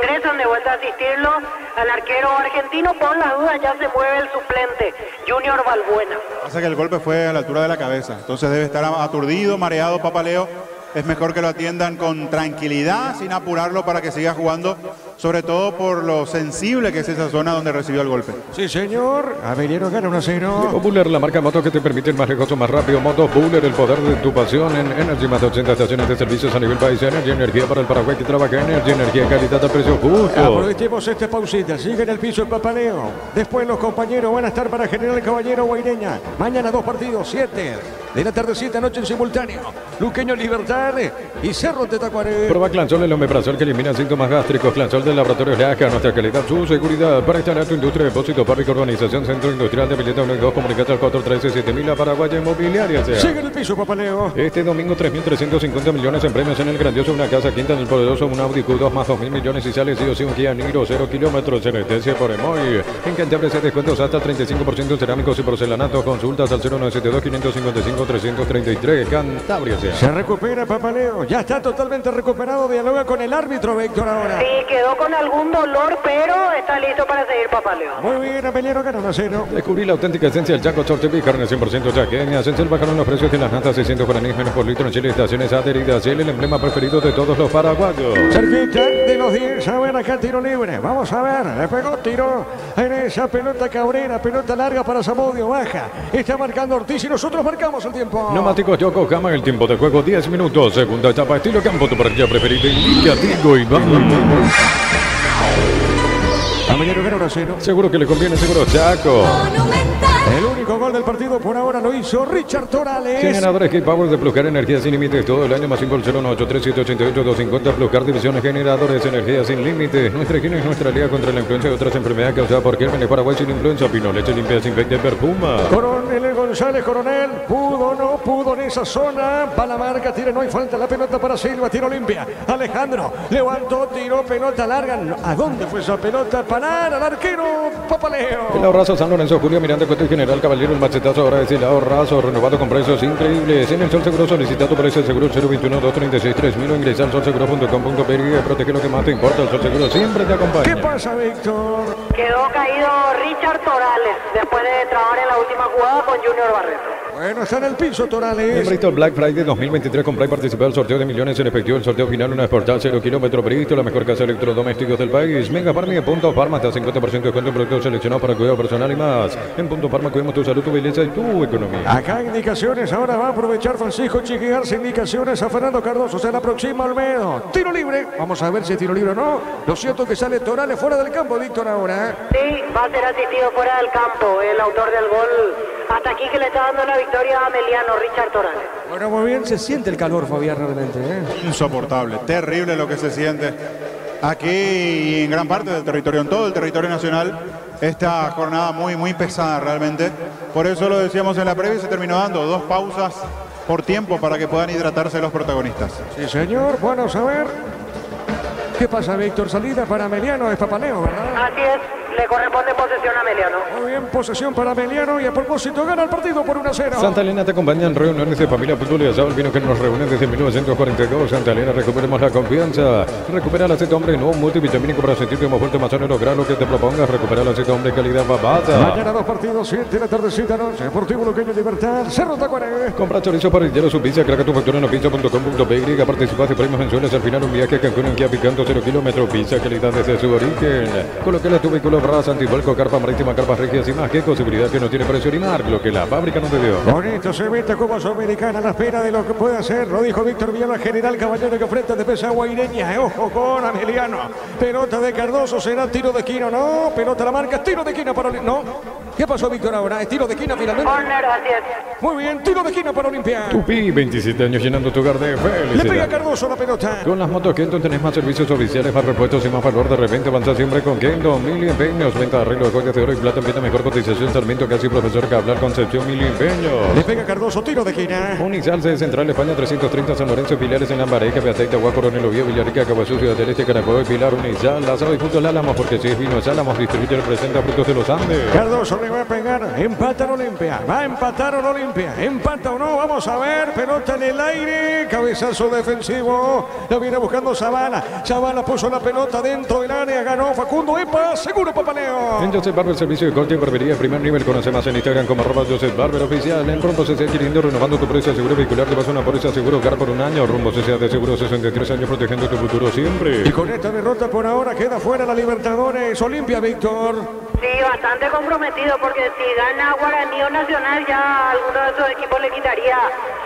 S4: ingresan de vuelta a asistirlo al arquero argentino. Por las dudas ya se mueve el suplente, Junior Balbuena.
S1: Pasa que el golpe fue a la altura de la cabeza. Entonces debe estar aturdido, mareado Papaleo. Es mejor que lo atiendan con tranquilidad, sin apurarlo para que siga jugando, sobre todo por lo sensible que es esa zona donde recibió el golpe.
S2: Sí, señor. Ameliano gana 1-0.
S3: Buller, la marca moto que te permite ir más lejos o más rápido. Motos Buller, el poder de tu pasión en Energy, más de 80 estaciones de servicios a nivel país. Energy, energía para el Paraguay que trabaja. Energy, energía, calidad a precio justo.
S2: Aprovechemos esta pausita. Sigue en el piso el Papaleo. Después los compañeros van a estar para General Caballero Guaireña. Mañana 2 partidos, 7 de la tardecita, noche en simultáneo. Luqueño Libertad y Cerro de Tacuaré.
S3: Prueba Clansol, el omeprazol que elimina síntomas gástricos. Clansol de Laboratorios Laja, nuestra calidad, su seguridad. Para instalar tu industria, depósito, fábrica, urbanización, centro industrial de Pileta 1 y 2, comunicate al 413-7000 a Paraguaya Inmobiliaria.
S2: Sigue en el piso, Papaleo.
S3: Este domingo 3.350 millones en premios en el grandioso, una casa quinta en el poderoso, un Audi Q2 más 2.000 millones y sale sí o sí un Kia Niro 0 kilómetros en Etencia por Emoy. En Cantabria se descuentos hasta 35% en cerámicos y porcelanatos. Consultas al 0972-555-333. Cantabria sea.
S2: Se recupera Papaleo. Ya está totalmente recuperado. Dialoga con el árbitro, Víctor, ahora.
S4: Sí, quedó con algún dolor, pero está listo para seguir Papaleo.
S2: Muy bien, Ameliano ganó 1-0.
S3: Descubrí la auténtica esencia del Chaco Chortepi, carne 100% chaqueña. Sencel bajaron los precios de las natas 600 guaraníes menos por litro en Chile. Estaciones adheridas. El emblema preferido de todos los paraguayos.
S2: Cerquita de los 10. A ver acá tiro libre. Vamos a ver. Le pegó tiro en esa pelota Cabrera. Pelota larga para Zamudio. Baja. Está marcando Ortiz y nosotros marcamos el tiempo.
S3: Neumáticos Yokohama, el tiempo de juego 10 minutos. Segunda etapa, estilo campo, tu parrilla preferida. Indica Tigo y vamos.
S2: Ameliano ganó 1-0.
S3: Seguro que le conviene, seguro Chaco.
S6: Monumental.
S2: El único gol del partido por ahora lo hizo Richard Torales.
S3: Generadores K-Power de Pluscar, energía sin límites todo el año, más 501-837-88-250. Pluscar, divisiones generadores, energía sin límites. Nuestra higiene es nuestra liga contra la influenza y otras enfermedades causadas por Gérmenes Paraguay sin influenza. Pino, leche limpia, desinfecta y perfuma.
S2: Coronel González, Coronel, pudo, no pudo en esa zona. Va la marca, tira, no hay falta. La pelota para Silva, tiro limpia. Alejandro levantó, tiró, pelota larga. ¿A dónde fue esa pelota? Parar al arquero Papaleo.
S3: El ahorrazo San Lorenzo, Julio Miranda, Cuesta y General Caballero, el machetazo ahora es el ahorrazo, renovado con precios increíbles. En el Sol Seguro solicita tu precio seguro 021-236-3000 o ingresa al solseguro.com.pe. Protege lo que más te importa, el Sol Seguro siempre te acompaña.
S2: ¿Qué pasa, Víctor?
S4: Quedó caído Richard Torales después de trabar en la última jugada con Junior Barreto.
S2: Bueno, está en el piso
S3: En
S2: Torales.
S3: Bristol Black Friday 2023 compra y participa del sorteo de millones en efectivo. El sorteo final, una Sportal 0 kilómetro Bristol, la mejor casa de electrodomésticos del país. Mega Farma y Punto Farma, hasta 50% de descuento en productos seleccionados para cuidado personal y más. En Punto Farma cuidamos tu salud, tu belleza y tu economía.
S2: Acá indicaciones, ahora va a aprovechar Francisco Chiquiarse, indicaciones a Fernando Cardoso, se la aproxima Olmedo. Tiro libre, vamos a ver si es tiro libre o no. Lo cierto es que sale Torales fuera del campo, Víctor, ahora.
S4: Sí, va a ser asistido fuera del campo el autor del gol. Hasta aquí que le está dando la victoria a Ameliano, Richard Torales.
S2: Bueno, muy bien, se siente el calor, Fabián, realmente.
S1: Insoportable, terrible lo que se siente aquí y en gran parte del territorio, en todo el territorio nacional. Esta jornada muy pesada realmente. Por eso lo decíamos en la previa y se terminó dando 2 pausas por tiempo para que puedan hidratarse los protagonistas.
S2: Sí, señor, bueno, a ver. ¿Qué pasa, Víctor? Salida para Ameliano, es Papaleo, ¿verdad?
S4: Así es, le corresponde posesión a Ameliano.
S2: Muy bien, posesión para Ameliano y a propósito gana el partido por 1-0.
S3: Santa Elena te acompaña en reuniones de familia, fútbol y asado. El vino que nos reúne desde 1942. Santa Elena, recuperemos la confianza. Recupera el aceite hombre, no multivitamínico para sentirte más fuerte, más sano y lograr lo que te propongas. Recupera el aceite hombre, calidad babata.
S2: Mañana 2 partidos, 7 de la tardecita, noche. Deportivo Luqueño Libertad, Cerro Tacuaré.
S3: Compra chorizo parrillero, su pizza, craca tu factura en pizza.com.py. Participas de premios mensuales. Al final un viaje a Cancún en Kia Picando 0 kilómetros. Pizza, calidad desde su origen. Coloquela tu vehículo, brazo, antivuelco, carpa marítima, carpas regias y más. Qué posibilidad que no tiene precio ni marca. Lo que la fábrica no te dio.
S2: Bonito se mete Copa Sudamericana a la espera de lo que puede hacer. Lo dijo Víctor Villalba, general Caballero, que enfrenta defensa guaireña. Ojo con Ameliano. Pelota de Cardoso, será tiro de esquina, no. Pelota la marca, tiro de esquina para Olimpia. No. ¿Qué pasó, Víctor, ahora? ¿Es tiro de esquina finalmente?
S4: Corner, así es.
S2: Muy bien, tiro de esquina para Olimpia.
S3: Tupi, 27 años llenando tu hogar de
S2: Le pega
S3: felicidad.
S2: Cardoso la pelota.
S3: Con las motos Kenton tenés más servicios oficiales, más repuestos y más valor. De repente avanza siempre con Kenton. Mil empeños, venta de arreglo de joyas de oro y plata, empieza mejor cotización. Sarmiento, casi profesor Cabral, Concepción, Mil empeños.
S2: Le pega Cardoso, tiro de esquina.
S3: Unizal, sede central, España 330, San Lorenzo, Pilares en Lambareja, Beateita, Agua, Coronel Oviedo, Villarrica, Caguazú, Ciudad del Este, Carabobo y Pilar. Unizal, Lázaro y Frutos Álamos, porque si es vino es Álamos, distribuye y representa Frutos de los Andes.
S2: Cardoso le va a pegar. Empata en Olimpia. Va a empatar en Olimpia. Empata o no. Vamos a ver. Pelota en el aire. Cabezazo defensivo. La viene buscando Zavala. Zavala puso la pelota dentro del área. Ganó Facundo. Epa. Seguro Papaleo.
S3: En Joseph Barber, servicio de corte y barbería de primer nivel. Conoce más en Instagram como @Joseph Barber oficial. En Rumbo CCA adquiriendo, renovando tu precio de seguro vehicular. Te vas a una póliza seguro hogar por un año. Rumbo CCA de seguro 63 años protegiendo tu futuro siempre.
S2: Y con esta derrota por ahora queda fuera la Libertadores. Olimpia, Víctor.
S4: Sí, bastante comprometido porque si gana Guaraní o Nacional ya alguno de esos equipos le quitaría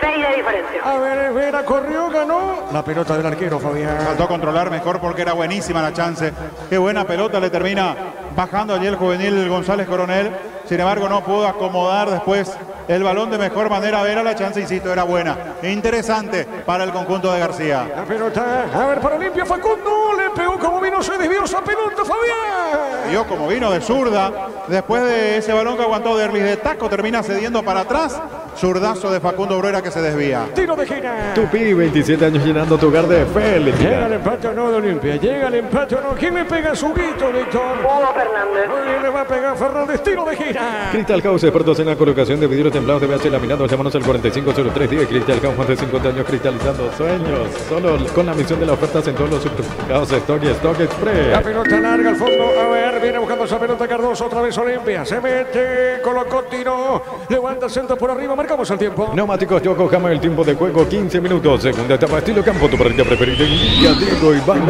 S4: 6 de diferencia.
S2: A ver, Vera corrió, ganó. La pelota del arquero, Fabián.
S1: Faltó controlar mejor porque era buenísima la chance. Qué buena pelota le termina bajando allí el juvenil González Coronel. Sin embargo, no pudo acomodar después el balón de mejor manera. Vera, la chance, insisto, era buena. Interesante para el conjunto de García.
S2: La pelota, a ver, para Olimpia, Facundo. Le pegó como vino, se desvió esa pelota, Fabián.
S1: Vio como vino de zurda. Después de ese balón que aguantó Derlis de taco, termina cediendo para atrás. Zurdazo de Facundo Bruera que se desvía.
S2: Tiro de esquina.
S3: Tupi, 27 años llenando tu hogar de
S2: Llega el
S3: felicidad.
S2: empate o no de Olimpia. Llega el empate o no. ¿Quién le pega su grito, Víctor?
S4: Hugo Fernández.
S2: Muy bien, le va a pegar Fernández. Tiro de esquina.
S3: Crystal House, expertos en la colocación de vidrios templados de VH laminados. Llámanos al 450310. Crystal House, más de 50 años cristalizando sueños. Solo con la misión de las ofertas en todos los supermercados Stock y Stock
S2: La
S3: Express.
S2: pelota larga al fondo. A ver, viene buscando esa pelota Cardoso. Otra vez Olimpia. Se mete, colocó, tiró. Levanta el centro por arriba. Marcamos el tiempo.
S3: Neumáticos Yokohama, el tiempo de juego 15 minutos. Segunda etapa, estilo campo, tu parrilla preferida. Y Diego Iván.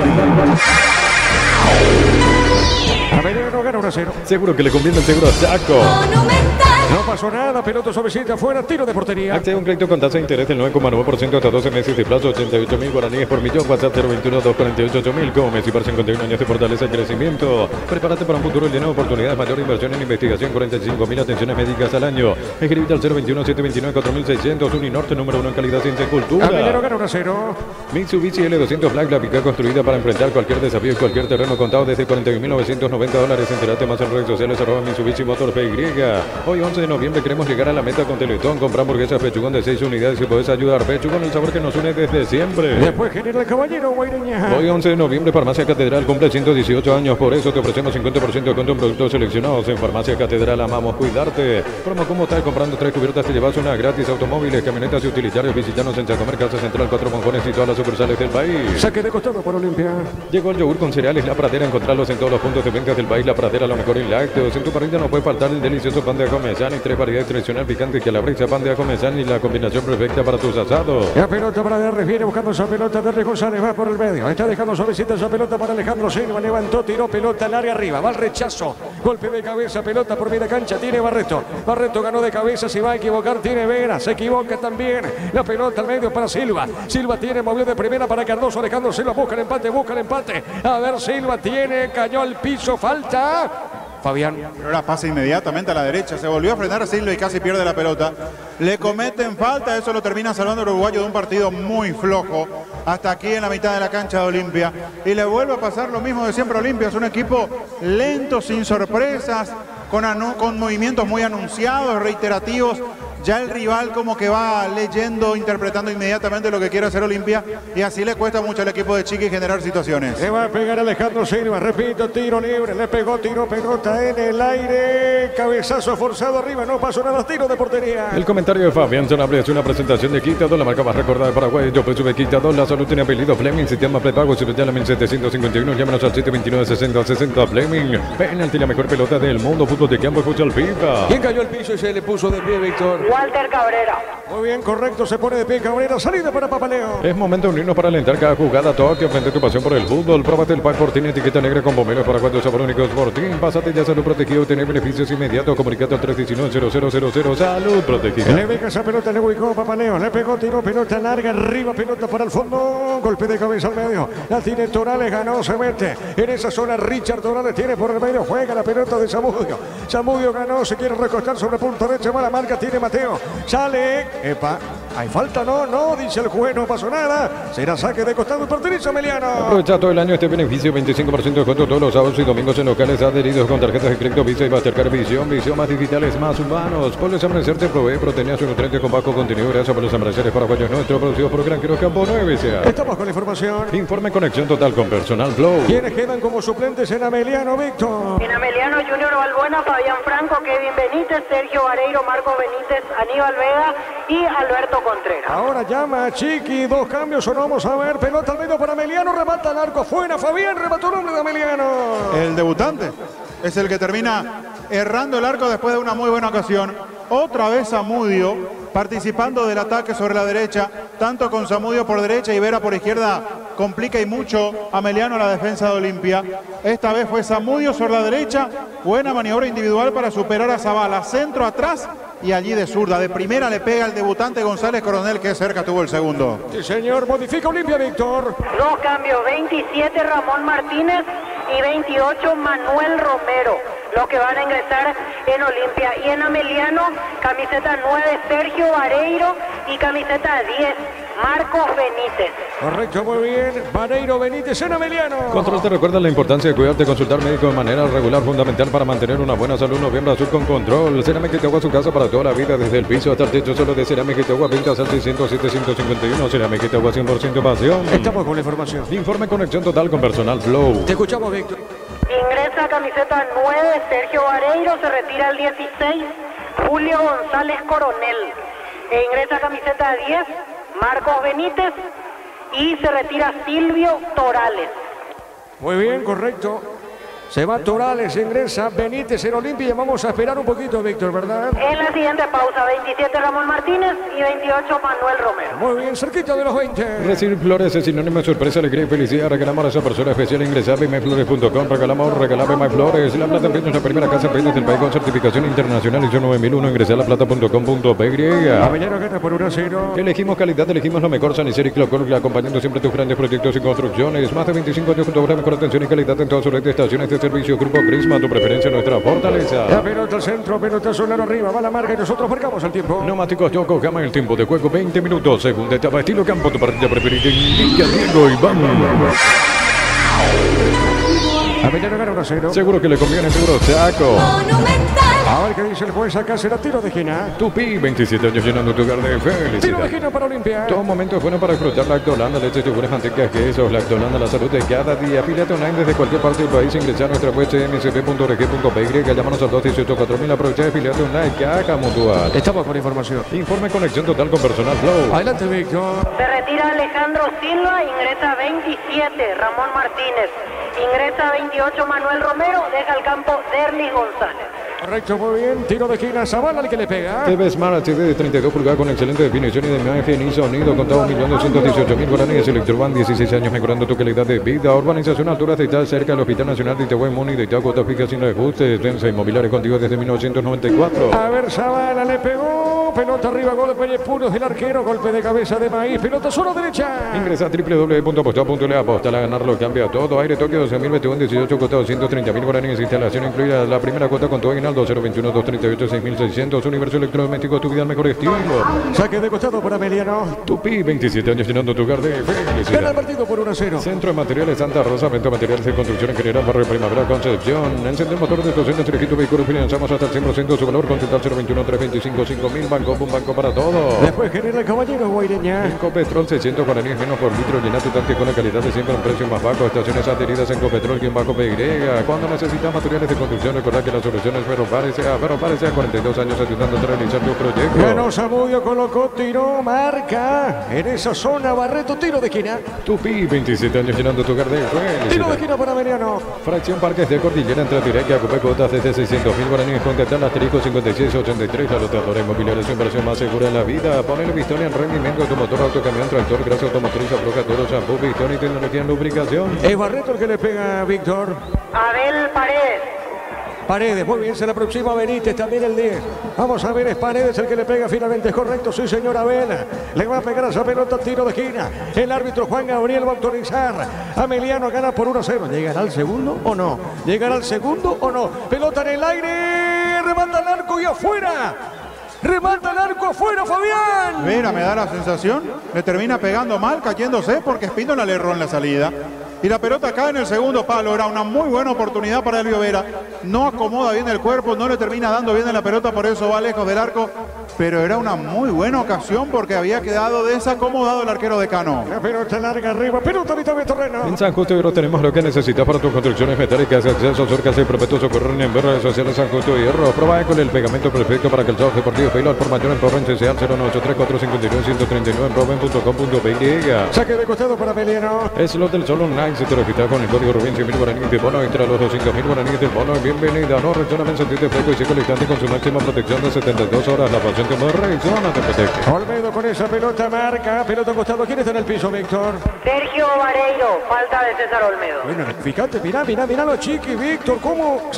S2: Avelino gana 1-0.
S3: Seguro que le conviene el seguro Saco.
S6: Monumental.
S2: No pasó nada. Pelota suavecita afuera. Tiro de portería.
S3: Accede a un crédito con tasa de interés del 9,9% hasta 12 meses de plazo, 88.000 guaraníes por millón. WhatsApp 021-248.000. Como Messi para 51 años de fortaleza y crecimiento. Prepárate para un futuro lleno de oportunidades. Mayor inversión en investigación. 45.000 atenciones médicas al año. Escribite al 021-729-4600. Uninorte, número 1 en calidad, ciencia y cultura.
S2: Avelino gana 1-0.
S3: Mitsubishi L200 Black, la pica construida para enfrentar cualquier desafío y cualquier terreno contado desde $41.990. Entérate más en redes sociales, @Mitsubishi Motors PY. Hoy 11 de noviembre queremos llegar a la meta con Teletón. Compra hamburguesas Pechugón de 6 unidades y puedes ayudar. Pechugón, el sabor que nos une desde siempre.
S2: Después genera el caballero Guaireña.
S3: Hoy 11 de noviembre Farmacia Catedral cumple 118 años, por eso te ofrecemos 50% de conto en productos seleccionados. En Farmacia Catedral amamos cuidarte. Promo como tal, comprando 3 cubiertas te llevas una gratis. Automóviles, camionetas y utilitarios. Visítanos en Chacomer, Casa Central, 4 Monjones y todas las sucursales del país.
S2: Saque de costado por Olimpia.
S3: Llegó el yogur con cereales La Pradera, encontrarlos en todos los puntos de venta del país. La Pradera, lo mejor en lácteos. En tu parrilla no puede faltar el delicioso pan de ajo mezán y 3 variedades tradicional picante que calabresa, pan de ajo mezán y la combinación perfecta para tus asados.
S2: La pelota para Derres, viene buscando esa pelota. Derres González va por el medio. Está dejando suavecita esa pelota para Alejandro Silva. Levantó, tiró pelota larga arriba. Va al rechazo. Golpe de cabeza, pelota por media cancha. Tiene Barreto. Barreto ganó de cabeza. Si va a equivocar, tiene Vera. Se equivoca también. La pelota al medio para Silva. Silva tiene, movió de primera para Cardoso. Alejandro Silva busca el empate, busca el empate. A ver, Silva tiene, cayó al piso. Falta. Fabián.
S1: Pero ahora pasa inmediatamente a la derecha. Se volvió a frenar a Silva y casi pierde la pelota. Le cometen falta. Eso lo termina salvando el uruguayo de un partido muy flojo. Hasta aquí en la mitad de la cancha de Olimpia. Y le vuelve a pasar lo mismo de siempre a Olimpia. Es un equipo lento, sin sorpresas, con movimientos muy anunciados, reiterativos. Ya el rival como que va leyendo, interpretando inmediatamente lo que quiere hacer Olimpia. Y así le cuesta mucho al equipo de Chiqui generar situaciones.
S2: Le va a pegar Alejandro Silva, repito, tiro libre, le pegó, tiró pelota en el aire, cabezazo forzado arriba, no pasó nada, tiro de portería.
S3: El comentario de Fabián Sanabria es una presentación de Quitador, la marca más recordada de Paraguay. Yo presume Quitador, la salud tiene apellido Fleming, sistema prepago, se llama 1751, llámanos al 729-6060 Fleming. Penalti, la mejor pelota del mundo, fútbol de campo, futsal FIFA.
S5: ¿Quién cayó al piso y se le puso de pie, Víctor?
S4: Walter Cabrera.
S2: Muy bien, correcto, se pone de pie Cabrera, salida para Papaleo.
S3: Es momento de unirnos para alentar cada jugada, toque, ofende tu pasión por el fútbol. Próbate el pack por tiene etiqueta negra con pomelos para cuatro sabor únicos por ti. Pásate ya salud protegido, tener beneficios inmediatos. Comunicate al 319-0000. Salud protegida.
S2: Le deja esa pelota, le ubicó Papaleo, le pegó, tiró pelota larga, arriba, pelota para el fondo, golpe de cabeza al medio. La tiene Torales, ganó, se mete en esa zona. Richard Torales tiene por el medio, juega la pelota de Zamudio. Zamudio ganó, se quiere recostar sobre punto derecho, va la marca, tiene Mateo. Sale, epa, hay falta, no, dice el juez, no pasó nada. Será saque de costado y pertenece a Meliano.
S3: Aprovecha todo el año este beneficio, 25% de descuento todos los sábados y domingos en locales adheridos con tarjetas de crédito Visa y Mastercard Visión más digitales, más humanos. Puedes Amanecer te provee proteínas y nutrientes con bajo contenido gracias por los amaneceres paraguayos nuestros, producidos por Granjeros Campo 9.
S2: Estamos con la información.
S3: Informe conexión total con Personal Flow.
S2: ¿Quiénes quedan como suplentes en Ameliano, Víctor?
S4: En Ameliano, Junior Balbuena, Fabián Franco, Kevin Benítez, Sergio Vareiro, Marcos Benítez, Aníbal Vega y Alberto Contreras.
S2: Ahora llama a Chiqui, 2 cambios o no, vamos a ver, pelota al medio para Ameliano, remata al arco afuera, Fabián, remató el hombre de Ameliano.
S1: El debutante es el que termina errando el arco después de una muy buena ocasión. Otra vez Zamudio participando del ataque sobre la derecha, tanto con Zamudio por derecha y Vera por izquierda, complica y mucho a Meliano la defensa de Olimpia. Esta vez fue Zamudio sobre la derecha, buena maniobra individual para superar a Zavala, centro atrás y allí de zurda, de primera le pega al debutante González Coronel, que cerca tuvo el segundo.
S2: Sí, señor, modifica Olimpia, Víctor.
S4: 2 cambios, 27 Ramón Martínez y 28 Manuel Romero, los que van a ingresar en Olimpia. Y en Ameliano, camiseta 9 Sergio Vareiro y camiseta 10 Marcos Benítez.
S2: Correcto, muy bien. Vareiro Benítez en Ameliano.
S3: Control te recuerda la importancia de cuidarte y consultar médico de manera regular, fundamental para mantener una buena salud. Noviembre Azul con Control. Cerámica Itagua, su casa para toda la vida, desde el piso hasta el techo, solo de Cerámica Itagua. Ventas al 607-151. Cerámica Itagua, 100% pasión.
S2: Estamos con la información.
S3: Informe Conexión Total con Personal Flow.
S2: Te escuchamos, Víctor.
S4: Ingresa camiseta 9, Sergio Vareiro, se retira el 16, Julio González Coronel. E ingresa camiseta 10, Marcos Benítez, y se retira Silvio Torales.
S2: Muy bien, correcto. Se va Torales, ingresa Benítez en Olimpia y vamos a esperar un poquito, Víctor, ¿verdad?
S4: En la siguiente pausa, 27 Ramón Martínez y 28 Manuel Romero.
S2: Muy bien, cerquita de los 20.
S3: Recibir flores es sinónimo de sorpresa, alegría y felicidad. Regalamos a esa persona especial. Ingresar a myflores.com. Regalamos MyFlores. La Plata en es la primera casa en ventas del país con certificación internacional ISO 9001. Ingresar a laplata.com.py.
S2: Avellano gana por 1-0.
S3: Elegimos calidad, elegimos lo mejor. San Isidro y Clocol, acompañando siempre tus grandes proyectos y construcciones. Más de 25 años junto a mejor atención y calidad en todas sus redes de estaciones de servicio. Grupo Prisma, tu preferencia, nuestra fortaleza.
S2: La pelota al centro, pelota solar arriba, va la marca y nosotros marcamos el tiempo.
S3: Neumáticos Yoko, gama el tiempo de juego, 20 minutos. Segunda etapa, estilo campo, tu partida preferida. Indica Diego y vamos.
S2: Avellano gana 1-0.
S3: Seguro que le conviene, seguro saco.
S6: Monumental.
S2: A ver qué dice el juez, acá será tiro de esquina.
S3: Tupi, 27 años llenando tu hogar de
S2: Tiro de
S3: felicidad.
S2: esquina para Olimpia.
S3: Todo momento es bueno para disfrutar Lactolanda, leche, yogures, mantecas, quesos. Lactolanda, la salud de cada día. Pílate online desde cualquier parte del país. Ingresa a nuestra web mcb.org.py. Llámanos al 218-4000. Aprovecha de afiliarte online. Caja Mutual.
S2: Estamos con información.
S3: Informe Conexión Total con Personal Flow.
S2: Adelante, Víctor.
S4: Se retira Alejandro Silva, ingresa 27 Ramón Martínez, ingresa 28 Manuel Romero, deja el campo Derlis González.
S2: Correcto, muy bien. Tiro de esquina, Zavala el que le pega.
S3: TV Smart HD de 32 pulgadas con excelente definición y de imagen y sonido. Contado 1.218.000 guaraníes. Electroban, 16 años mejorando tu calidad de vida. Urbanización Alturas de Ital, cerca del Hospital Nacional de Itagüí, Muni de Itagüí. Cuotas fijas sin ajustes. Densa Inmobiliaria contigo desde 1994.
S2: A ver, Zavala le pegó. Pelota arriba, golpe de puros del arquero. Golpe de cabeza de Maíz. Pelota solo derecha.
S3: Ingresa a www.apostado.le. Apostar a ganarlo cambia todo. Aire Tokio 12.021, 18 cotados 130.000 guaraníes. Instalación incluida la primera cuota con tu aguinaldo 021-238-6600. Universo Electrodoméstico, tu vida al mejor estilo.
S2: Saque de costado por Ameliano.
S3: Tupi, 27 años llenando tu hogar de
S2: Gana el
S3: felicidad.
S2: partido por 1-0.
S3: Centro de Materiales Santa Rosa, venta de materiales de construcción en general, barrio Primavera, Concepción. Encender motor de estaciones, registro vehículos, financiamos hasta el 100% de su valor. Consultar 021-325-5000. Banco, un banco para todo.
S2: Después genera el caballero Guaireña.
S3: En Copetrol 600 guaraníes menos por litro. Llena tu tanque con la calidad de siempre a un precio más bajo. Estaciones adheridas en Copetrol, quien bajo PY. Cuando necesitas materiales de construcción, recordad que la solución es Ferropares sea 42 años ayudando a realizar tu proyecto.
S2: Ganó Zamudio, colocó, tiró, marca. En esa zona, Barreto, tiro de esquina.
S3: Tupi, 27 años llenando tu hogar de
S2: Tiro de
S3: felicidad.
S2: esquina para Ameliano.
S3: Fracción Parques de Cordillera entre Directa, ocupé cuotas desde 600.000 guaraníes. Contactar asterisco 5683. La lotadora inmobiliaria, su inversión más segura en la vida. Ponele Pistón en rendimiento de tu motor, autocamión, tractor, grasa automotriz, afloja todo, shampoo, Pistón y tecnología en lubricación.
S2: Es Barreto el que le pega a Víctor.
S4: Abel Paredes.
S2: Paredes, muy bien, se le aproxima Benítez, también el 10. Vamos a ver, es Paredes el que le pega finalmente, es correcto, sí señor Abel. Le va a pegar a esa pelota, tiro de esquina. El árbitro Juan Gabriel va a autorizar. Ameliano gana por 1-0. ¿Llegará al segundo o no? ¿Llegará al segundo o no? Pelota en el aire, remata el arco y afuera. Remata el arco afuera, Fabián.
S1: Mira, me da la sensación, le termina pegando mal, cayéndose porque Espíndola le erró en la salida. Y la pelota cae en el segundo palo. Era una muy buena oportunidad para Elvio Vera. No acomoda bien el cuerpo, no le termina dando bien en la pelota, por eso va lejos del arco. Pero era una muy buena ocasión porque había quedado desacomodado el arquero de Cano.
S2: La pelota larga arriba, pelota ahorita de terreno.
S3: En San Justo Hierro tenemos lo que necesitas para tus construcciones metálicas, acceso, cercas y perpetuos socorro en redes sociales San Justo Hierro. Prueba con el pegamento perfecto para calzados deportivos. Payload por mayor en Proven CCL 0983-459-139 en proven.com.py.
S2: Saque de costado para Ameliano.
S3: Es lo del Sol Online. Si te registras con el código Rubén 100.000 guaraníes de bono, entra a los 5.000 guaraníes del bono. Bienvenida. No reacciona en sentido de fresco y seco al instante con su máxima protección de 72 horas. La pasión te muere y zona te protege.
S2: Olmedo con esa pelota marca, pelota costado. ¿Quién está en el piso, Víctor?
S4: Sergio Vareiro, falta de César Olmedo.
S2: Bueno, fíjate, mirá los Chiqui, Víctor, cómo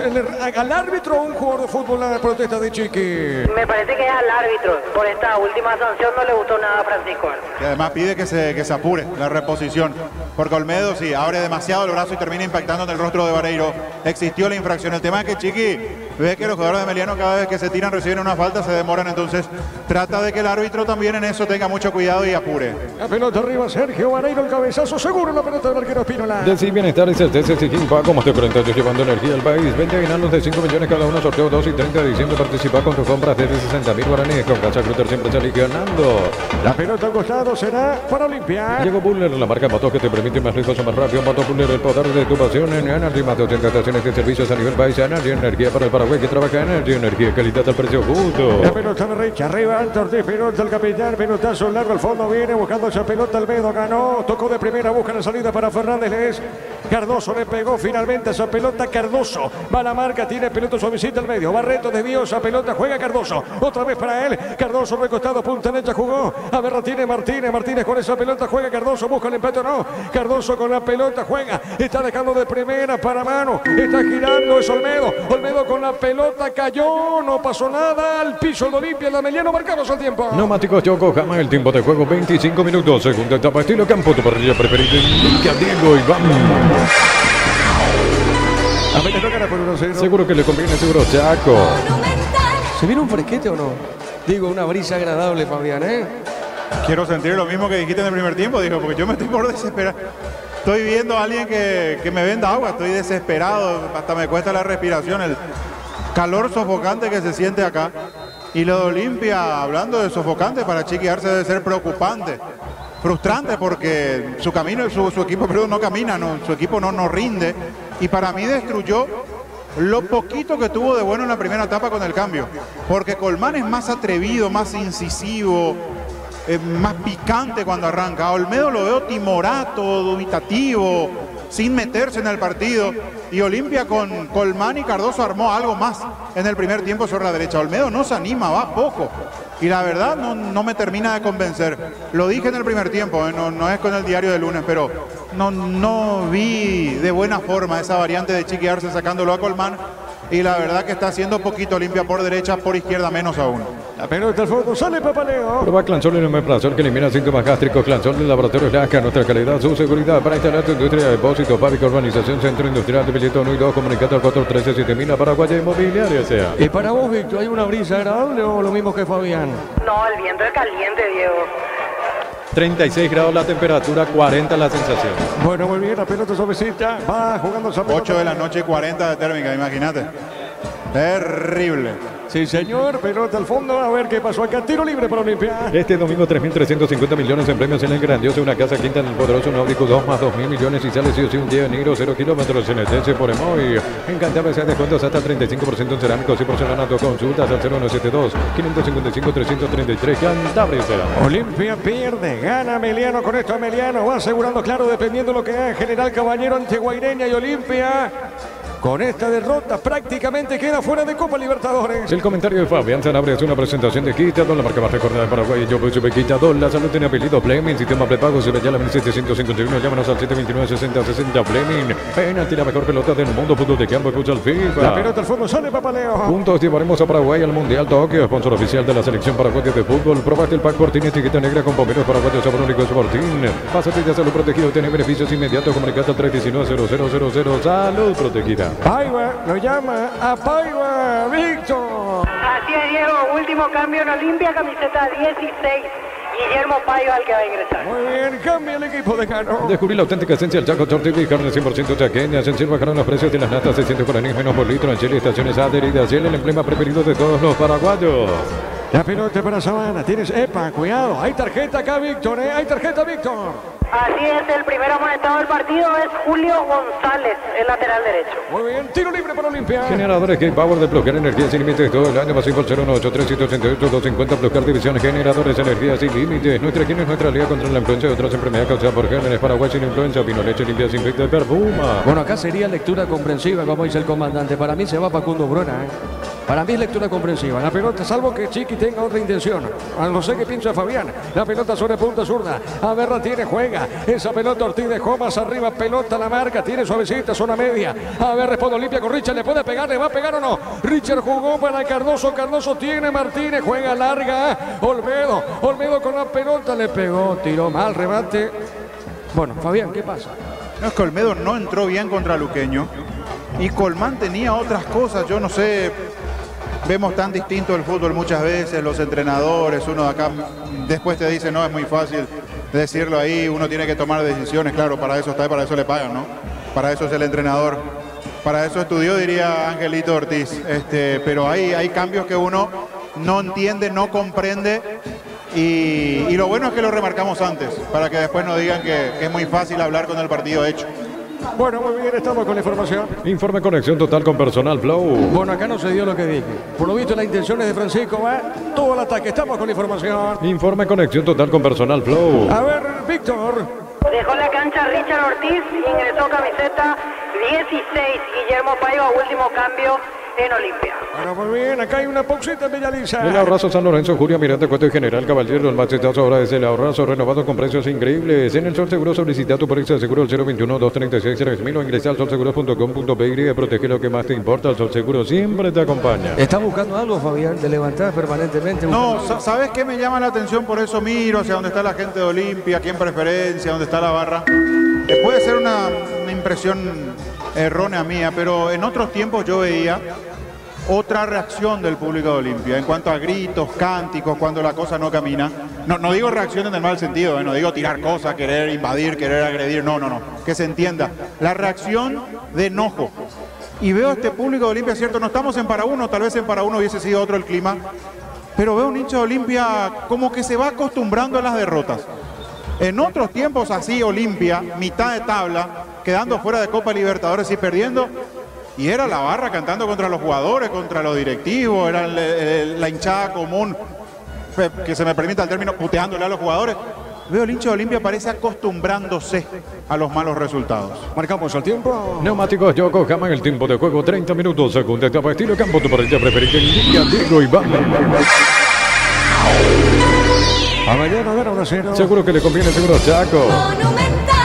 S2: al árbitro un jugador de fútbol la protesta de Chiqui.
S4: Me parece que es al árbitro. Por esta última sanción no le gustó nada a Francisco Arce.
S1: Y además pide que se apure la reposición. Porque Olmedo sí abre demasiado el brazo y termina impactando en el rostro de Vareiro. Existió la infracción. El tema es que Chiqui ve que los jugadores de Ameliano cada vez que se tiran reciben una falta, se demoran entonces entonces trata de que el árbitro también en eso tenga mucho cuidado y apure.
S2: La pelota arriba, Sergio Vareiro, el cabezazo seguro, la pelota del arquero Espínola.
S3: Decir bienestar y certeza exigir pago más de 40 años llevando energía al país. 20 aguinaldos de 5 millones cada uno, sorteo 2 y 30 de diciembre. Participa con tus compras desde 60.000 guaraníes. Con Casa Clutter siempre salís ganando.
S2: La pelota al costado será para Olimpia.
S3: Llegó Buller, la marca motos que te permite más lejos o más rápido. Moto Buller, el poder de tu pasión en Energy. Más de 80 estaciones de servicios a nivel país. Energy, energía para el Paraguay que trabaja en Energy. Energía, calidad al precio justo.
S2: La pelota derecha, arriba, alto Ortiz, pelota el capitán, pelotazo largo al fondo, viene buscando esa pelota, Almedo ganó, tocó de primera, busca la salida para Fernández Lez. Cardoso le pegó finalmente a esa pelota, Cardoso va a la marca, tiene pelota suavecita al medio, Barreto desvió esa pelota, juega Cardoso, otra vez para él, Cardoso recostado, punta derecha jugó, a ver, tiene Martínez, Martínez con esa pelota, juega Cardoso, busca el empate o no, Cardoso con la pelota, juega, está dejando de primera para mano, está girando, es Olmedo, Olmedo con la pelota, cayó, no pasó nada, al piso de Olimpia, la Meliano, marcamos el tiempo.
S3: Neumáticos Yokohama, el tiempo de juego 25 minutos, segunda etapa estilo campo, tu parrilla preferida, indica Diego Iván.
S2: A ver, le tocará por 1-0.
S3: Seguro que le conviene, seguro Chaco.
S6: Monumental.
S5: ¿Se viene un fresquete o no? Digo, una brisa agradable, Fabián, ¿eh?
S1: Quiero sentir lo mismo que dijiste en el primer tiempo, dijo, porque yo me estoy por desesperar. Estoy viendo a alguien que me venda agua, estoy desesperado, hasta me cuesta la respiración, el calor sofocante que se siente acá. Y lo de Olimpia, hablando de sofocante, para Chiqui Arce debe ser preocupante, frustrante, porque su camino, su equipo, perdón, no camina, su equipo no rinde. Y para mí destruyó lo poquito que tuvo de bueno en la primera etapa con el cambio. Porque Colmán es más atrevido, más incisivo, más picante cuando arranca. A Olmedo lo veo timorato, dubitativo, sin meterse en el partido. Y Olimpia con Colmán y Cardoso armó algo más en el primer tiempo sobre la derecha. Olmedo no se anima, va poco. Y la verdad no me termina de convencer. Lo dije en el primer tiempo, no es con el diario de lunes, pero no vi de buena forma esa variante de Chiqui Arce sacándolo a Colmán. Y la verdad que está haciendo poquito Olimpia por derecha, por izquierda menos aún.
S2: La pelota al fondo, sale Papaleo.
S3: Prueba Clansol en omeprazol que elimina síntomas gástricos. Clansol del laboratorio Lasca, nuestra calidad, su seguridad para instalar tu industria de depósito, fábrica, urbanización, centro industrial de Billete 1 y 2, comunicado al 413-7000 Paraguaya Inmobiliaria sea.
S5: Y para vos, Víctor, ¿hay una brisa agradable o lo mismo que Fabián?
S4: No, el viento es caliente, Diego.
S3: 36 grados la temperatura, 40 la sensación.
S2: Bueno, muy bien, la pelota suavecita, va jugando esa pelota.
S1: 8 de la noche y 40 de térmica, imagínate. Terrible.
S2: Sí, señor, pelota al fondo, a ver qué pasó acá, tiro libre para Olimpia.
S3: Este domingo 3.350 millones en premios en el grandioso, una casa quinta en el poderoso Náutico, 2 más 2.000 millones y sale sí o sí un día negro, 0 kilómetros en el TC por Emoy. Encantable sea descuentos hasta el 35% en cerámicos y porcelanato, consultas al 0172-555-333, Cantabria será.
S2: Olimpia pierde, gana Meliano, con esto Meliano va asegurando, claro, dependiendo de lo que haga General Caballero ante Guaireña y Olimpia. Con esta derrota prácticamente queda fuera de Copa Libertadores.
S3: El comentario de Fabián Sanabria es una presentación de Quitador, la marca más recordada de Paraguay. Yo soy Quitador, la salud tiene apellido Fleming, sistema prepago, se ve ya la 1751, llámanos al 729-6060 Fleming. Penalti, la mejor pelota del mundo, puntos de campo, escucha al FIFA.
S2: La pelota al fondo, sale Papaleo.
S3: Juntos llevaremos a Paraguay al Mundial Tokio, sponsor oficial de la selección paraguaya de fútbol. Probaste el pack Cortín, etiqueta negra con bomberos paraguayos, sabor único Sportín. Pásate ya salud protegido, tiene beneficios inmediatos, comunicate al 319-0000, salud protegida.
S2: Paiva lo llama a Paiva, Víctor.
S4: Así es, Diego. Último cambio en Olimpia, camiseta 16. Guillermo Paiva al que va a ingresar.
S2: Muy bien, cambia el equipo de Cano.
S3: Descubrí la auténtica esencia del Chaco Tortillo y carne 100% chaqueña. En bajaron los precios de las natas 600 guaraníes menos por litro en Chile, estaciones adheridas. Chile, el emblema preferido de todos los paraguayos.
S2: La pelota para Sabana, tienes, epa, cuidado, hay tarjeta acá, Víctor, hay tarjeta, Víctor.
S4: Así es, el primer amonestado del partido es Julio González, el lateral derecho.
S2: Muy bien, tiro libre para Olimpia.
S3: Generadores Game Power de bloquear energía sin límites todo el año. Pasivo al 0183788-250. Bloquear división. Generadores energía sin límites. Nuestra quien es nuestra liga contra la influencia de otras enfermedades causadas por gérmenes. Paraguay sin influencia. Vino leche limpia sin infecta de perfuma.
S5: Bueno, acá sería lectura comprensiva, como dice el comandante. Para mí se va Facundo Bruna, Para mí es lectura comprensiva. La pelota, salvo que Chiqui tenga otra intención. No sé qué piensa Fabián. La pelota sobre punta zurda. A ver, la tiene, juega. Esa pelota Ortiz dejó más arriba. Pelota la marca. Tiene suavecita, zona media. A ver, responde Olimpia con Richard. ¿Le puede pegar? ¿Le va a pegar o no? Richard jugó para Cardoso. Cardoso tiene Martínez. Juega larga. Olmedo. Olmedo con la pelota. Le pegó. Tiró mal. Remate. Bueno, Fabián, ¿qué pasa?
S1: No, es que Olmedo no entró bien contra Luqueño. Y Colmán tenía otras cosas. Yo no sé. vemos tan distinto el fútbol muchas veces, los entrenadores, uno de acá después te dice, no, es muy fácil decirlo ahí, uno tiene que tomar decisiones, claro, para eso está y para eso le pagan, ¿no? Para eso es el entrenador, para eso estudió, diría Angelito Ortiz, pero hay cambios que uno no entiende, no comprende, y lo bueno es que lo remarcamos antes, para que después no digan que es muy fácil hablar con el partido hecho.
S5: Bueno, muy bien, estamos con la información.
S3: Informe conexión total con Personal Flow.
S5: Bueno, acá no se dio lo que dije. Por lo visto, las intenciones de Francisco va todo el ataque. Estamos con la información.
S3: Informe conexión total con Personal Flow.
S5: A ver, Víctor.
S4: Dejó la cancha Richard Ortiz, ingresó camiseta 16, Guillermo Paiva, último cambio en Olimpia.
S5: Bueno, muy bien, acá hay una pausita en Bellaliza.
S3: El Ahorrazo San Lorenzo, Julia Miranda, Cueto y General Caballero. El machetazo ahora es el Ahorrazo renovado con precios increíbles. En el Sol Seguro solicita tu póliza de seguro al 021-236-3000 o ingresa al solseguros.com.py y protege lo que más te importa. El Sol Seguro siempre te acompaña.
S5: ¿Estás buscando algo, Fabián? ¿Te levantás permanentemente?
S1: No, ¿sabes qué me llama la atención? Por eso miro hacia donde está la gente de Olimpia, aquí en preferencia, donde está la barra. Puede ser una impresión errónea mía, pero en otros tiempos yo veía otra reacción del público de Olimpia en cuanto a gritos, cánticos, cuando la cosa no camina. No digo reacción en el mal sentido, no digo tirar cosas, querer invadir, querer agredir, no, que se entienda. La reacción de enojo. Y veo a este público de Olimpia, cierto, no estamos en para uno, tal vez en para uno hubiese sido otro el clima, pero veo un hincha de Olimpia como que se va acostumbrando a las derrotas. En otros tiempos así, Olimpia, mitad de tabla, quedando fuera de Copa Libertadores y perdiendo, y era la barra cantando contra los jugadores, contra los directivos, era la hinchada común, que se me permita el término, puteándole a los jugadores. Veo el hincha de Olimpia parece acostumbrándose a los malos resultados.
S5: Marcamos el tiempo.
S3: Neumáticos Yokohama en el tiempo de juego, 30 minutos, segunda etapa, estilo campo, tu parrilla preferida, indica Diego Iván.
S5: A mañana gana 1-0.
S3: Seguro que le conviene, seguro Chaco.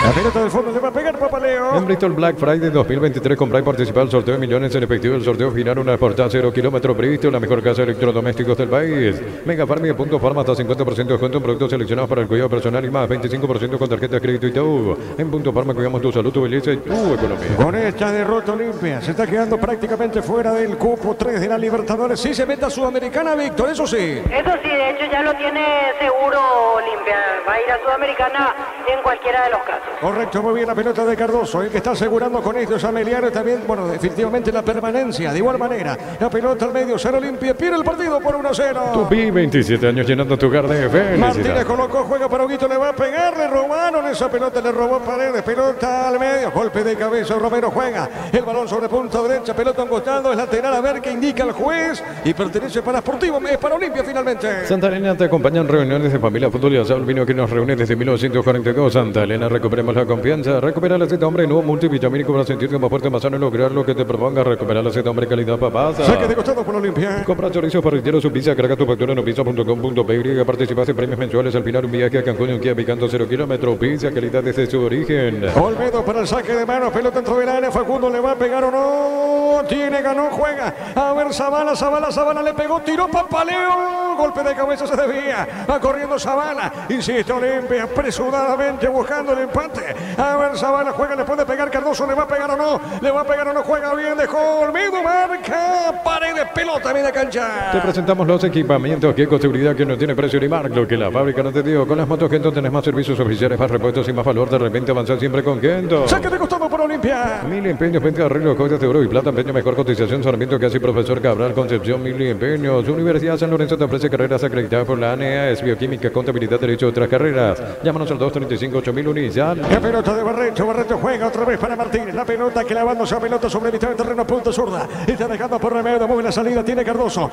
S5: La pelota del fondo le va a pegar Papaleo.
S3: En Bristol Black Friday 2023 compra y participa al sorteo de millones en efectivo. El sorteo final una portada 0 kilómetros Bristol, la mejor casa de electrodomésticos del país. Mega Farm y Punto Farma hasta 50% de descuento en productos seleccionados para el cuidado personal y más 25% con tarjeta de crédito y Itaú. En Punto Farma cuidamos tu salud, tu belleza y tu economía.
S5: Con esta derrota Olimpia se está quedando prácticamente fuera del cupo 3 de la Libertadores. Sí se mete a Sudamericana, Víctor, eso sí.
S4: Eso sí, de hecho ya lo tiene seguro Olimpia. Va a ir a Sudamericana en cualquiera de los casos.
S5: Correcto, muy bien la pelota de Cardoso. El que está asegurando con esto es Ameliano también, bueno, definitivamente la permanencia. De igual manera, la pelota al medio, Ser Olimpia, pierde el partido por 1-0.
S3: Tupi, 27 años llenando tu hogar de felicidad.
S5: Martínez colocó, juega para Huguito, le va a pegar, le robaron esa pelota, le robó Paredes, pelota al medio, golpe de cabeza, Romero juega, el balón sobre punta derecha, pelota a un costado, es lateral, a ver qué indica el juez, y pertenece para Sportivo, es para Olimpia finalmente.
S3: Santa Elena te acompaña en reuniones de familia, fútbol y asado, vino que nos reúne desde 1942. Santa Elena, recuperemos la confianza, recupera la Z hombre, nuevo multivitamínico para sentirte más fuerte, más sano y lograr lo que te proponga, recuperar la Z hombre, calidad papasa.
S5: Saque de costado por Olimpia.
S3: Compra chorizo parrillero, su pizza, carga tu factura en pizza.com.py, participas en premios mensuales, al final un viaje a Cancún, un Kia picando 0 kilómetros, pizza, calidad desde su origen.
S5: Olmedo para el saque de manos, pelota dentro del área, Facundo le va a pegar o no, tiene, ganó, juega, a ver Zavala le pegó, tiró Papaleo, golpe de cabeza, se desvía, va corriendo Zavala, insiste Olimpia, apresuradamente buscando el empate, a ver Zavala juega, le puede pegar Cardoso, le va a pegar o no, juega bien, dejó Olmedo, marca, Paredes, pelota, media cancha.
S3: Te presentamos los equipamientos que con seguridad que no tiene precio ni marca, lo que la fábrica no te dio. Con las motos Kento tenés más servicios oficiales, más repuestos y más valor. De repente avanzar siempre con Kento.
S5: Saque de costado por Olimpia.
S3: Mil empeños, venta de arreglo, joyas de oro y plata, empeño, mejor cotización, Sarmiento, casi profesor Cabral, Concepción, Mil empeños. Universidad San Lorenzo te ofrece carreras acreditadas por la ANEA, bioquímica, contabilidad, derecho de otras carreras. Llámanos al 235-8000 inicial.
S5: La pelota de Barreto juega otra vez para Martínez. La pelota clavándose a pelota sobre mitad de terreno, punta zurda. Está dejando por Remedio, mueve la salida, tiene Cardoso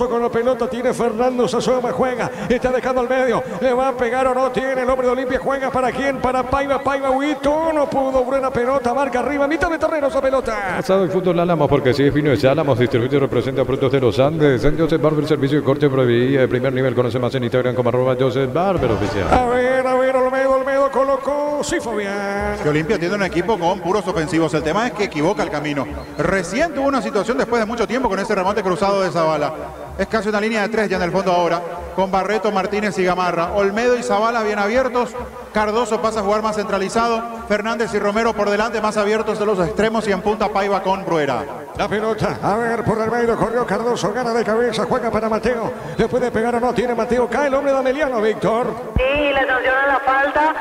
S5: con la pelota, tiene Fernando Sazoma, juega, está dejando al medio, le va a pegar o no, tiene el hombre de Olimpia, juega para quién, para Paiva, Huito, no pudo, buena pelota, marca arriba, mitad de terreno esa pelota.
S3: Asado y fútbol Álamos, porque si es fino es Álamos, distribuye y representa frutos de los Andes. En Joseph Barber, servicio de corte proveería de primer nivel, conoce más en Instagram como @Joseph Barber oficial.
S5: A ver, Olmedo colocó, sí, Fabián.
S1: Que Olimpia tiene un equipo con puros ofensivos, el tema es que equivoca el camino. Recién tuvo una situación después de mucho tiempo con ese remate cruzado de Zavala. Es casi una línea de 3 ya en el fondo ahora, con Barreto, Martínez y Gamarra. Olmedo y Zavala bien abiertos, Cardoso pasa a jugar más centralizado, Fernández y Romero por delante más abiertos de los extremos y en punta Paiva con Bruera.
S2: La pelota, a ver, por el medio corrió Cardoso, gana de cabeza, juega para Mateo. Le puede pegar o no, tiene Mateo, cae el hombre de Ameliano, Víctor.
S4: Sí, le sancionan la falta.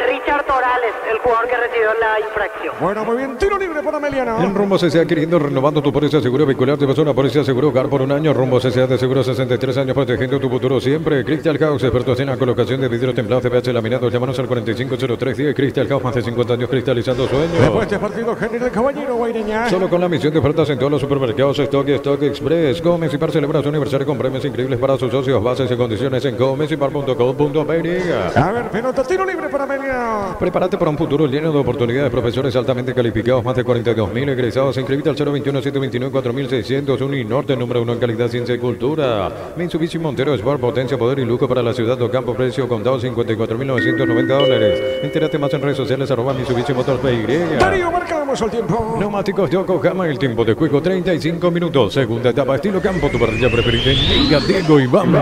S4: Richard Torales, el jugador que recibió la infracción.
S2: Bueno, muy bien, tiro libre por Ameliano.
S3: En Rumbo CCA adquiriendo, renovando tu póliza de seguro vehicular. Te vas a una póliza de seguro hogar por un año. Rumbo CCA de seguro 63 años protegiendo tu futuro siempre. Crystal House, expertos en la colocación de vidrio templado CPH laminados. Llámanos al 450310. Crystal House, más de 50 años cristalizando sueños.
S2: Después de partido, General Caballero, Guaireña.
S3: Solo con la misión de ofertas en todos los supermercados Stock y Stock Express. Comecipar celebra su aniversario con premios increíbles para sus socios. Bases y condiciones en comecipar.com.pe.
S2: A ver, pelota, tiro libre para Ameliano.
S3: Prepárate para un futuro lleno de oportunidades. Profesores altamente calificados, más de 42.000 egresados. Inscríbete al 021-729-4600. Uninorte, número 1 en calidad, ciencia y cultura. Mitsubishi Montero Sport, potencia, poder y lujo para la ciudad de Ocampo. Precio contado $54.990. Entérate más en redes sociales @Mitsubishi Motors PY.
S2: Darío, marcamos el tiempo.
S3: Neumáticos Yokohama, el tiempo de juego 35 minutos. Segunda etapa, estilo campo, tu parrilla preferida. Liga Diego y vamos.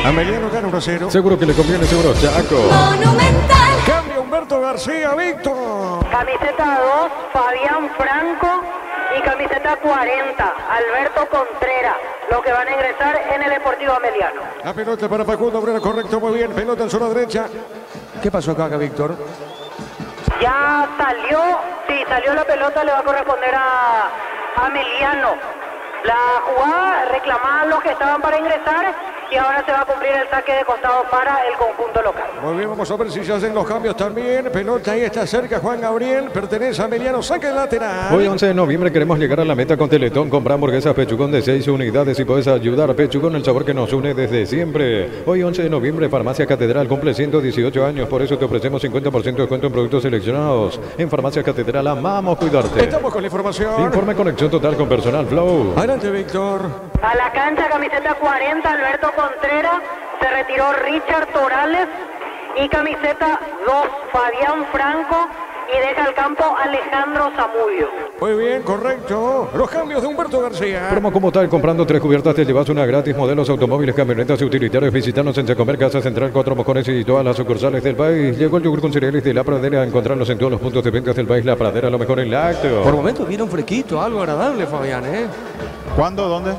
S2: Ameliano gana 1-0.
S3: Seguro que le conviene, seguro Chaco.
S6: Monumental.
S2: Cambia Humberto García, Víctor.
S4: Camiseta 2, Fabián Franco. Y camiseta 40, Alberto Contreras, los que van a ingresar en el Deportivo Ameliano.
S2: La pelota para Facundo Obrera, correcto, muy bien. Pelota en zona derecha. ¿Qué pasó acá, Víctor?
S4: Ya salió, sí, salió la pelota, le va a corresponder a Ameliano. La jugada reclamaba a los que estaban para ingresar y ahora se va a cumplir el saque de costado para el conjunto local.
S2: Muy bien, vamos a ver si se hacen los cambios también. Pelota ahí está cerca, Juan Gabriel, pertenece a Ameliano, saque de lateral.
S3: Hoy 11 de noviembre queremos llegar a la meta con Teletón. Compra hamburguesas Pechugón de 6 unidades y puedes ayudar a Pechugón, el sabor que nos une desde siempre. Hoy 11 de noviembre Farmacia Catedral cumple 118 años, por eso te ofrecemos 50% de descuento en productos seleccionados. En Farmacia Catedral amamos cuidarte.
S2: Estamos con la información.
S3: Informe conexión total con personal Flow.
S2: Adelante, Víctor.
S4: A la cancha, camiseta 40, Alberto Contreras, se retiró Richard Torales y camiseta 2, Fabián Franco, y deja el campo Alejandro Zamudio.
S2: Muy bien, correcto. Los cambios de Humberto García.
S3: Promo como tal, comprando 3 cubiertas te llevas una gratis. Modelos, automóviles, camionetas y utilitarios. Visítanos en Secomer, Casa Central, 4 Mojones y todas las sucursales del país. Llegó el yogur con cereales de La Pradera. Encontrarlos en todos los puntos de venta del país. La Pradera, lo mejor en lácteo.
S5: Por momentos viene un fresquito, algo agradable, Fabián, ¿eh?
S1: ¿Cuándo? ¿Dónde?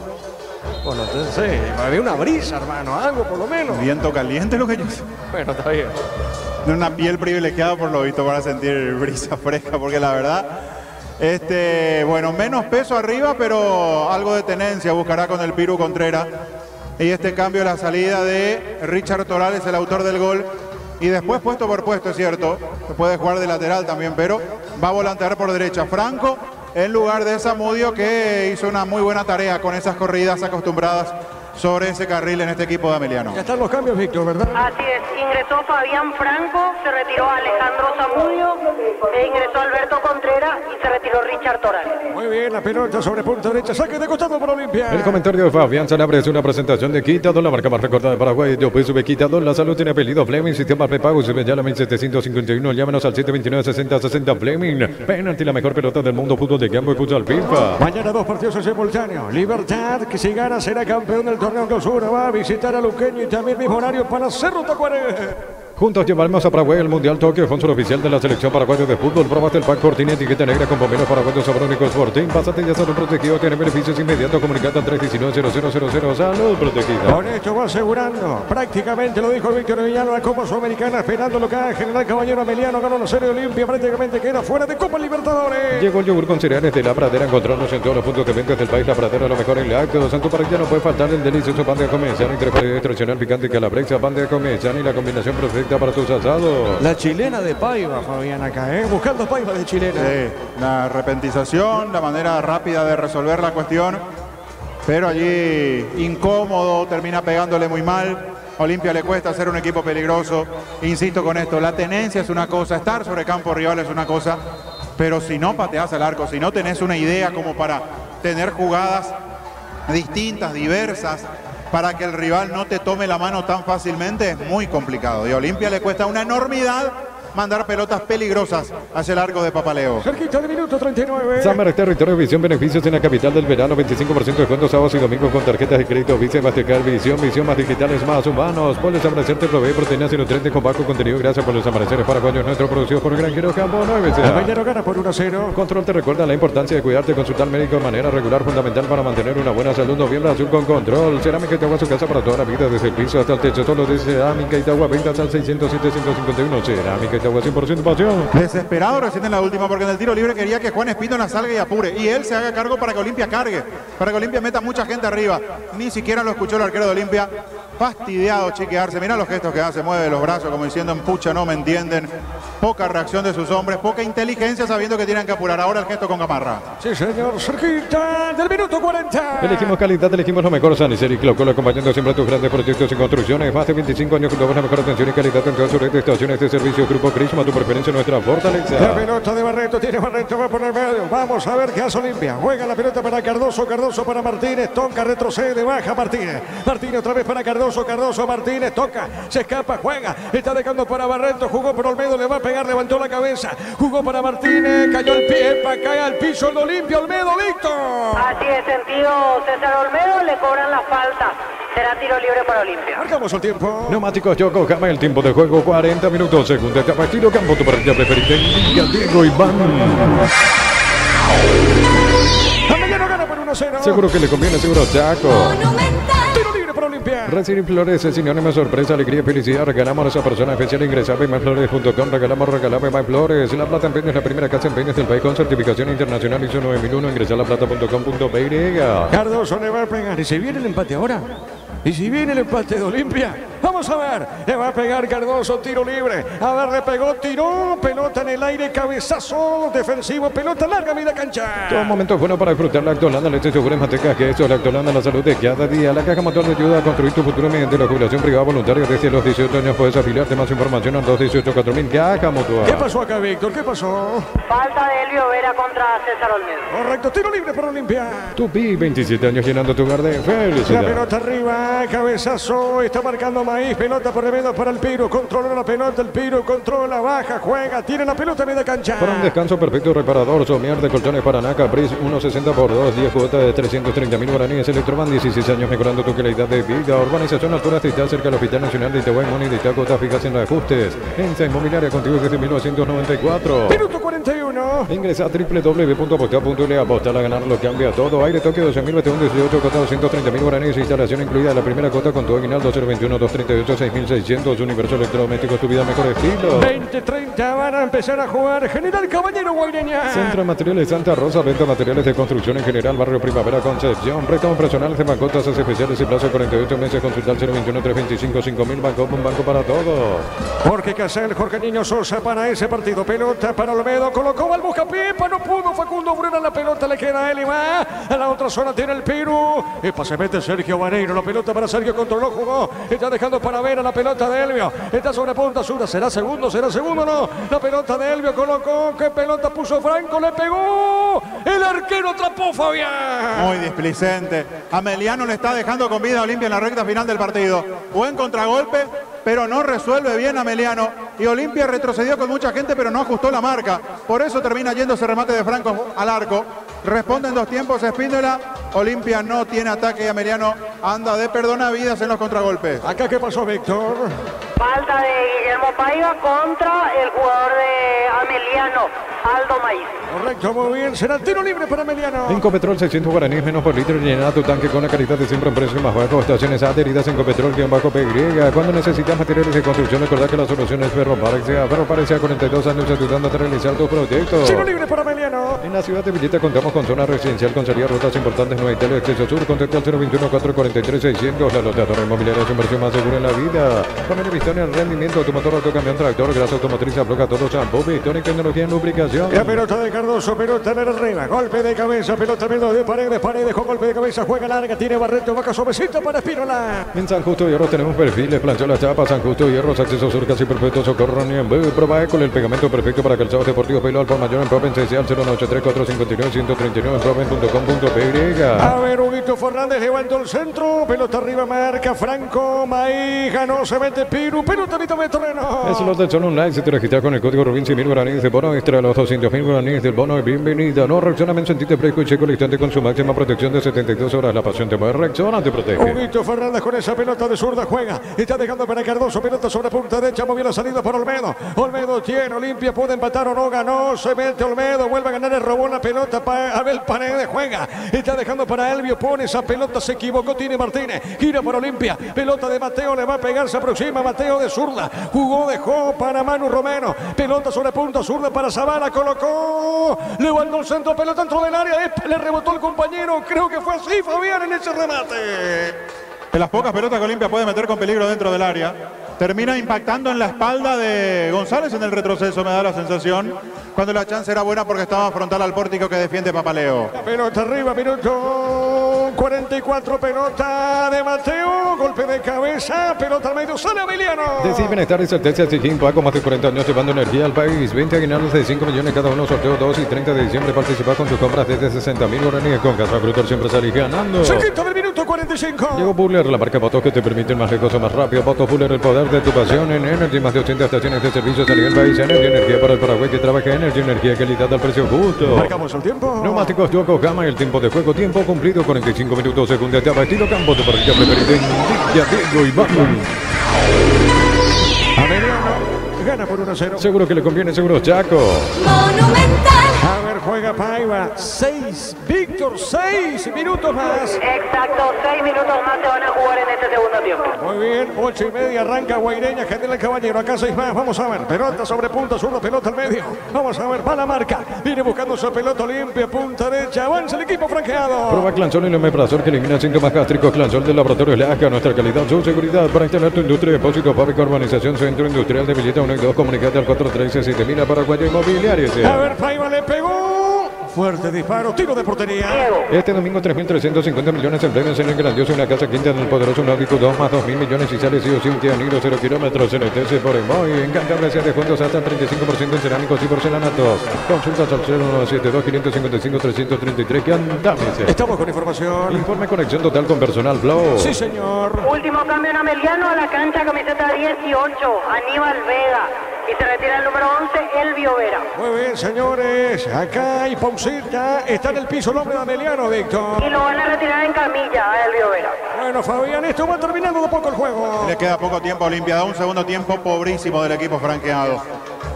S5: Bueno, entonces, sí, había una brisa, hermano, algo por lo menos.
S1: Viento caliente, lo que yo sé.
S5: Bueno, está bien.
S1: De una piel privilegiada por lo visto para sentir brisa fresca, porque la verdad, bueno, menos peso arriba, pero algo de tenencia buscará con el Piru Contreras. Y este cambio, la salida de Richard Torales, el autor del gol, y después puesto por puesto, es cierto, puede jugar de lateral también, pero va a volantear por derecha Franco, en lugar de Zamudio, que hizo una muy buena tarea con esas corridas acostumbradas sobre ese carril en este equipo de Ameliano.
S2: Ya están los cambios, Víctor, ¿verdad?
S4: Así es, ingresó Fabián Franco, se retiró Alejandro Zamudio, e ingresó Alberto Contreras y se retiró Richard Torales.
S2: Muy bien, la pelota sobre punta derecha, saque de costado para Olimpia.
S3: El comentario de Fabián Sanabria es una presentación de Quitador, la marca más recordada de Paraguay. Yo pues sube Quitador, la salud tiene apellido Fleming, sistema prepago, sube ya la 1751, llámenos al 729-6060 Fleming. Penalti, la mejor pelota del mundo, fútbol de campo y futsal FIFA.
S2: Mañana 2 partidos en simultáneo. Libertad, que si gana será campeón del torneo clausura, va a visitar a Luqueño y también mismo horario para Cerro Tacuaré.
S3: Juntos llevaremos a Paraguay al Mundial Tokio, sponsor oficial de la selección paraguaya de fútbol. Probaste el pack Cortina, etiqueta negra con pomelo paraguayos sabrónicos Sporting. Pásate ya salud protegido, tiene beneficios inmediatos. Comunicate al 319-0000. Salud protegida.
S2: Con esto va asegurando, prácticamente lo dijo Víctor Villano, la Copa Sudamericana, esperando lo que haga General Caballero. Ameliano ganó la serie Olimpia, prácticamente queda fuera de Copa Libertadores.
S3: Llegó el yogur con cereales de La Pradera, encontrarnos en todos los puntos de venta del país. La Pradera, lo mejor en lácteos. En tu parrilla no puede faltar el delicioso pan de comenzar entre tradicional picante y calabresa, pan de comenzar y la combinación perfecta para tus asados.
S5: La chilena de Paiva, Fabián, acá, ¿eh? Buscando Paiva de chilena.
S1: Sí, la repentización, la manera rápida de resolver la cuestión, pero allí incómodo, termina pegándole muy mal. A Olimpia le cuesta ser un equipo peligroso. Insisto con esto, la tenencia es una cosa, estar sobre campo rival es una cosa, pero si no pateas al arco, si no tenés una idea como para tener jugadas distintas, diversas, para que el rival no te tome la mano tan fácilmente, es muy complicado. Y a Olimpia le cuesta una enormidad mandar pelotas peligrosas hacia el arco de Papaleo.
S2: Cerquita del minuto 39.
S3: Summer Territorio Visión, beneficios en la capital del verano, 25% de descuento sábados y domingos con tarjetas de crédito Visa, Mastercard, Visión más digitales, más humanos. Puedes amanecer, provee proteínas y nutrientes con bajo contenido. Gracias por los amaneceres paraguayos, nuestro producido por Granjero Campo 9.
S2: Mañana gana por 1-0.
S3: Control te recuerda la importancia de cuidarte, consultar al médico de manera regular, fundamental para mantener una buena salud. Noviembre azul con Control. Cerámica Itagua, su casa para toda la vida, desde el piso hasta el techo. Solo de Cerámica Itagua, ventas al 607-151. Cerámica Itagua, 100% pasión.
S1: Desesperado recién en la última porque en el tiro libre quería que Juan Espínola salga y apure. Y él se haga cargo para que Olimpia cargue. Para que Olimpia meta mucha gente arriba. Ni siquiera lo escuchó el arquero de Olimpia. Fastidiado chiquearse. Mirá los gestos que hace. Mueve los brazos como diciendo en pucha no me entienden. Poca reacción de sus hombres. Poca inteligencia sabiendo que tienen que apurar. Ahora el gesto con Gamarra.
S2: Sí, señor. Cerquita del minuto 40.
S3: Elegimos calidad, elegimos lo mejor. San Isidro y Clocolo acompañando siempre a tus grandes proyectos y construcciones. Más de 25 años con la mejor atención y calidad en todas sus redes de estaciones de servicio. Grupo Crisma, tu preferencia, nuestra fortaleza.
S2: La pelota de Barreto, tiene Barreto, va por el medio. Vamos a ver qué hace Olimpia. Juega la pelota para Cardoso, Cardoso para Martínez. Toca, retrocede, baja Martínez. Martínez otra vez para Cardoso, Cardoso, Martínez. Toca, se escapa, juega. Está dejando para Barreto, jugó por Olmedo, le va a pegar, levantó la cabeza. Jugó para Martínez, cayó el pie, cae al piso el Olimpia. Olmedo, Víctor.
S4: Así es, sentido César Olmedo, le cobran la falta. Será tiro libre para Olimpia.
S2: Marcamos el tiempo.
S3: Neumáticos Yokohama, el tiempo de juego 40 minutos. Segunda etapa, tiro campo, tu partida preferida. Liga Diego Iván.
S2: Amellano gana por 1-0.
S3: Seguro que le conviene, seguro Chaco.
S6: Monumental.
S2: Tiro libre para Olimpia.
S3: Recibir flores es sinónimo de sorpresa, alegría, felicidad. Regalamos a esa persona especial. Ingresa a maiflores.com. Regalamos Maiflores. La Plata Empeños es la primera casa de empeños del país con certificación internacional ISO 9001. Ingresa a laplata.com.py.
S2: Cardoso le va a pegar. ¿Y si viene el empate ahora? ¿Y si viene el empate de Olimpia? Vamos a ver. Le va a pegar Cardoso, tiro libre. A ver, le pegó, tiró. Pelota en el aire, cabezazo defensivo. Pelota larga, media cancha.
S3: Todo momento bueno para disfrutar Lactolanda, leche segura en manteca, que eso, Lactolanda, la salud de cada día. La caja motor te ayuda a construir tu futuro mediante la jubilación privada voluntaria. Desde los 18 años puedes afiliarte. Más información al 218-4000. Caja motor.
S2: ¿Qué pasó acá, Víctor? ¿Qué pasó?
S4: Falta de Elvio Vera contra César Olmedo.
S2: Correcto, tiro libre para Olimpia.
S3: Tupi, 27 años llenando tu hogar de
S2: La
S3: felicidad.
S2: pelota arriba, cabezazo, está marcando Maíz, pelota por el medio para el Piru, controla la pelota, el Piru controla, baja, juega, tiene la pelota en media cancha.
S3: Para un descanso perfecto, reparador, somier de colchones para Naca, Pris 1.60 por 2, 10 cuotas de 330.000 guaraníes, Electroban, 16 años mejorando tu calidad de vida. Urbanización Altura está cerca del Hospital Nacional de Itaguay, Moni de Itacuotas, fijas en los ajustes. Ensa Inmobiliaria contigo desde 1994.
S2: Minuto 41.
S3: Ingresa a www.apostar.le, apostar a ganar lo cambia todo. Aire Tokio 12.021, 18 cota 230.000 guaraníes, instalación incluida. La primera cota con tu aguinaldo 021-238-6.600. Universo Electrodomésticos, tu vida mejor estilo.
S2: 20-30 van a empezar a jugar. General Caballero Guaireña.
S3: Centro de Materiales Santa Rosa, venta de materiales de construcción en general, Barrio Primavera, Concepción. Préstamos personales de bancotas especiales y plazo de 48 meses. Consultar 021-325-5000. Banco, un banco para todos.
S2: Jorge Casel, Jorge Niño Sosa para ese partido. Pelota para Olmedo, colocó al Buscapipa, no pudo. Facundo Bruna, la pelota le queda a él y va. A la otra zona tiene el Piru. Y se mete Sergio Vareiro, la pelota para Sergio, controló, jugó. Está dejando para ver a la pelota de Elvio. Está sobre punta sur. ¿Será segundo? No. La pelota de Elvio colocó. ¿Qué pelota puso Franco? Le pegó. El arquero atrapó Fabián.
S1: Muy displicente. Ameliano le está dejando con vida a Olimpia en la recta final del partido. Buen contragolpe, pero no resuelve bien Ameliano. Y Olimpia retrocedió con mucha gente, pero no ajustó la marca. Por eso termina yendo ese remate de Franco al arco. Responde en dos tiempos Espíndola. Olimpia no tiene ataque y Ameliano anda de perdonavidas en los contragolpes.
S2: ¿Acá qué pasó, Víctor?
S4: Falta de Guillermo Paiva contra el jugador de Ameliano, Aldo Maíz.
S2: Correcto, muy bien. Será tiro libre para Ameliano.
S3: Incopetrol 600 guaraníes menos por litro. Llena tu tanque con la calidad de siempre en precio más bajo. Estaciones adheridas en Incopetrol-PY. Cuando necesitas materiales de construcción, recordad que la solución es Ferroparex. Ferroparex a 42 años ayudándote a realizar tus proyectos.
S2: Tiro libre para Ameliano.
S3: En la ciudad de Villeta contamos con zona residencial con salida rutas importantes. Nueva Italia, Exceso Sur. Contacta al 021-443-600. La loteadora inmobiliaria es inversión más segura en la vida. Familia Vistonia, el rendimiento de tu motor, autocamión, tractor, grasa automotriz, afloja todo, shampoo, Vistonia, tecnología en lubricación.
S2: La pelota de Cardoso, pelota en el arriba, golpe de cabeza, pelota medio de paredes, con golpe de cabeza, juega larga, tiene Barreto, baja suavecito para Espínola.
S3: En San Justo Hierros tenemos perfiles, planchó las chapas, San Justo Hierros, acceso sur casi perfecto, socorro, ni en prueba con el pegamento perfecto para calzados deportivos, pelo al por mayor en Proven, CCL 093-459-139, en proven.com.py.
S2: A ver, Huguito Fernández levantó el centro, pelota arriba, marca Franco, Maíz, ganó, se mete Piru.
S5: Perú. Pelota mitad de terreno.
S3: Es los de Zona Online. Si te registras con el código Rubín 100.000 guaraníes de bono extra, los 200.000 guaraníes del bono de bienvenida. No reaccioname, sentite fresco y seco al instante con su máxima protección de 72 horas. La pasión te mueve, reacciona, te protege.
S5: Huguito Fernández con esa pelota de zurda juega. Está dejando para Cardoso. Pelota sobre punta derecha. Movió la salida por Olmedo. Olmedo tiene Olimpia. Puede empatar o no. Ganó. Se mete Olmedo. Vuelve a ganar. Le robó la pelota para Abel Paredes. Juega. Está dejando para Elvio. Pone esa pelota. Se equivocó. Tiene Martínez. Gira por Olimpia. Pelota de Mateo. Le va a pegar. Se aproxima. Mateo de zurda. Jugó. Dejó para Manu Romero. Pelota sobre punta zurda para Zavala. Colocó. Levantó el centro. Pelota dentro del área. Le rebotó el compañero. Creo que fue así, Fabián, en ese remate.
S1: De las pocas pelotas que Olimpia puede meter con peligro dentro del área, termina impactando en la espalda de González en el retroceso, me da la sensación, cuando la chance era buena porque estaba frontal al pórtico que defiende Papaleo.
S5: La pelota arriba, minuto 44, pelota de Mateo, golpe de cabeza, pelota al medio, sale Emiliano.
S3: Decir bienestar y certeza exigir Paco, más de 40 años llevando energía al país. 20 aguinaldos de 5 millones cada uno, sorteo 2 y 30 de diciembre. Participa con tus compras desde 60.000 guaraníes. Con Casa Frutor siempre salís ganando.
S5: Se quita del minuto 45.
S3: Llegó Buller, la marca motos que te permiten más lejos o más rápido. Motos Buller, el poder de tu pasión en Energy. Más de 80 estaciones de servicios a nivel país. Energy, energía para el Paraguay que trabaja. Energy, energía, calidad al precio justo.
S5: Marcamos el tiempo.
S3: Neumáticos Yokohama, el tiempo de juego, tiempo cumplido, 45 minutos, segunda etapa, estilo campo, tu parrilla preferida en Villa Diego y Bacul.
S5: Emiliano gana por 1-0.
S3: Seguro que le conviene, seguro Chaco.
S6: Monumental.
S5: A ver, juega Paiva. 6, Víctor, 6 minutos más.
S4: Exacto, 6 minutos más se van a jugar en este segundo tiempo.
S5: Muy bien, 8:30 arranca Guaireña, General Caballero, acá 6 más, vamos a ver, pelota sobre punta, zurda, pelota al medio, vamos a ver, va la marca, viene buscando su pelota limpia, punta derecha, avanza el equipo franqueado.
S3: Prueba Clansol y el omeprazol que elimina síntomas gástricos. Clansol del laboratorio Lasca, nuestra calidad, su seguridad para instalar tu industria, depósito, fábrica, urbanización, centro industrial de Villeta 1 y 2, comunicate al 413-7000 Paraguay Inmobiliaria.
S5: A ver, Paiva le pegó. Fuerte disparo, tiro de portería.
S3: Este domingo 3.350 millones en premios en el grandioso una casa quinta en el poderoso Náutico 2 más 2.000 millones y sale sí o sí un Tianiro 0 kilómetros en el TC por Emoy. Encantable de juntos hasta el 35% en cerámicos y porcelanatos. Consultas al 092-555-333 que andamos.
S5: Estamos con información.
S3: Informe conexión total con personal Flow.
S5: Sí, señor.
S4: Último cambio en Ameliano a la cancha, camiseta 18, Aníbal Vega. Y se retira el número 11, Elvio Vera.
S5: Muy bien, señores. Acá hay pausita. Está en el piso el hombre de Ameliano, Víctor.
S4: Y lo van a retirar en camilla a Elvio Vera.
S5: Bueno, Fabián, esto va terminando de poco el juego.
S1: Le queda poco tiempo a Olimpia, da un segundo tiempo pobrísimo del equipo franqueado.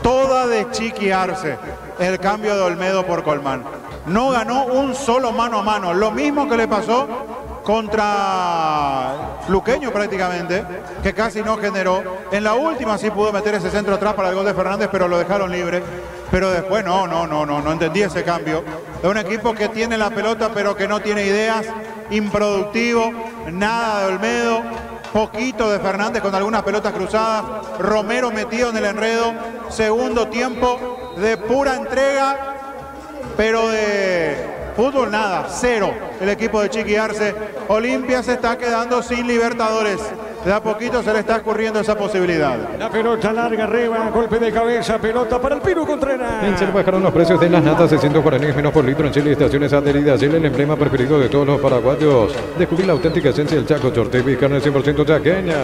S1: Toda de Chiqui Arce, el cambio de Olmedo por Colmán. No ganó un solo mano a mano, lo mismo que le pasó contra Luqueño prácticamente, que casi no generó. En la última sí pudo meter ese centro atrás para el gol de Fernández, pero lo dejaron libre. Pero después no entendí ese cambio. Es un equipo que tiene la pelota pero que no tiene ideas, improductivo, nada de Olmedo, poquito de Fernández con algunas pelotas cruzadas, Romero metido en el enredo, segundo tiempo de pura entrega, pero de fútbol nada, cero el equipo de Chiqui Arce. Olimpia se está quedando sin Libertadores. De a poquito se le está ocurriendo esa posibilidad.
S5: La pelota larga arriba, golpe de cabeza, pelota para el Piru Contreras.
S3: En Chile bajaron los precios de las natas, 600 guaraníes menos por litro en Chile y estaciones adheridas. Chile, el emblema preferido de todos los paraguayos. Descubrir la auténtica esencia del Chaco, Chortevi, carne 100% chaqueña.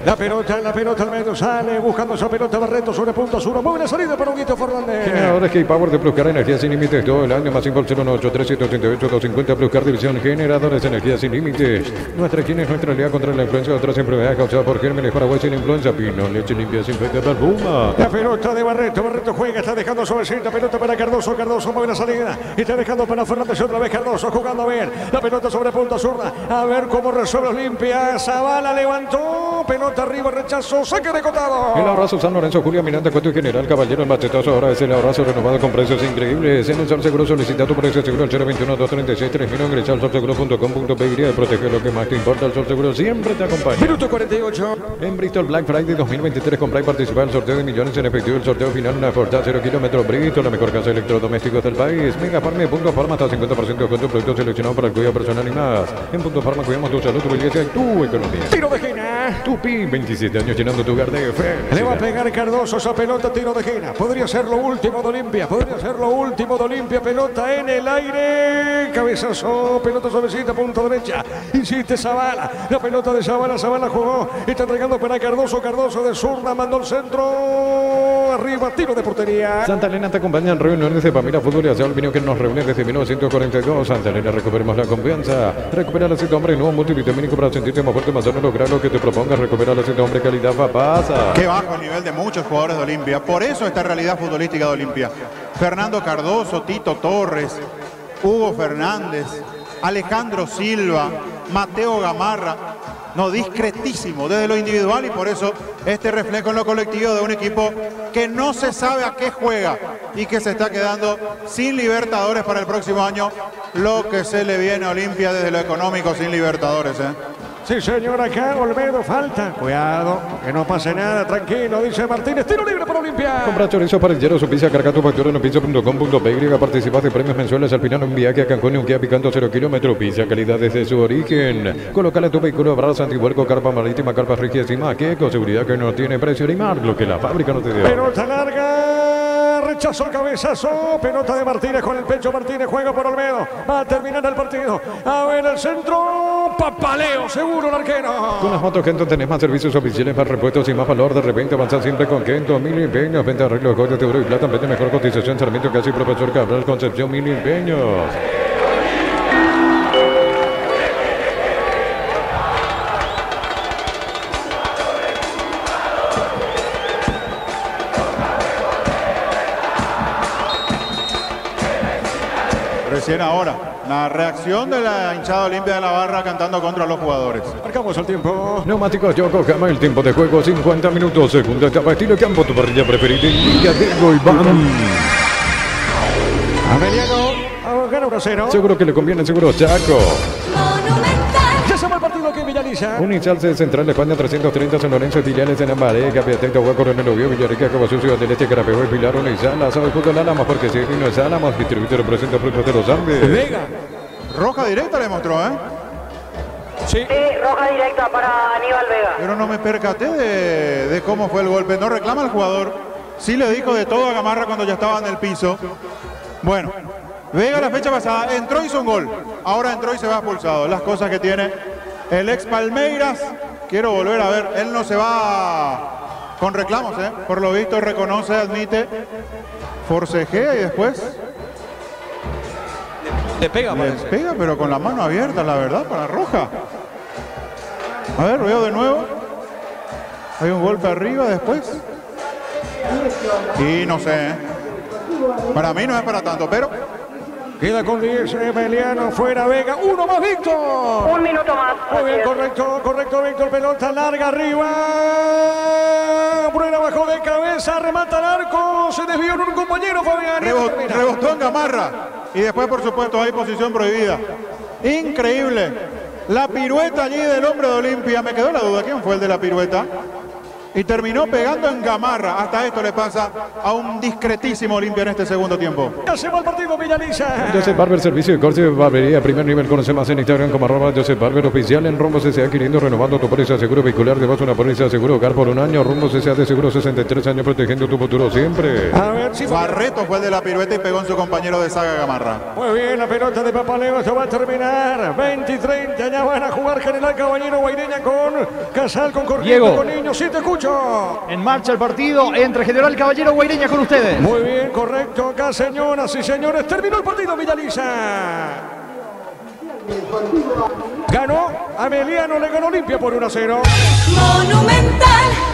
S5: La pelota al medio sale, buscando esa pelota Barreto sobre punto sur. Muy buena salida para Huguito Fernández.
S3: Generadores K-Power de Pluscar, energía sin límites todo el año, más 5 al 0983788-250 Pluscar División Generadores, energía sin límites. Nuestra higiene es nuestra aliada contra la influenza y otras enfermedades causadas por gérmenes. Paraguay sin influenza, Pino, leche limpia, sin infecta, Puma.
S5: La pelota de Barreto juega, está dejando suavecita, pelota para Cardoso mueve la salida, está dejando para Fernández otra vez Cardoso, jugando a ver, la pelota sobre punta zurda, a ver cómo resuelve Olimpia, Zavala levantó, pelota arriba, rechazo, saque de cotado.
S3: El abrazo San Lorenzo, Julio Miranda, Cuento y General Caballero, el machetazo ahora es el abrazo renovado con precios increíbles. En el Sol Seguro solicita tu precio seguro al 021-236-3000, ingresa al solseguro.com.pe y protege lo que más te importa. El Sol Seguro siempre te acompaña.
S5: Minuto 48.
S3: En Bristol Black Friday 2023 compra y participa en el sorteo de millones en efectivo. El sorteo final una Ford 0 kilómetros Bristol, la mejor casa de electrodomésticos del país. Megafarma y Punto Farma hasta 50% con tu producto seleccionado para el cuidado personal y más. En Punto Farma cuidamos tu salud, tu belleza y tu economía.
S5: Tiro de esquina.
S2: Olimpia.
S3: Tupi, 27 años llenando tu hogar de fe.
S2: Le va a pegar Cardoso esa pelota, tiro de esquina. Podría ser lo último de Olimpia. Podría ser lo último de Olimpia. Pelota en el aire. Cabezazo, pelota suavecita, punto derecha. Insiste Zavala. La pelota de Zavala. Zavala jugó. Está entregando para Cardoso. Cardoso de zurda. Mandó el centro. Arriba, tiro de portería.
S3: Santa Elena te acompaña en reuniones de familia, fútbol y aseo. El vino que nos reúne desde 1942. Santa Elena, recuperemos la confianza. Recupera el aceite hombre nuevo multivitamínico para sentirte más fuerte, más sano, lograr lo que te propongas. Recupera el aceite hombre, calidad pasa.
S1: Qué bajo el nivel de muchos jugadores de Olimpia. Por eso esta realidad futbolística de Olimpia. Fernando Cardoso, Tito Torres, Hugo Fernández, Alejandro Silva, Mateo Gamarra. No, discretísimo desde lo individual y por eso este reflejo en lo colectivo de un equipo que no se sabe a qué juega y que se está quedando sin Libertadores para el próximo año. Lo que se le viene a Olimpia desde lo económico sin Libertadores,
S2: Sí, señor, acá Olmedo falta. Cuidado, que no pase nada, tranquilo, dice Martínez. Tiro libre para Olimpia.
S3: Compra chorizo parrillero, su pizza, carga tu factura en pizza.com.py. Participa de premios mensuales. Al final un viaje a Cancún y un guía picando 0 kilómetros. Pizza, calidad desde su origen. Colócale tu vehículo, abrazo, antihuerco, carpa marítima, carpa rígidas y más. Que con seguridad que no tiene precio ni más, lo que la fábrica no te dio.
S2: Pelota larga, rechazo el cabezazo. Pelota de Martínez con el pecho. Martínez juega por Olmedo. Va a terminar el partido. A ver el centro. Papaleo, seguro el arquero.
S3: Con las motos Kento tenés más servicios oficiales, más repuestos y más valor. De repente avanzar siempre con Kento. Mil empeños, venta de arreglos, joyas de oro y plata. Vende mejor cotización, Sarmiento, casi profesor Cabral, Concepción, Mil empeños.
S1: Recién ahora, la reacción de la hinchada Olimpia de la Barra cantando contra los jugadores.
S2: Marcamos el tiempo.
S3: Neumáticos Yokohama, el tiempo de juego 50 minutos. Segunda etapa, estilo campo, tu parrilla preferida. Indica Diego Iván.
S2: Ameliano, gana 1-0.
S3: Seguro que le conviene, seguro Chaco.
S6: Monumental.
S2: Ya se va el partido que Villaliza.
S3: Unicalce Central de España 330, San Lorenzo, Filiales en Ambaré, Capiatento, Agua, Coronel Oviedo, Villarrica, Cabazú, Ciudad del Este, Carapejo y Pilar, Unizala, Sábado Fútbol Álamos, porque si no es Álamos, distribuidor representa Frutos de los Andes.
S2: Vega.
S1: Roja directa le mostró,
S2: Sí.
S4: Roja directa para Aníbal Vega.
S1: Pero no me percaté de cómo fue el golpe. No reclama el jugador. Sí le dijo de todo a Gamarra cuando ya estaba en el piso. Bueno, Vega la fecha pasada entró y hizo un gol. Ahora entró y se va expulsado. Las cosas que tiene el ex Palmeiras. Quiero volver a ver. Él no se va con reclamos, Por lo visto reconoce, admite, forcejea y después
S5: Le pega,
S1: le
S5: parece.
S1: pega, pero con la mano abierta, la verdad, para Roja. A ver, veo de nuevo. Hay un golpe arriba después. Y no sé, Para mí no es para tanto, pero
S2: Queda con 10 Emiliano, fuera Vega, uno más Víctor.
S4: Un minuto más.
S2: Muy bien,
S4: Así es.
S2: correcto Víctor, pelota larga arriba. Prueba abajo de cabeza, remata al arco, se desvió en un compañero Fabián.
S1: rebotó en Gamarra. Y después, por supuesto, hay posición prohibida. Increíble. La pirueta allí del hombre de Olimpia. Me quedó la duda, ¿quién fue el de la pirueta? Y terminó pegando en Gamarra. Hasta esto le pasa a un discretísimo Olimpia en este segundo tiempo.
S2: Ya se va el partido Villaliza.
S3: Joseph Barber, servicio de corte de barbería, primer nivel. Conoce más en Instagram como @Joseph Barber oficial. En Rumbos S.A. adquiriendo, renovando tu póliza de seguro vehicular. Te vas a una póliza de seguro hogar por un año. Rumbos S.A. de seguro 63 años, protegiendo tu futuro siempre.
S2: A ver si
S1: Barreto fue el de la pirueta y pegó en su compañero de saga Gamarra.
S2: Muy bien, la pelota de Papaleo, esto va a terminar. 20 y 30, ya van a jugar General Caballero Guaireña con Casal, con Corrientes,
S7: Diego.
S2: con Niños. Sí, te escucho.
S7: En marcha el partido entre General Caballero Guaireña con ustedes.
S2: Muy bien, correcto acá, señoras y señores. Terminó el partido Villaliza. Ganó Ameliano, le ganó Olimpia por 1-0.
S6: Monumental.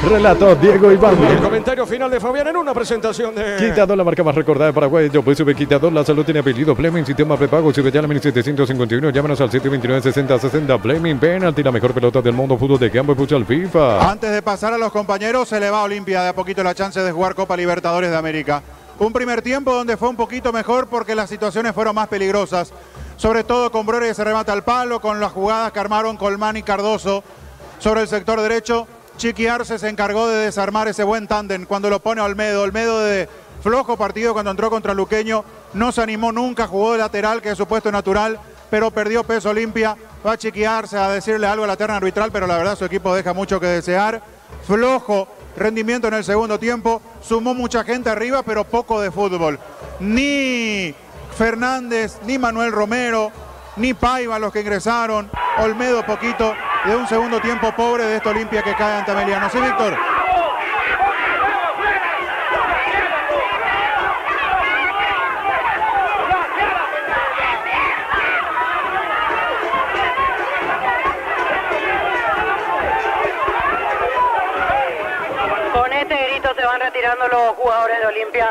S3: Relato Diego Iván.
S2: El comentario final de Fabián en una presentación de...
S3: Quitador, la marca más recordada de Paraguay. Yo pues sube Quitador, la salud tiene apellido. Fleming, sistema prepago, sube ya a la 1751. Llámanos al 729-6060. Fleming, penalti, la mejor pelota del mundo. Fútbol de campo y futsal FIFA.
S1: Antes de pasar a los compañeros, se le va a Olimpia de a poquito la chance de jugar Copa Libertadores de América. Un primer tiempo donde fue un poquito mejor porque las situaciones fueron más peligrosas. Sobre todo con Brore que se remata al palo, con las jugadas que armaron Colmán y Cardoso sobre el sector derecho. Chiqui Arce se encargó de desarmar ese buen tándem cuando lo pone a Olmedo. Olmedo de flojo partido cuando entró contra Luqueño. No se animó nunca, jugó de lateral, que es su puesto natural, pero perdió peso Olimpia. va a chiquearse, a decirle algo a la terna arbitral, pero la verdad su equipo deja mucho que desear. Flojo rendimiento en el segundo tiempo, sumó mucha gente arriba, pero poco de fútbol. Ni Fernández, ni Manuel Romero, ni Paiva los que ingresaron, Olmedo poquito, de un segundo tiempo pobre de esta Olimpia que cae ante Ameliano. ¿Sí, Víctor?
S4: Con este grito se van retirando los jugadores de Olimpia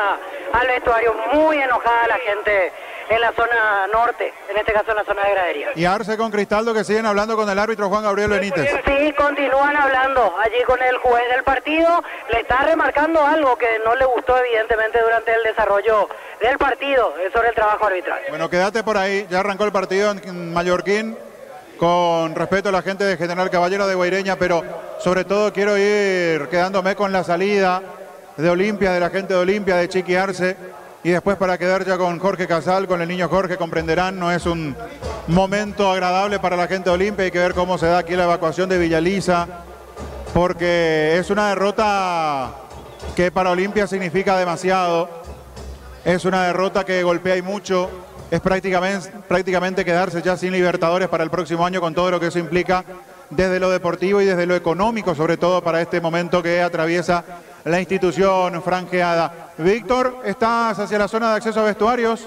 S4: al vestuario. Muy enojada la gente en la zona norte, en este caso en la zona de gradería.
S1: Y Arce con Cristaldo que siguen hablando con el árbitro Juan Gabriel Benítez.
S4: Sí, continúan hablando allí con el juez del partido. Le está remarcando algo que no le gustó evidentemente durante el desarrollo del partido sobre el trabajo arbitral.
S1: Bueno, quédate por ahí, ya arrancó el partido en Mallorquín. Con respeto a la gente de General Caballero de Guaireña, pero sobre todo quiero ir quedándome con la salida de Olimpia, de la gente de Olimpia, de Chiqui Arce, y después para quedar ya con Jorge Casal, con el niño Jorge, comprenderán, no es un momento agradable para la gente de Olimpia, hay que ver cómo se da aquí la evacuación de Villaliza, porque es una derrota que para Olimpia significa demasiado, es una derrota que golpea y mucho. Es prácticamente quedarse ya sin Libertadores para el próximo año con todo lo que eso implica desde lo deportivo y desde lo económico, sobre todo para este momento que atraviesa la institución franjeada. Víctor, ¿estás hacia la zona de acceso a vestuarios?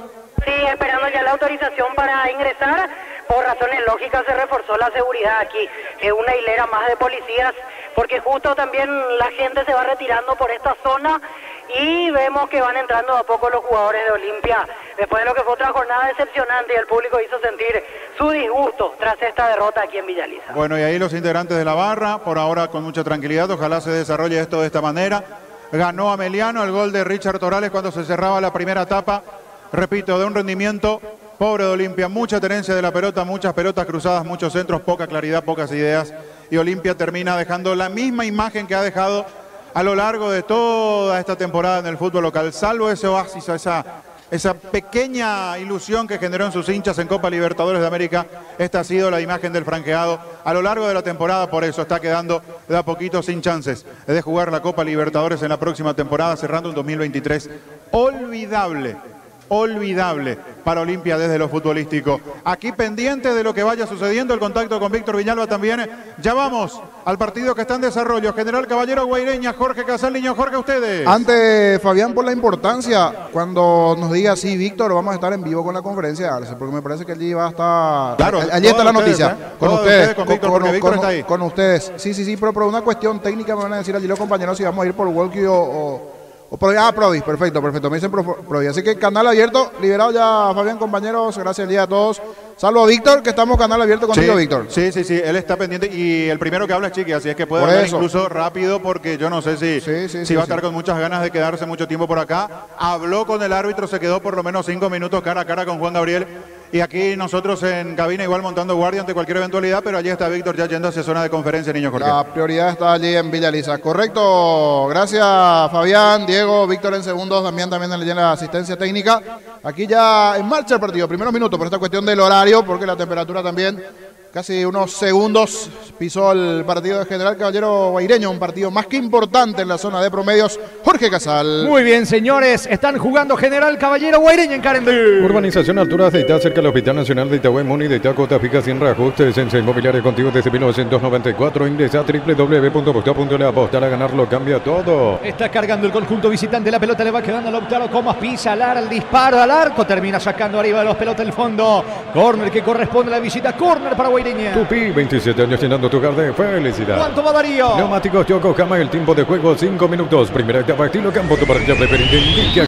S4: Sí, esperando ya la autorización para ingresar. Por razones lógicas se reforzó la seguridad aquí, una hilera más de policías, porque justo también la gente se va retirando por esta zona y vemos que van entrando a poco los jugadores de Olimpia, después de lo que fue otra jornada decepcionante y el público hizo sentir su disgusto tras esta derrota aquí en Villaliza.
S1: Bueno, y ahí los integrantes de la barra, por ahora con mucha tranquilidad, ojalá se desarrolle esto de esta manera. Ganó Ameliano, el gol de Richard Torales cuando se cerraba la primera etapa, repito, de un rendimiento pobre de Olimpia, mucha tenencia de la pelota, muchas pelotas cruzadas, muchos centros, poca claridad, pocas ideas, y Olimpia termina dejando la misma imagen que ha dejado a lo largo de toda esta temporada en el fútbol local, salvo ese oasis, esa pequeña ilusión que generó en sus hinchas en Copa Libertadores de América. Esta ha sido la imagen del franjeado a lo largo de la temporada, por eso está quedando de a poquito sin chances de jugar la Copa Libertadores en la próxima temporada, cerrando un 2023 olvidable para Olimpia desde lo futbolístico. Aquí pendiente de lo que vaya sucediendo, el contacto con Víctor Villalba también. Ya vamos al partido que está en desarrollo. General Caballero Guaireña, Jorge Casal, niño Jorge, ustedes.
S8: Antes, Fabián, por la importancia, cuando nos diga sí, Víctor, vamos a estar en vivo con la conferencia de Arce, porque me parece que allí va a estar...
S1: Claro,
S8: allí está la noticia. Con ustedes,
S1: con Víctor, porque Víctor está ahí.
S8: Con ustedes. Sí, pero una cuestión técnica me van a decir allí los compañeros si vamos a ir por walkie o Provis, perfecto, me dicen Provis. Así que canal abierto, liberado ya Fabián, compañeros, gracias el día a todos. Salvo a Víctor, que estamos canal abierto contigo, Víctor.
S1: Sí, él está pendiente y el primero que habla es Chiqui, así es que puede hablar incluso rápido porque yo no sé si va a estar con muchas ganas de quedarse mucho tiempo por acá. Habló con el árbitro, se quedó por lo menos 5 minutos cara a cara con Juan Gabriel. Y aquí nosotros en cabina igual montando guardia ante cualquier eventualidad, pero allí está Víctor ya yendo hacia zona de conferencia, niño Jorge.
S8: La prioridad está allí en Villaliza. Correcto. Gracias, Fabián, Diego, Víctor en segundos, también en la asistencia técnica. Aquí ya en marcha el partido, primeros minutos por esta cuestión del horario, porque la temperatura también, casi unos segundos, pisó el partido de General Caballero Guaireña, un partido más que importante en la zona de promedios. Jorge Casal.
S7: Muy bien, señores, están jugando General Caballero Guaireña en Carendí.
S3: Urbanización Alturas de Itá, cerca del Hospital Nacional de Itagüí, Muni de Itá, cuota fija sin reajustes, en Inmobiliaria contigo desde 1994. Ingresa a www.apostar.le, apostar a ganar lo cambia todo.
S7: Está cargando el conjunto visitante, la pelota le va quedando a Lautaro Comas, pisa al ar, el disparo al arco, termina sacando arriba de los pelotas el fondo. Córner que corresponde a la visita, córner para Guaireña.
S3: Tupi, 27 años llenando tu hogar de felicidad.
S7: ¿Cuánto va Darío?
S3: Neumáticos Yokohama, el tiempo de juego 5 minutos. Primera etapa, estilo campo, tu parrilla preferida indica